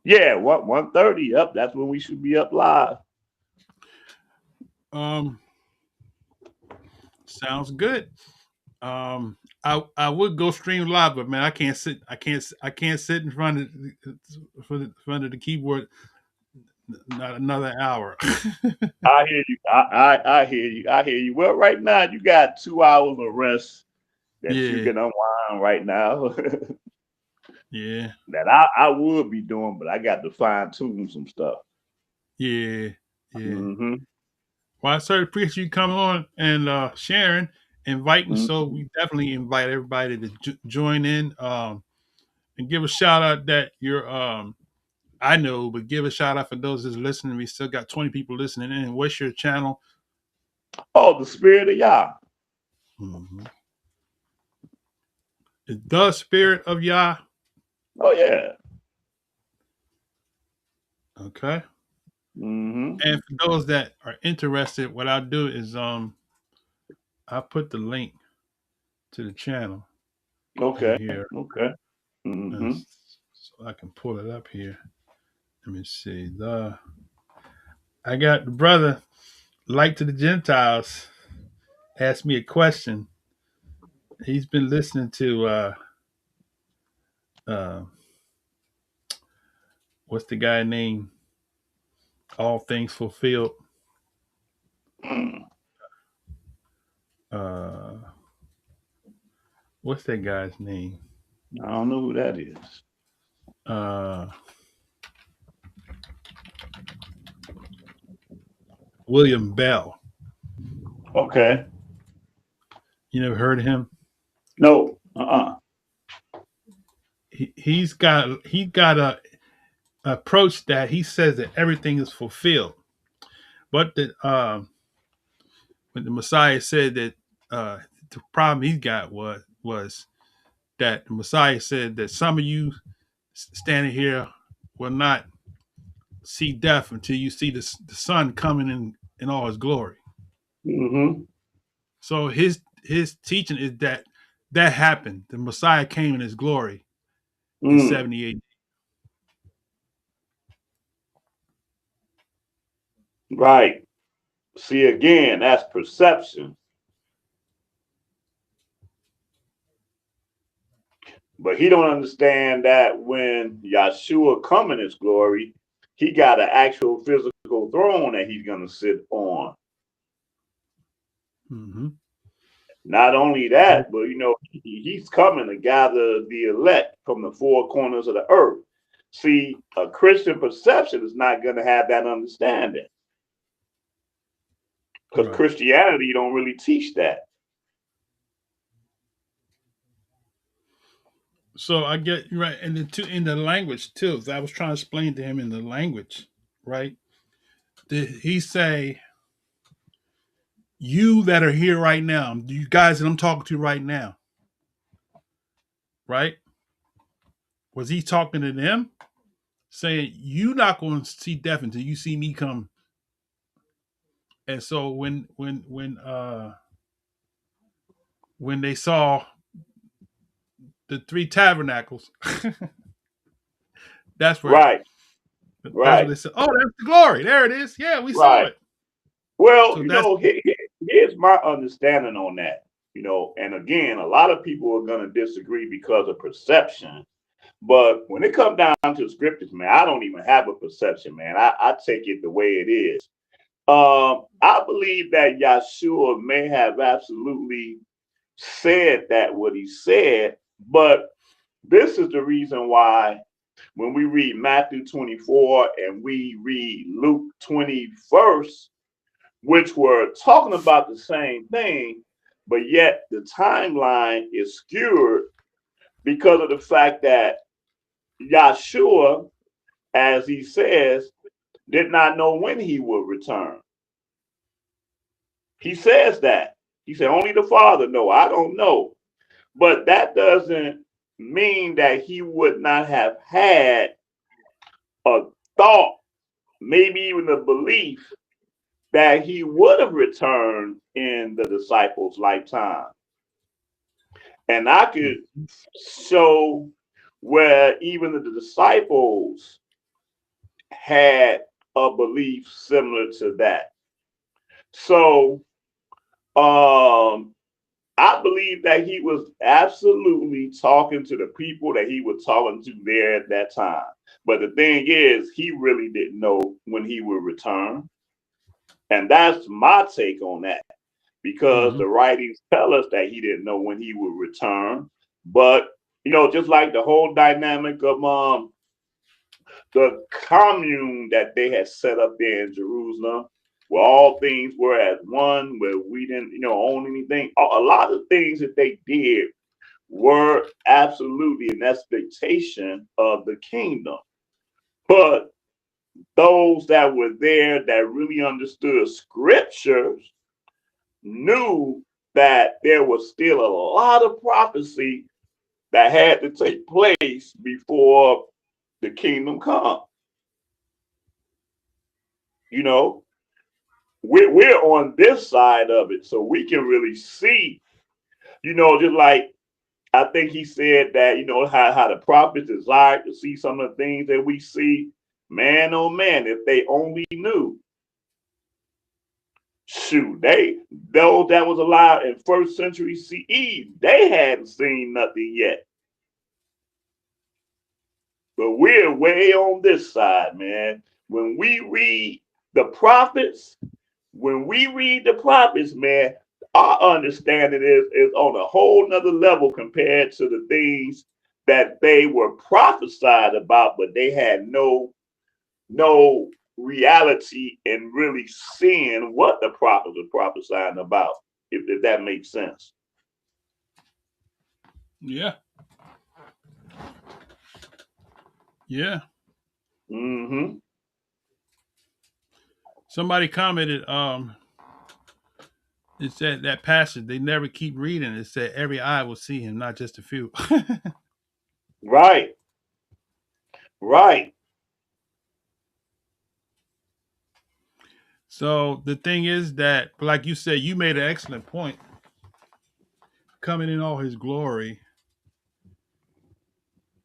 [SPEAKER 10] Yeah, 1:30. Yep, that's when we should be up live.
[SPEAKER 6] Sounds good. I would go stream live, but man, I can't sit in front of the keyboard not another hour.
[SPEAKER 10] I hear you. I hear you. I hear you. Well, right now you got 2 hours of rest that you
[SPEAKER 6] Yeah.
[SPEAKER 10] can unwind right now.
[SPEAKER 6] Yeah.
[SPEAKER 10] That I would be doing, but I got to fine tune some stuff.
[SPEAKER 6] Yeah.
[SPEAKER 10] Mm-hmm.
[SPEAKER 6] Well, I certainly appreciate you coming on and sharing, inviting.
[SPEAKER 10] Mm-hmm.
[SPEAKER 6] So we definitely invite everybody to join in and give a shout out that you're I know, but give a shout out for those that's listening. We still got 20 people listening in. What's your channel?
[SPEAKER 10] Oh, the Spirit of Yah.
[SPEAKER 6] Mm-hmm. It's the Spirit of Yah.
[SPEAKER 10] Oh yeah.
[SPEAKER 6] Okay.
[SPEAKER 10] Mm-hmm.
[SPEAKER 6] And for those that are interested, what I'll do is I'll put the link to the channel
[SPEAKER 10] Okay.
[SPEAKER 6] in here.
[SPEAKER 10] Okay. Mm-hmm.
[SPEAKER 6] So I can pull it up here. Let me see. I got the brother, Light to the Gentiles, asked me a question. He's been listening to uh what's the guy name? All Things Fulfilled. Uh what's that guy's name?
[SPEAKER 10] I don't know who that is.
[SPEAKER 6] William Bell.
[SPEAKER 10] Okay.
[SPEAKER 6] You never heard of him?
[SPEAKER 10] No.
[SPEAKER 6] He's got a approach that he says that everything is fulfilled, but that when the Messiah said that the problem he got was that the Messiah said that some of you standing here will not see death until you see the Son coming in all his glory.
[SPEAKER 10] Mm-hmm.
[SPEAKER 6] So his teaching is that happened. The Messiah came in his glory in 70 AD.
[SPEAKER 10] Right. See, again, that's perception. But he don't understand that when Yahshua come in his glory, he got an actual physical throne that he's going to sit on.
[SPEAKER 6] Mm-hmm.
[SPEAKER 10] Not only that, but he's coming to gather the elect from the four corners of the earth. See, a Christian perception is not going to have that understanding because
[SPEAKER 6] Right.
[SPEAKER 10] Christianity don't really teach that.
[SPEAKER 6] So I get right, and in the language too. I was trying to explain to him in the language, right? Did he say, "You that are here right now, you guys that I'm talking to right now," right? Was he talking to them, saying, "You not going to see death until you see me come"? And so when they saw the three tabernacles, that's where
[SPEAKER 10] Right,
[SPEAKER 6] that's what
[SPEAKER 10] right,
[SPEAKER 6] they said. Oh, that's the glory. There it is. Yeah, we saw
[SPEAKER 10] right.
[SPEAKER 6] it.
[SPEAKER 10] Well,
[SPEAKER 6] So that's
[SPEAKER 10] here's my understanding on that. And again, a lot of people are going to disagree because of perception. But when it comes down to scriptures, man, I don't even have a perception, man. I take it the way it is. I believe that Yahshua may have absolutely said that what he said, but this is the reason why when we read Matthew 24 and we read Luke 21st, which were talking about the same thing, but yet the timeline is skewed because of the fact that Yahshua, as he says, did not know when he would return. He says that. He said, only the Father know. I don't know. But that doesn't mean that he would not have had a thought, maybe even a belief that he would have returned in the disciples' lifetime. And I could show where even the disciples had a belief similar to that. So I believe that he was absolutely talking to the people that he was talking to there at that time. But the thing is, he really didn't know when he would return. And that's my take on that, because
[SPEAKER 6] mm-hmm.
[SPEAKER 10] the writings tell us that he didn't know when he would return. But, just like the whole dynamic of the commune that they had set up there in Jerusalem, where all things were as one, where we didn't, own anything. A lot of things that they did were absolutely an expectation of the kingdom. But those that were there that really understood scriptures knew that there was still a lot of prophecy that had to take place before the kingdom come. We're on this side of it, so we can really see, just like I think he said that, how the prophets desire to see some of the things that we see. Man, oh man, if they only knew. Shoot, those that was alive in first century CE, they hadn't seen nothing yet. But we're way on this side, man. When we read the prophets, man, our understanding is on a whole nother level compared to the things that they were prophesied about, but they had no reality in really seeing what the prophets were prophesying about, if that makes sense.
[SPEAKER 6] Yeah. Yeah.
[SPEAKER 10] Mm-hmm.
[SPEAKER 6] Somebody commented, it said that passage, they never keep reading. It said every eye will see him, not just a few.
[SPEAKER 10] Right. Right.
[SPEAKER 6] So the thing is that, like you said, you made an excellent point. Coming in all his glory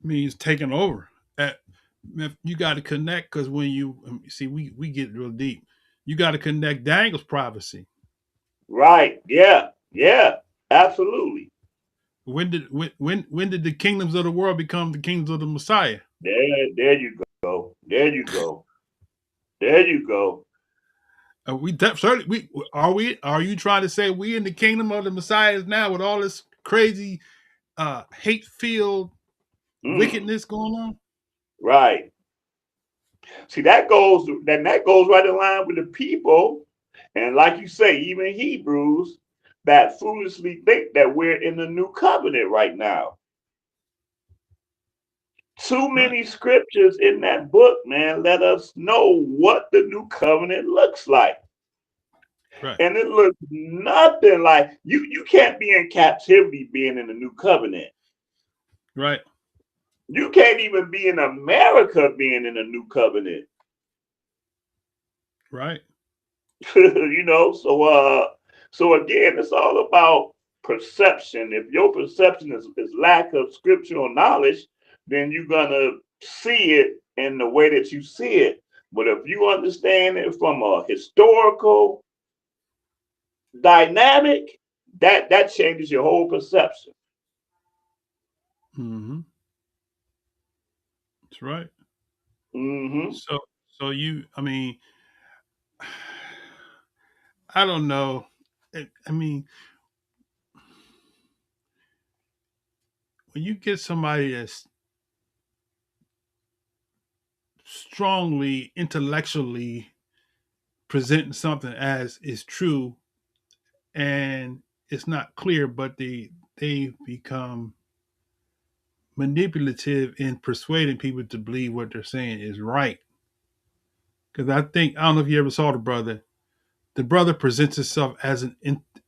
[SPEAKER 6] means taking over. You got to connect, because when you see, we get real deep. You got to connect Daniel's prophecy,
[SPEAKER 10] Right. Yeah. Yeah. Absolutely.
[SPEAKER 6] when did the kingdoms of the world become the kingdoms of the Messiah?
[SPEAKER 10] There you go. There you go. There you go.
[SPEAKER 6] Certainly are you trying to say we in the kingdom of the Messiah now with all this crazy hate filled
[SPEAKER 10] Mm,
[SPEAKER 6] wickedness going on?
[SPEAKER 10] right. See, that goes right in line with the people, and like you say, even Hebrews that foolishly think that we're in the new covenant right now. Too
[SPEAKER 6] Right,
[SPEAKER 10] many scriptures in that book, man, let us know what the new covenant looks like.
[SPEAKER 6] right,
[SPEAKER 10] And it looks nothing like you can't be in captivity being in the new covenant.
[SPEAKER 6] right,
[SPEAKER 10] You can't even be in America being in a new covenant.
[SPEAKER 6] right.
[SPEAKER 10] So again, it's all about perception. If your perception is lack of scriptural knowledge, then you're gonna see it in the way that you see it. But if you understand it from a historical dynamic, that changes your whole perception.
[SPEAKER 6] Mm-hmm. That's right.
[SPEAKER 10] Hmm.
[SPEAKER 6] So I mean, I don't know. I mean, when you get somebody that's strongly intellectually presenting something as is true and it's not clear, but they become manipulative in persuading people to believe what they're saying is right. Because I don't know if you ever saw the brother. The brother presents himself as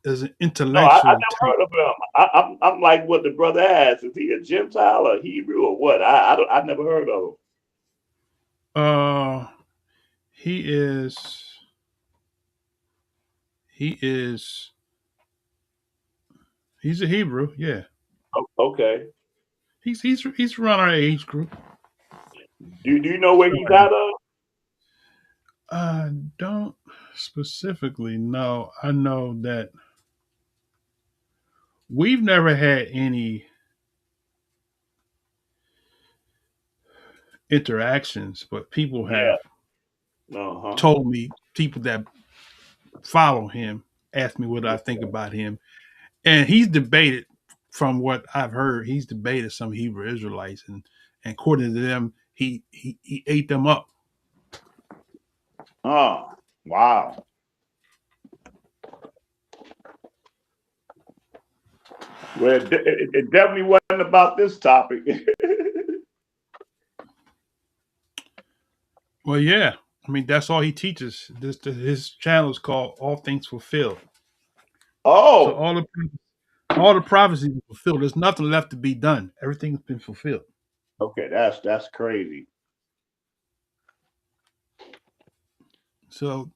[SPEAKER 6] as an
[SPEAKER 10] No, I
[SPEAKER 6] intellectual
[SPEAKER 10] never
[SPEAKER 6] type.
[SPEAKER 10] heard of him. I'm like what the brother asked. Is he a Gentile or Hebrew or what? I never heard of him.
[SPEAKER 6] Uh, he is he is he's a Hebrew. Yeah,
[SPEAKER 10] Okay.
[SPEAKER 6] he's around our age group.
[SPEAKER 10] Do you know where he's out of?
[SPEAKER 6] I don't specifically know. I know that we've never had any interactions, but people
[SPEAKER 10] Yeah.
[SPEAKER 6] have
[SPEAKER 10] Uh-huh.
[SPEAKER 6] told me, people that follow him ask me what I think
[SPEAKER 10] Okay.
[SPEAKER 6] about him. And he's debated, from what I've heard, he's debated some Hebrew Israelites, and according to them, he ate them up.
[SPEAKER 10] Oh, wow. Well, it definitely wasn't about this topic.
[SPEAKER 6] Well, yeah. I mean, that's all he teaches. His channel is called All Things Fulfilled. So
[SPEAKER 10] Oh,
[SPEAKER 6] all the prophecies are fulfilled. There's nothing left to be done. Everything's been fulfilled.
[SPEAKER 10] okay. That's crazy.
[SPEAKER 6] So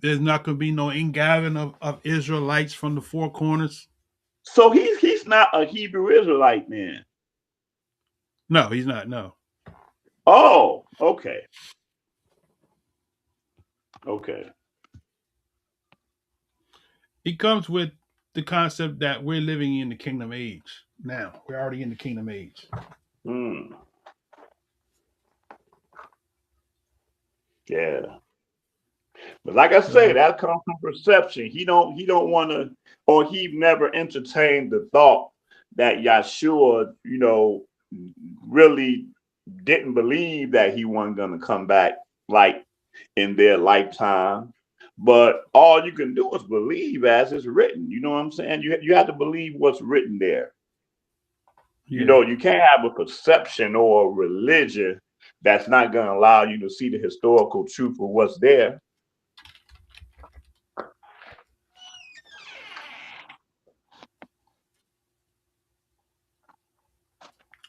[SPEAKER 6] there's not going to be no ingathering of Israelites from the four corners.
[SPEAKER 10] So he's not a Hebrew Israelite man.
[SPEAKER 6] No, he's not. No,
[SPEAKER 10] Oh, okay. Okay.
[SPEAKER 6] he comes with the concept that we're living in the kingdom age now. We're already in the kingdom age.
[SPEAKER 10] Hmm. Yeah. But like I say,
[SPEAKER 6] So
[SPEAKER 10] that comes from perception. He don't want to, or he never entertained the thought that Yahshua, really didn't believe that he wasn't gonna come back like in their lifetime. But all you can do is believe as it's written. You know what I'm saying? You have to believe what's written there.
[SPEAKER 6] yeah,
[SPEAKER 10] You can't have a perception or a religion that's not gonna allow you to see the historical truth of what's there.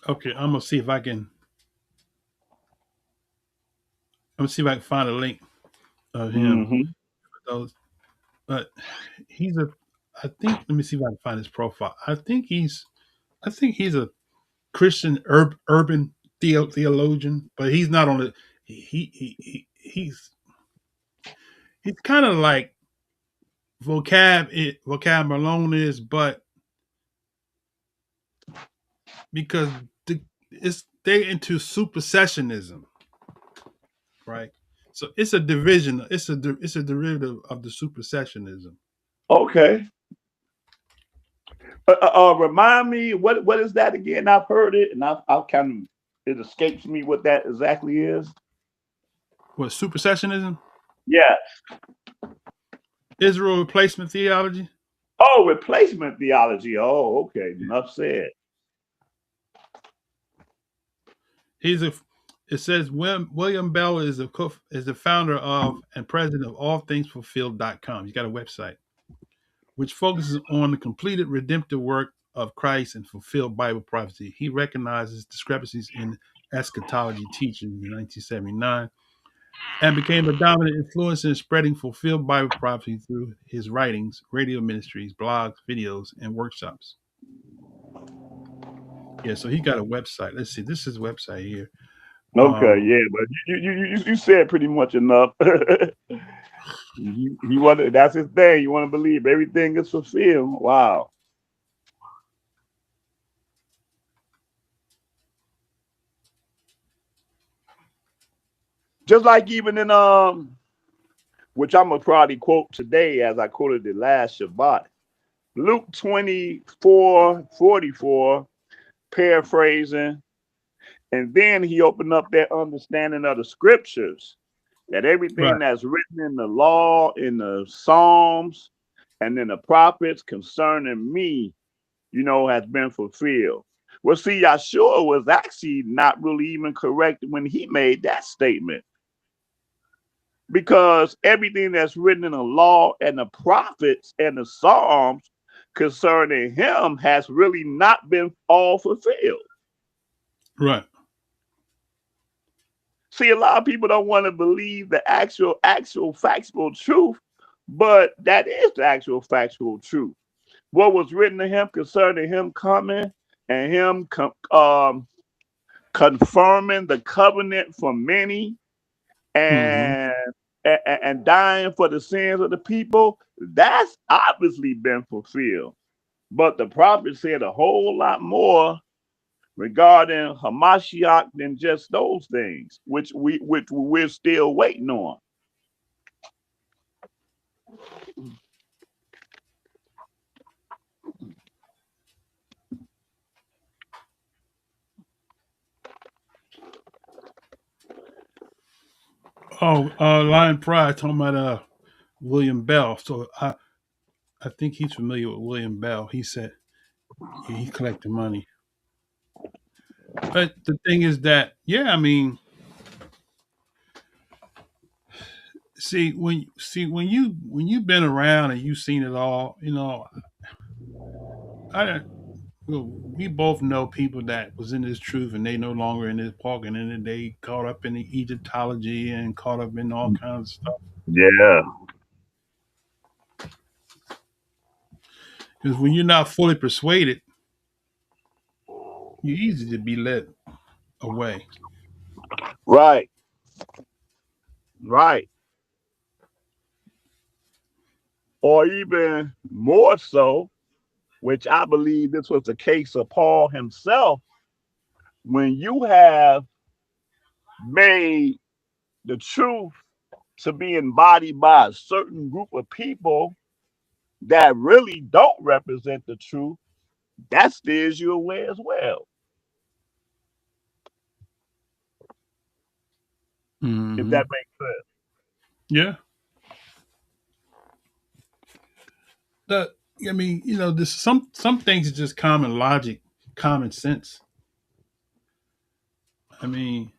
[SPEAKER 6] okay. I'm gonna see if I can find a link of him.
[SPEAKER 10] Hmm.
[SPEAKER 6] Those, but he's a. I think. Let me see if I can find his profile. I think he's a Christian urban theologian, but he's not on the. He's kind of like vocab Malone is, but because they're into supersessionism, right? So it's a division. It's a derivative of the supersessionism.
[SPEAKER 10] Okay. Remind me what is that again? I've heard it, and I've kind of it escapes me what that exactly is.
[SPEAKER 6] What supersessionism?
[SPEAKER 10] Yeah.
[SPEAKER 6] Israel replacement theology.
[SPEAKER 10] Oh, replacement theology. Oh, okay. Enough said.
[SPEAKER 6] It says William Bell is the founder of and president of allthingsfulfilled.com. He's got a website which focuses on the completed redemptive work of Christ and fulfilled Bible prophecy. He recognizes discrepancies in eschatology teaching in 1979 and became a dominant influence in spreading fulfilled Bible prophecy through his writings, radio ministries, blogs, videos, and workshops. Yeah, so he got a website. Let's see, this is his website here.
[SPEAKER 10] Okay, yeah, but you said pretty much enough. He wanted, that's his thing. You want to believe everything is fulfilled. Wow. Just like even in which I'm gonna probably quote today as I quoted it last Shabbat. Luke 24:44, paraphrasing, and then he opened up that understanding of the scriptures, that everything
[SPEAKER 6] Right.
[SPEAKER 10] that's written in the law, in the Psalms, and in the prophets concerning me, has been fulfilled. Well, see, Yahshua was actually not really even correct when he made that statement, because everything that's written in the law and the prophets and the Psalms concerning him has really not been all fulfilled.
[SPEAKER 6] Right.
[SPEAKER 10] See, a lot of people don't want to believe the actual factual truth, but that is the actual factual truth. What was written to him concerning him coming and him confirming the covenant for many and dying for the sins of the people, that's obviously been fulfilled. But the prophet said a whole lot more regarding Hamashiach than just those things, which we're still waiting on.
[SPEAKER 6] Oh, Lion Pride talking about William Bell. So I think he's familiar with William Bell. He said he collected money. But the thing is that, yeah, I mean, when you've been around and you've seen it all, we both know people that was in this truth and they no longer in this walking in it. They caught up in the Egyptology and caught up in all kinds of stuff.
[SPEAKER 10] Yeah.
[SPEAKER 6] Because when you're not fully persuaded, you're easy to be led away.
[SPEAKER 10] Right. Right. Or even more so, which I believe this was the case of Paul himself, when you have made the truth to be embodied by a certain group of people that really don't represent the truth, that steers you away as well. If that makes sense.
[SPEAKER 6] Yeah. I mean, there's some things are just common logic, common sense. I mean,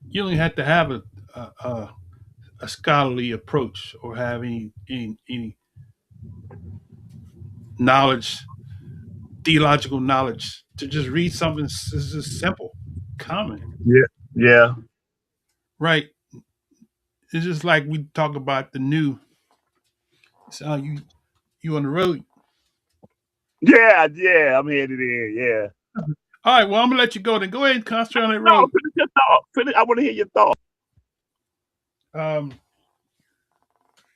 [SPEAKER 6] you don't have to have a scholarly approach or have any knowledge, theological knowledge to just read something that's just simple, common.
[SPEAKER 10] Yeah. Yeah.
[SPEAKER 6] Right. It's just like we talk about the new. So you on the road.
[SPEAKER 10] Yeah. Yeah. I'm headed in. Yeah.
[SPEAKER 6] All right. Well, I'm gonna let you go. Then go ahead and concentrate on that
[SPEAKER 10] No,
[SPEAKER 6] road.
[SPEAKER 10] finish your thought. I want to hear your thought.
[SPEAKER 6] Um,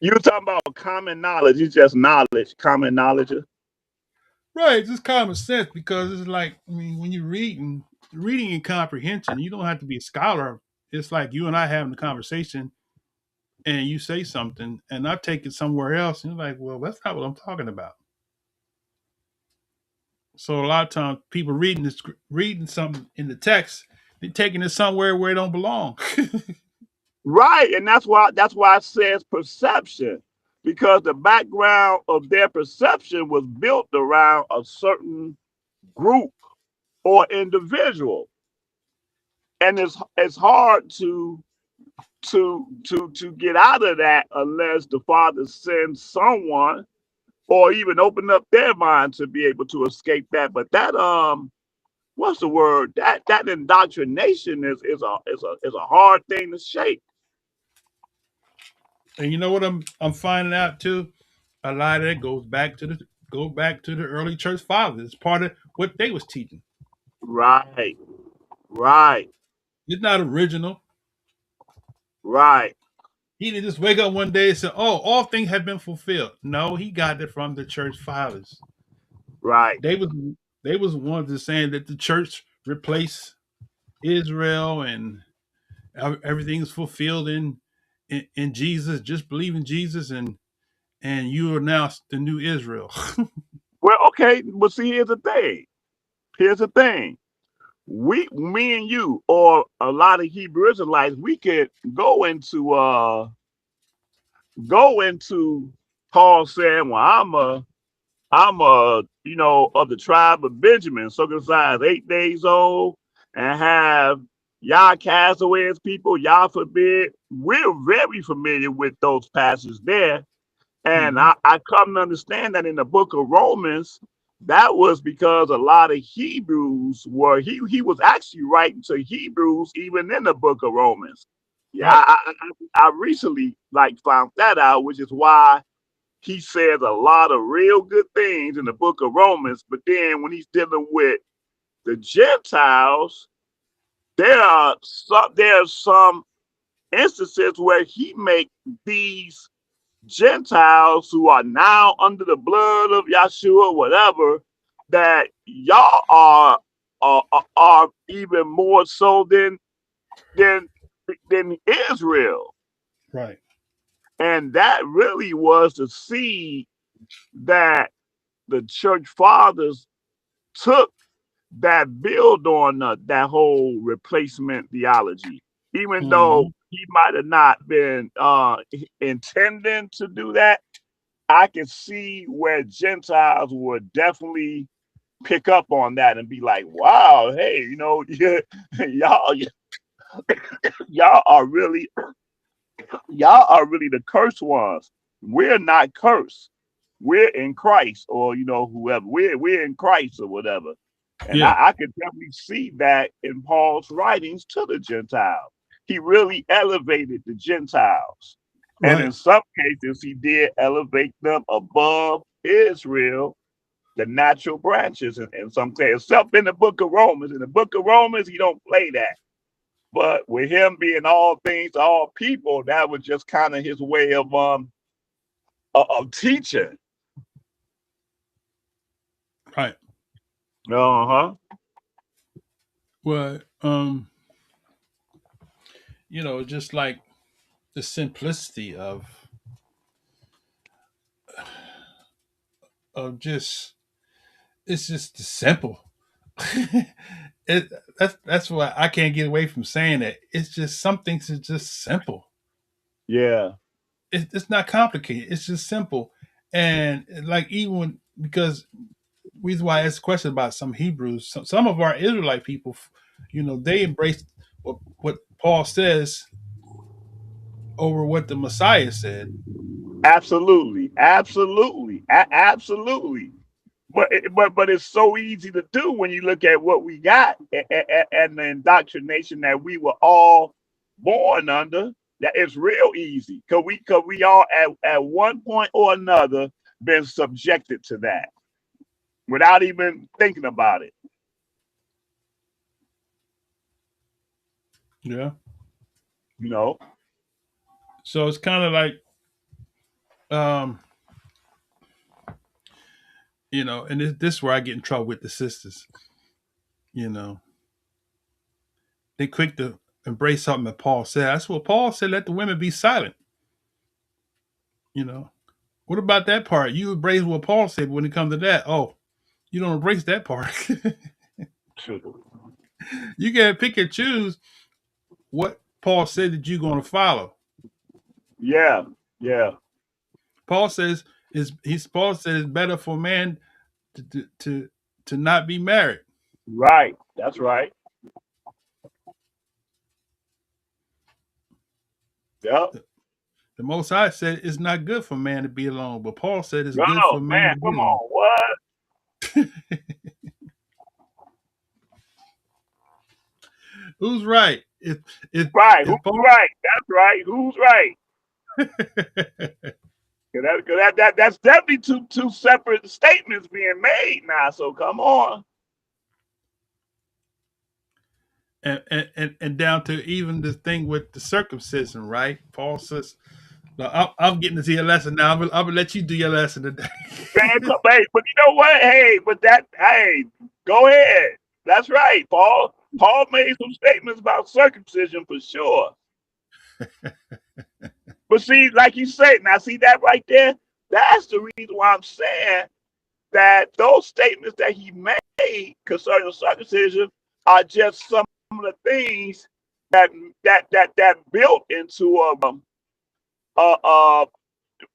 [SPEAKER 10] You were talking about common knowledge. It's just knowledge, common knowledge.
[SPEAKER 6] Right, it's just common sense because it's like I mean when you're reading and comprehension, you don't have to be a scholar. It's like you and I having a conversation and you say something and I take it somewhere else and you're like, well, that's not what I'm talking about. So a lot of times people reading something in the text, they're taking it somewhere where it don't belong.
[SPEAKER 10] Right, and that's why it says perception, because the background of their perception was built around a certain group or individual, and it's hard to get out of that unless the Father sends someone or even open up their mind to be able to escape that. But that what's the word? That indoctrination is a hard thing to shake.
[SPEAKER 6] And you know what I'm finding out too? A lot of that goes back to the early church fathers. It's part of what they was teaching.
[SPEAKER 10] Right, right,
[SPEAKER 6] It's not original.
[SPEAKER 10] right,
[SPEAKER 6] He didn't just wake up one day and say, "Oh, all things have been fulfilled." No, he got it from the church fathers.
[SPEAKER 10] right.
[SPEAKER 6] They was they was ones that saying that the church replaced Israel and everything's fulfilled in Jesus. Just believe in Jesus and you are now the new Israel.
[SPEAKER 10] Well, okay, but see, here's the thing. Here's the thing. Me and you, or a lot of Hebrew Israelites, we could go into Paul saying, "Well, I'm a of the tribe of Benjamin, circumcised 8 days old, and have Yah cast away his people, Yah forbid." We're very familiar with those passages there. And
[SPEAKER 6] Hmm.
[SPEAKER 10] I come to understand that in the book of Romans, that was because a lot of Hebrews he was actually writing to Hebrews even in the book of Romans. Yeah,
[SPEAKER 6] Right,
[SPEAKER 10] I recently found that out, which is why he says a lot of real good things in the book of Romans, but then when he's dealing with the Gentiles, there's some instances where he make these Gentiles who are now under the blood of Yahshua, whatever, that y'all are even more so than than Israel,
[SPEAKER 6] right,
[SPEAKER 10] and that really was the seed that the church fathers took that build on that whole replacement theology. Even though
[SPEAKER 6] hmm,
[SPEAKER 10] he might have not been intending to do that, I can see where Gentiles would definitely pick up on that and be like, "Wow, hey, y'all, y'all are really, y'all are really the cursed ones. We're not cursed. We're in Christ, or whoever. We're in Christ or whatever." And
[SPEAKER 6] yeah,
[SPEAKER 10] I could definitely see that in Paul's writings to the Gentiles. He really elevated the Gentiles. And in
[SPEAKER 6] right,
[SPEAKER 10] some cases, he did elevate them above Israel, the natural branches, in some cases, except in the book of Romans. In the book of Romans, he don't play that. But with him being all things to all people, that was just kind of his way of teaching.
[SPEAKER 6] right.
[SPEAKER 10] Uh-huh.
[SPEAKER 6] Well, just like the simplicity of just it's just simple. it that's why I can't get away from saying that. It's just some things are just simple.
[SPEAKER 10] Yeah.
[SPEAKER 6] It's not complicated. It's just simple, and like even because reason why I asked a question about some Hebrews, some of our Israelite people, they embrace what Paul says over what the Messiah said.
[SPEAKER 10] Absolutely. Absolutely. Absolutely. But it's so easy to do when you look at what we got and the indoctrination that we were all born under. That it's real easy because we all at one point or another been subjected to that without even thinking about it.
[SPEAKER 6] Yeah.
[SPEAKER 10] You know.
[SPEAKER 6] So it's kind of like um, And this is where I get in trouble with the sisters. You know, they quick to embrace something that Paul said. That's what Paul said. Let the women be silent. You know, what about that part? You embrace what Paul said when it comes to that. Oh, you don't embrace that part. You gotta pick and choose what Paul said that you're going to follow.
[SPEAKER 10] Yeah, yeah.
[SPEAKER 6] Paul says Paul said it's better for a man to not be married.
[SPEAKER 10] Right. That's right. Yep.
[SPEAKER 6] The Most High said it's not good for a man to be alone, but Paul said it's good for
[SPEAKER 10] Oh
[SPEAKER 6] a man
[SPEAKER 10] man,
[SPEAKER 6] to be
[SPEAKER 10] come
[SPEAKER 6] alone.
[SPEAKER 10] on. What?
[SPEAKER 6] Who's right?
[SPEAKER 10] Right.
[SPEAKER 6] If
[SPEAKER 10] Who's
[SPEAKER 6] Paul,
[SPEAKER 10] right? That's right. Who's right? 'Cause that's definitely two separate statements being made now. So come on.
[SPEAKER 6] and down to even the thing with the circumcision, right? Paul says, no, I'm getting to see a lesson now. I'm gonna let you do your lesson today.
[SPEAKER 10] Man, hey, but you know what? Hey, go ahead. That's right, Paul. Paul made some statements about circumcision for sure. But see, like you say, now see that right there? That's the reason why I'm saying that those statements that he made concerning circumcision are just some of the things that built into uh,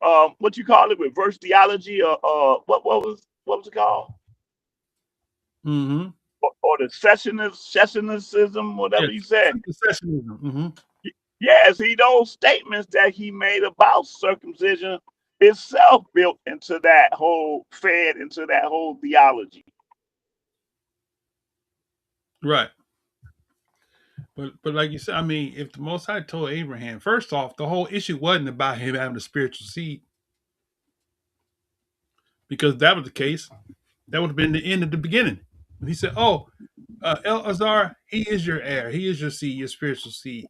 [SPEAKER 10] uh, what you call it, reverse theology, or what was it called?
[SPEAKER 6] Mm-hmm.
[SPEAKER 10] Or the sessionicism, whatever
[SPEAKER 6] Yes,
[SPEAKER 10] you said.
[SPEAKER 6] supersessionism. Mm-hmm.
[SPEAKER 10] Yeah, see those statements that he made about circumcision itself fed into that whole theology.
[SPEAKER 6] Right. But like you said, I mean, if the Most High told Abraham, first off, the whole issue wasn't about him having a spiritual seed, because if that was the case, that would have been the end of the beginning. And he said, "Oh, Elazar, he is your heir. He is your seed, your spiritual seed."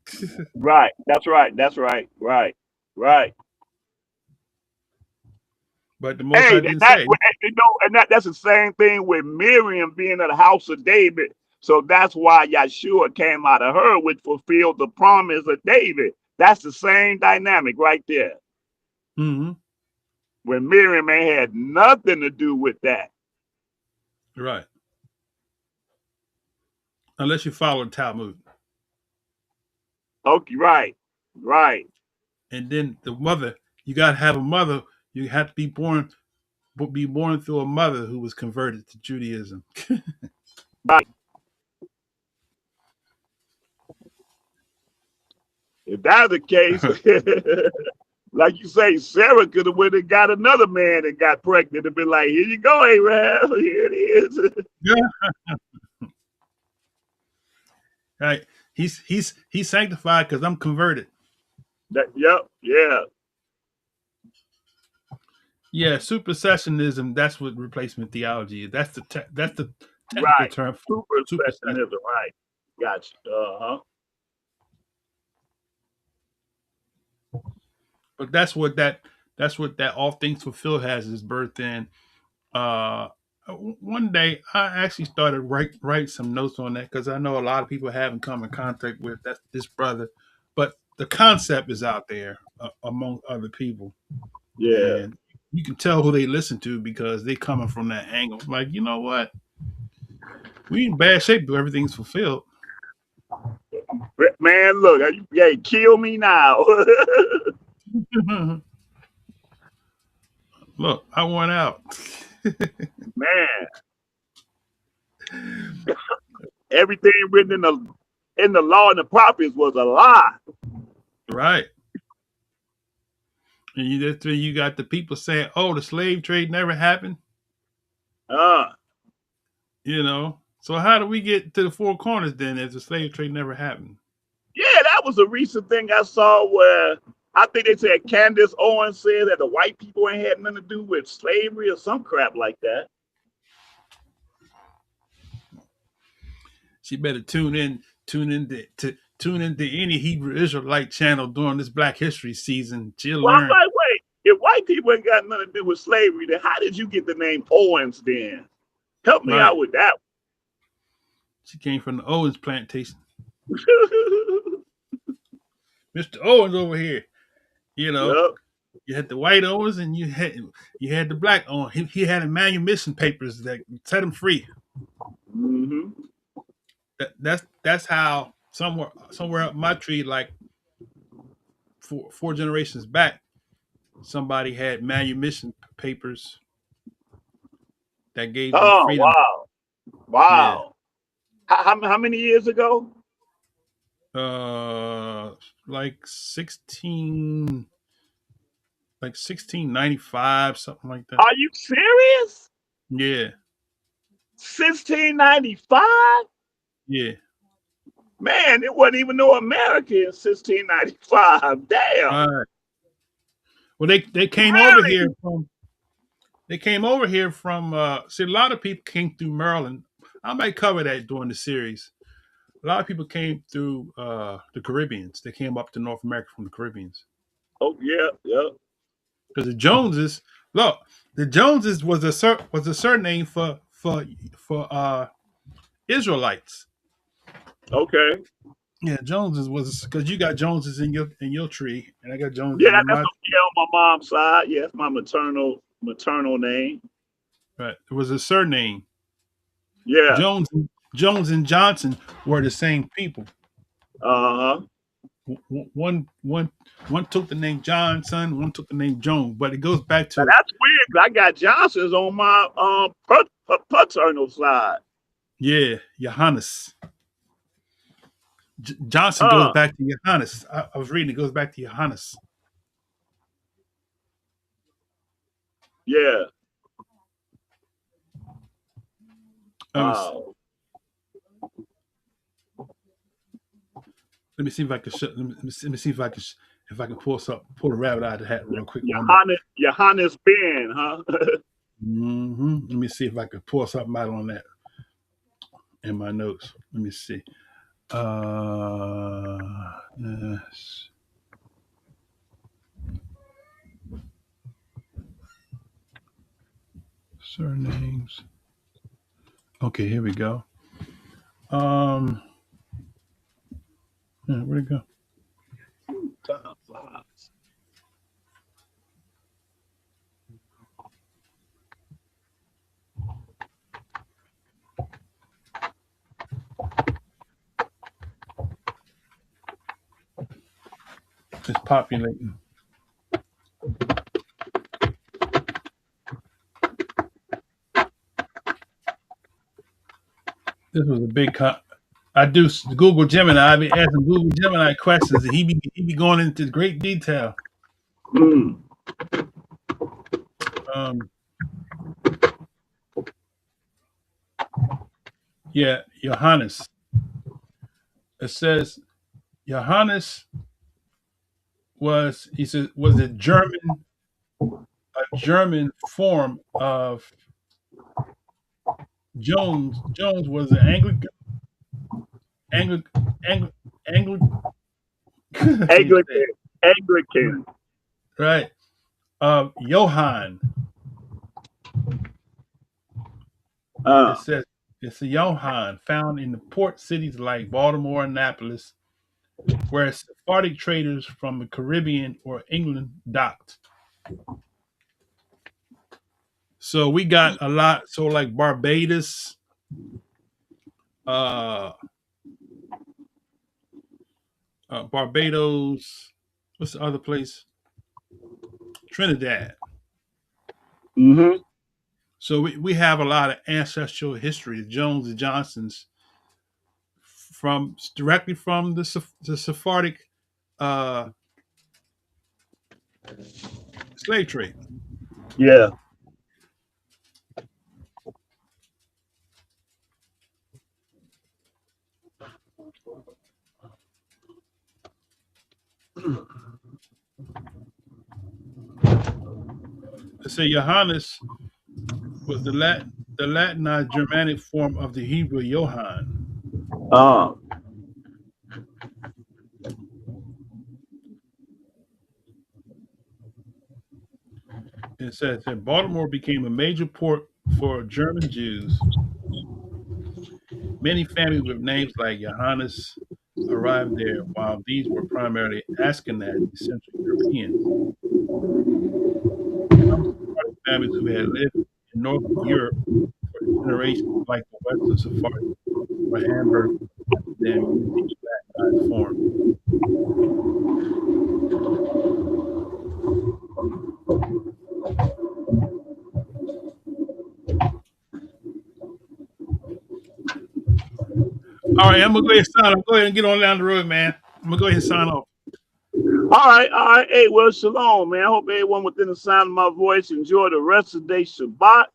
[SPEAKER 10] Right. That's right. That's right. Right. Right.
[SPEAKER 6] But the Most
[SPEAKER 10] Hey,
[SPEAKER 6] High
[SPEAKER 10] and
[SPEAKER 6] didn't say.
[SPEAKER 10] that's the same thing with Miriam being of the house of David. So that's why Yeshua came out of her, which fulfilled the promise of David. That's the same dynamic right there.
[SPEAKER 6] Mm-hmm.
[SPEAKER 10] When Miriam ain't had nothing to do with that.
[SPEAKER 6] Right. Unless you follow the Talmud.
[SPEAKER 10] Okay, right. Right.
[SPEAKER 6] And then the mother, you got to have a mother. You have to be born through a mother who was converted to Judaism.
[SPEAKER 10] Right. If that's the case, like you say, Sarah could have went and got another man and got pregnant and been like, here you go, Abraham. Here it is.
[SPEAKER 6] Yeah. Right. He's sanctified because I'm converted.
[SPEAKER 10] Yep. Yeah.
[SPEAKER 6] Yeah, supersessionism. That's what replacement theology is. That's the technical
[SPEAKER 10] Right.
[SPEAKER 6] term.
[SPEAKER 10] Super
[SPEAKER 6] Supersession.
[SPEAKER 10] specialism. Right. Gotcha.
[SPEAKER 6] But that's what that all things fulfilled has its birth in. Uh, One day I actually started write some notes on that because I know a lot of people haven't come in contact with this brother, but the concept is out there among other people,
[SPEAKER 10] Yeah.
[SPEAKER 6] and you can tell who they listen to because they coming from that angle. Like, you know what? We in bad shape till everything's fulfilled.
[SPEAKER 10] Man, look, kill me now.
[SPEAKER 6] Look, I went out.
[SPEAKER 10] Man, everything written in the law and the prophets was a lie.
[SPEAKER 6] Right. And you got the people saying, "Oh, the slave trade never happened."
[SPEAKER 10] Uh,
[SPEAKER 6] So how do we get to the four corners then if the slave trade never happened?
[SPEAKER 10] yeah, that was a recent thing I saw where I think they said Candace Owens said that the white people ain't had nothing to do with slavery or some crap like that.
[SPEAKER 6] She better tune into any Hebrew Israelite channel during this Black History season. She'll
[SPEAKER 10] Well, I'm
[SPEAKER 6] learn.
[SPEAKER 10] like, wait, if white white people ain't got nothing to do with slavery, then how did you get the name Owens then? Help me
[SPEAKER 6] Right.
[SPEAKER 10] out with that.
[SPEAKER 6] She came from the Owens plantation. Mr. Owens over here. You know,
[SPEAKER 10] Yep.
[SPEAKER 6] you had the white Owens and you had the black Owens. He had manumission papers that set him free.
[SPEAKER 10] Mm-hmm.
[SPEAKER 6] That's how somewhere up my tree, like four generations back, somebody had manumission papers that gave them
[SPEAKER 10] Oh,
[SPEAKER 6] freedom.
[SPEAKER 10] wow.
[SPEAKER 6] Yeah.
[SPEAKER 10] Wow. How many years ago?
[SPEAKER 6] Like 1695, something like that.
[SPEAKER 10] Are you serious?
[SPEAKER 6] Yeah.
[SPEAKER 10] 1695?
[SPEAKER 6] Yeah.
[SPEAKER 10] Man, it wasn't even no America in 1695. Damn.
[SPEAKER 6] All right. Well, they came over
[SPEAKER 10] Really?
[SPEAKER 6] here from see, a lot of people came through Maryland. I might cover that during the series. A lot of people came through the Caribbeans. They came up to North America from the Caribbeans.
[SPEAKER 10] Oh, yeah, yeah.
[SPEAKER 6] Because the Joneses, look, the Joneses was a surname for Israelites.
[SPEAKER 10] Okay.
[SPEAKER 6] Yeah, Joneses was because you got Joneses in your tree, and I got Joneses
[SPEAKER 10] Yeah,
[SPEAKER 6] in
[SPEAKER 10] that's
[SPEAKER 6] my
[SPEAKER 10] on my mom's side. Yes, my maternal name.
[SPEAKER 6] right. It was a surname.
[SPEAKER 10] Yeah.
[SPEAKER 6] Jones and Johnson were the same people.
[SPEAKER 10] Uh-huh.
[SPEAKER 6] One took the name Johnson, one took the name Jones, but it goes back
[SPEAKER 10] Now
[SPEAKER 6] to
[SPEAKER 10] that's weird 'cause I got Johnsons on my paternal side.
[SPEAKER 6] yeah, Johannes. Johnson goes
[SPEAKER 10] Uh,
[SPEAKER 6] back to Johannes. I was reading; it goes back to Johannes.
[SPEAKER 10] yeah.
[SPEAKER 6] Let
[SPEAKER 10] Wow.
[SPEAKER 6] me see if I can. Let me see if I can pull a rabbit out of the hat real quick on that.
[SPEAKER 10] Johannes Ben, huh?
[SPEAKER 6] Let me see if I can pull something out on that in my notes. Let me see. Yes. Surnames. Okay, here we go. Where'd it go? It's populating. This was a big I do Google Gemini. I be asking Google Gemini questions, and he be going into great detail.
[SPEAKER 10] Mm.
[SPEAKER 6] Yeah, Johannes. It says Johannes was a German form of Jones. Jones was an Anglican
[SPEAKER 10] Anglican.
[SPEAKER 6] right, Johann. It says it's a Johann found in the port cities like Baltimore and Annapolis, where Sephardic traders from the Caribbean or England docked. So we got a lot. So like Barbados, Barbados. What's the other place? Trinidad.
[SPEAKER 10] Mm-hmm.
[SPEAKER 6] So we have a lot of ancestral history. The Jones and Johnsons directly from the Sephardic slave trade.
[SPEAKER 10] Yeah.
[SPEAKER 6] They say Johannes was the Latinized Germanic form of the Hebrew Johann. It says that Baltimore became a major port for German Jews. Many families with names like Johannes arrived there, while these were primarily Ashkenaz, Central Europeans. Some Sephardic families who had lived in North Europe for generations, like the Western Sephardic or Hamburg, Amsterdam, used these Latinized forms. All right, I'm gonna go ahead and sign off. Go ahead and get on down the road, man. I'm gonna go ahead and sign off.
[SPEAKER 10] All right. Hey, well, shalom, man. I hope everyone within the sound of my voice enjoy the rest of their Shabbat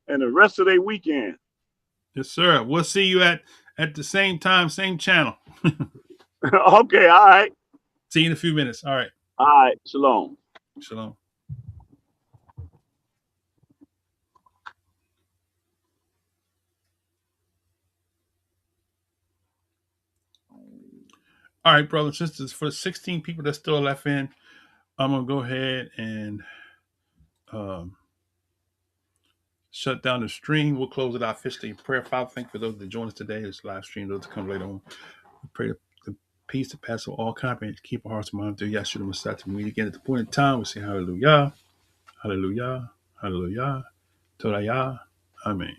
[SPEAKER 10] and the rest of their weekend.
[SPEAKER 6] Yes, sir. We'll see you at the same time, same channel.
[SPEAKER 10] Okay, all right.
[SPEAKER 6] See you in a few minutes. All right.
[SPEAKER 10] All right, shalom.
[SPEAKER 6] Shalom. All right, brothers and sisters. For the 16 people that still left in, I'm gonna go ahead and um, shut down the stream. We'll close it out officially in prayer. Father, thank you for those that join us today. This live stream, those that come later on. We pray the peace to pass all comprehension, keep our hearts and minds through Yeshua Messiah. To meet again at the point in time, we say hallelujah, hallelujah, hallelujah, Torah, amen.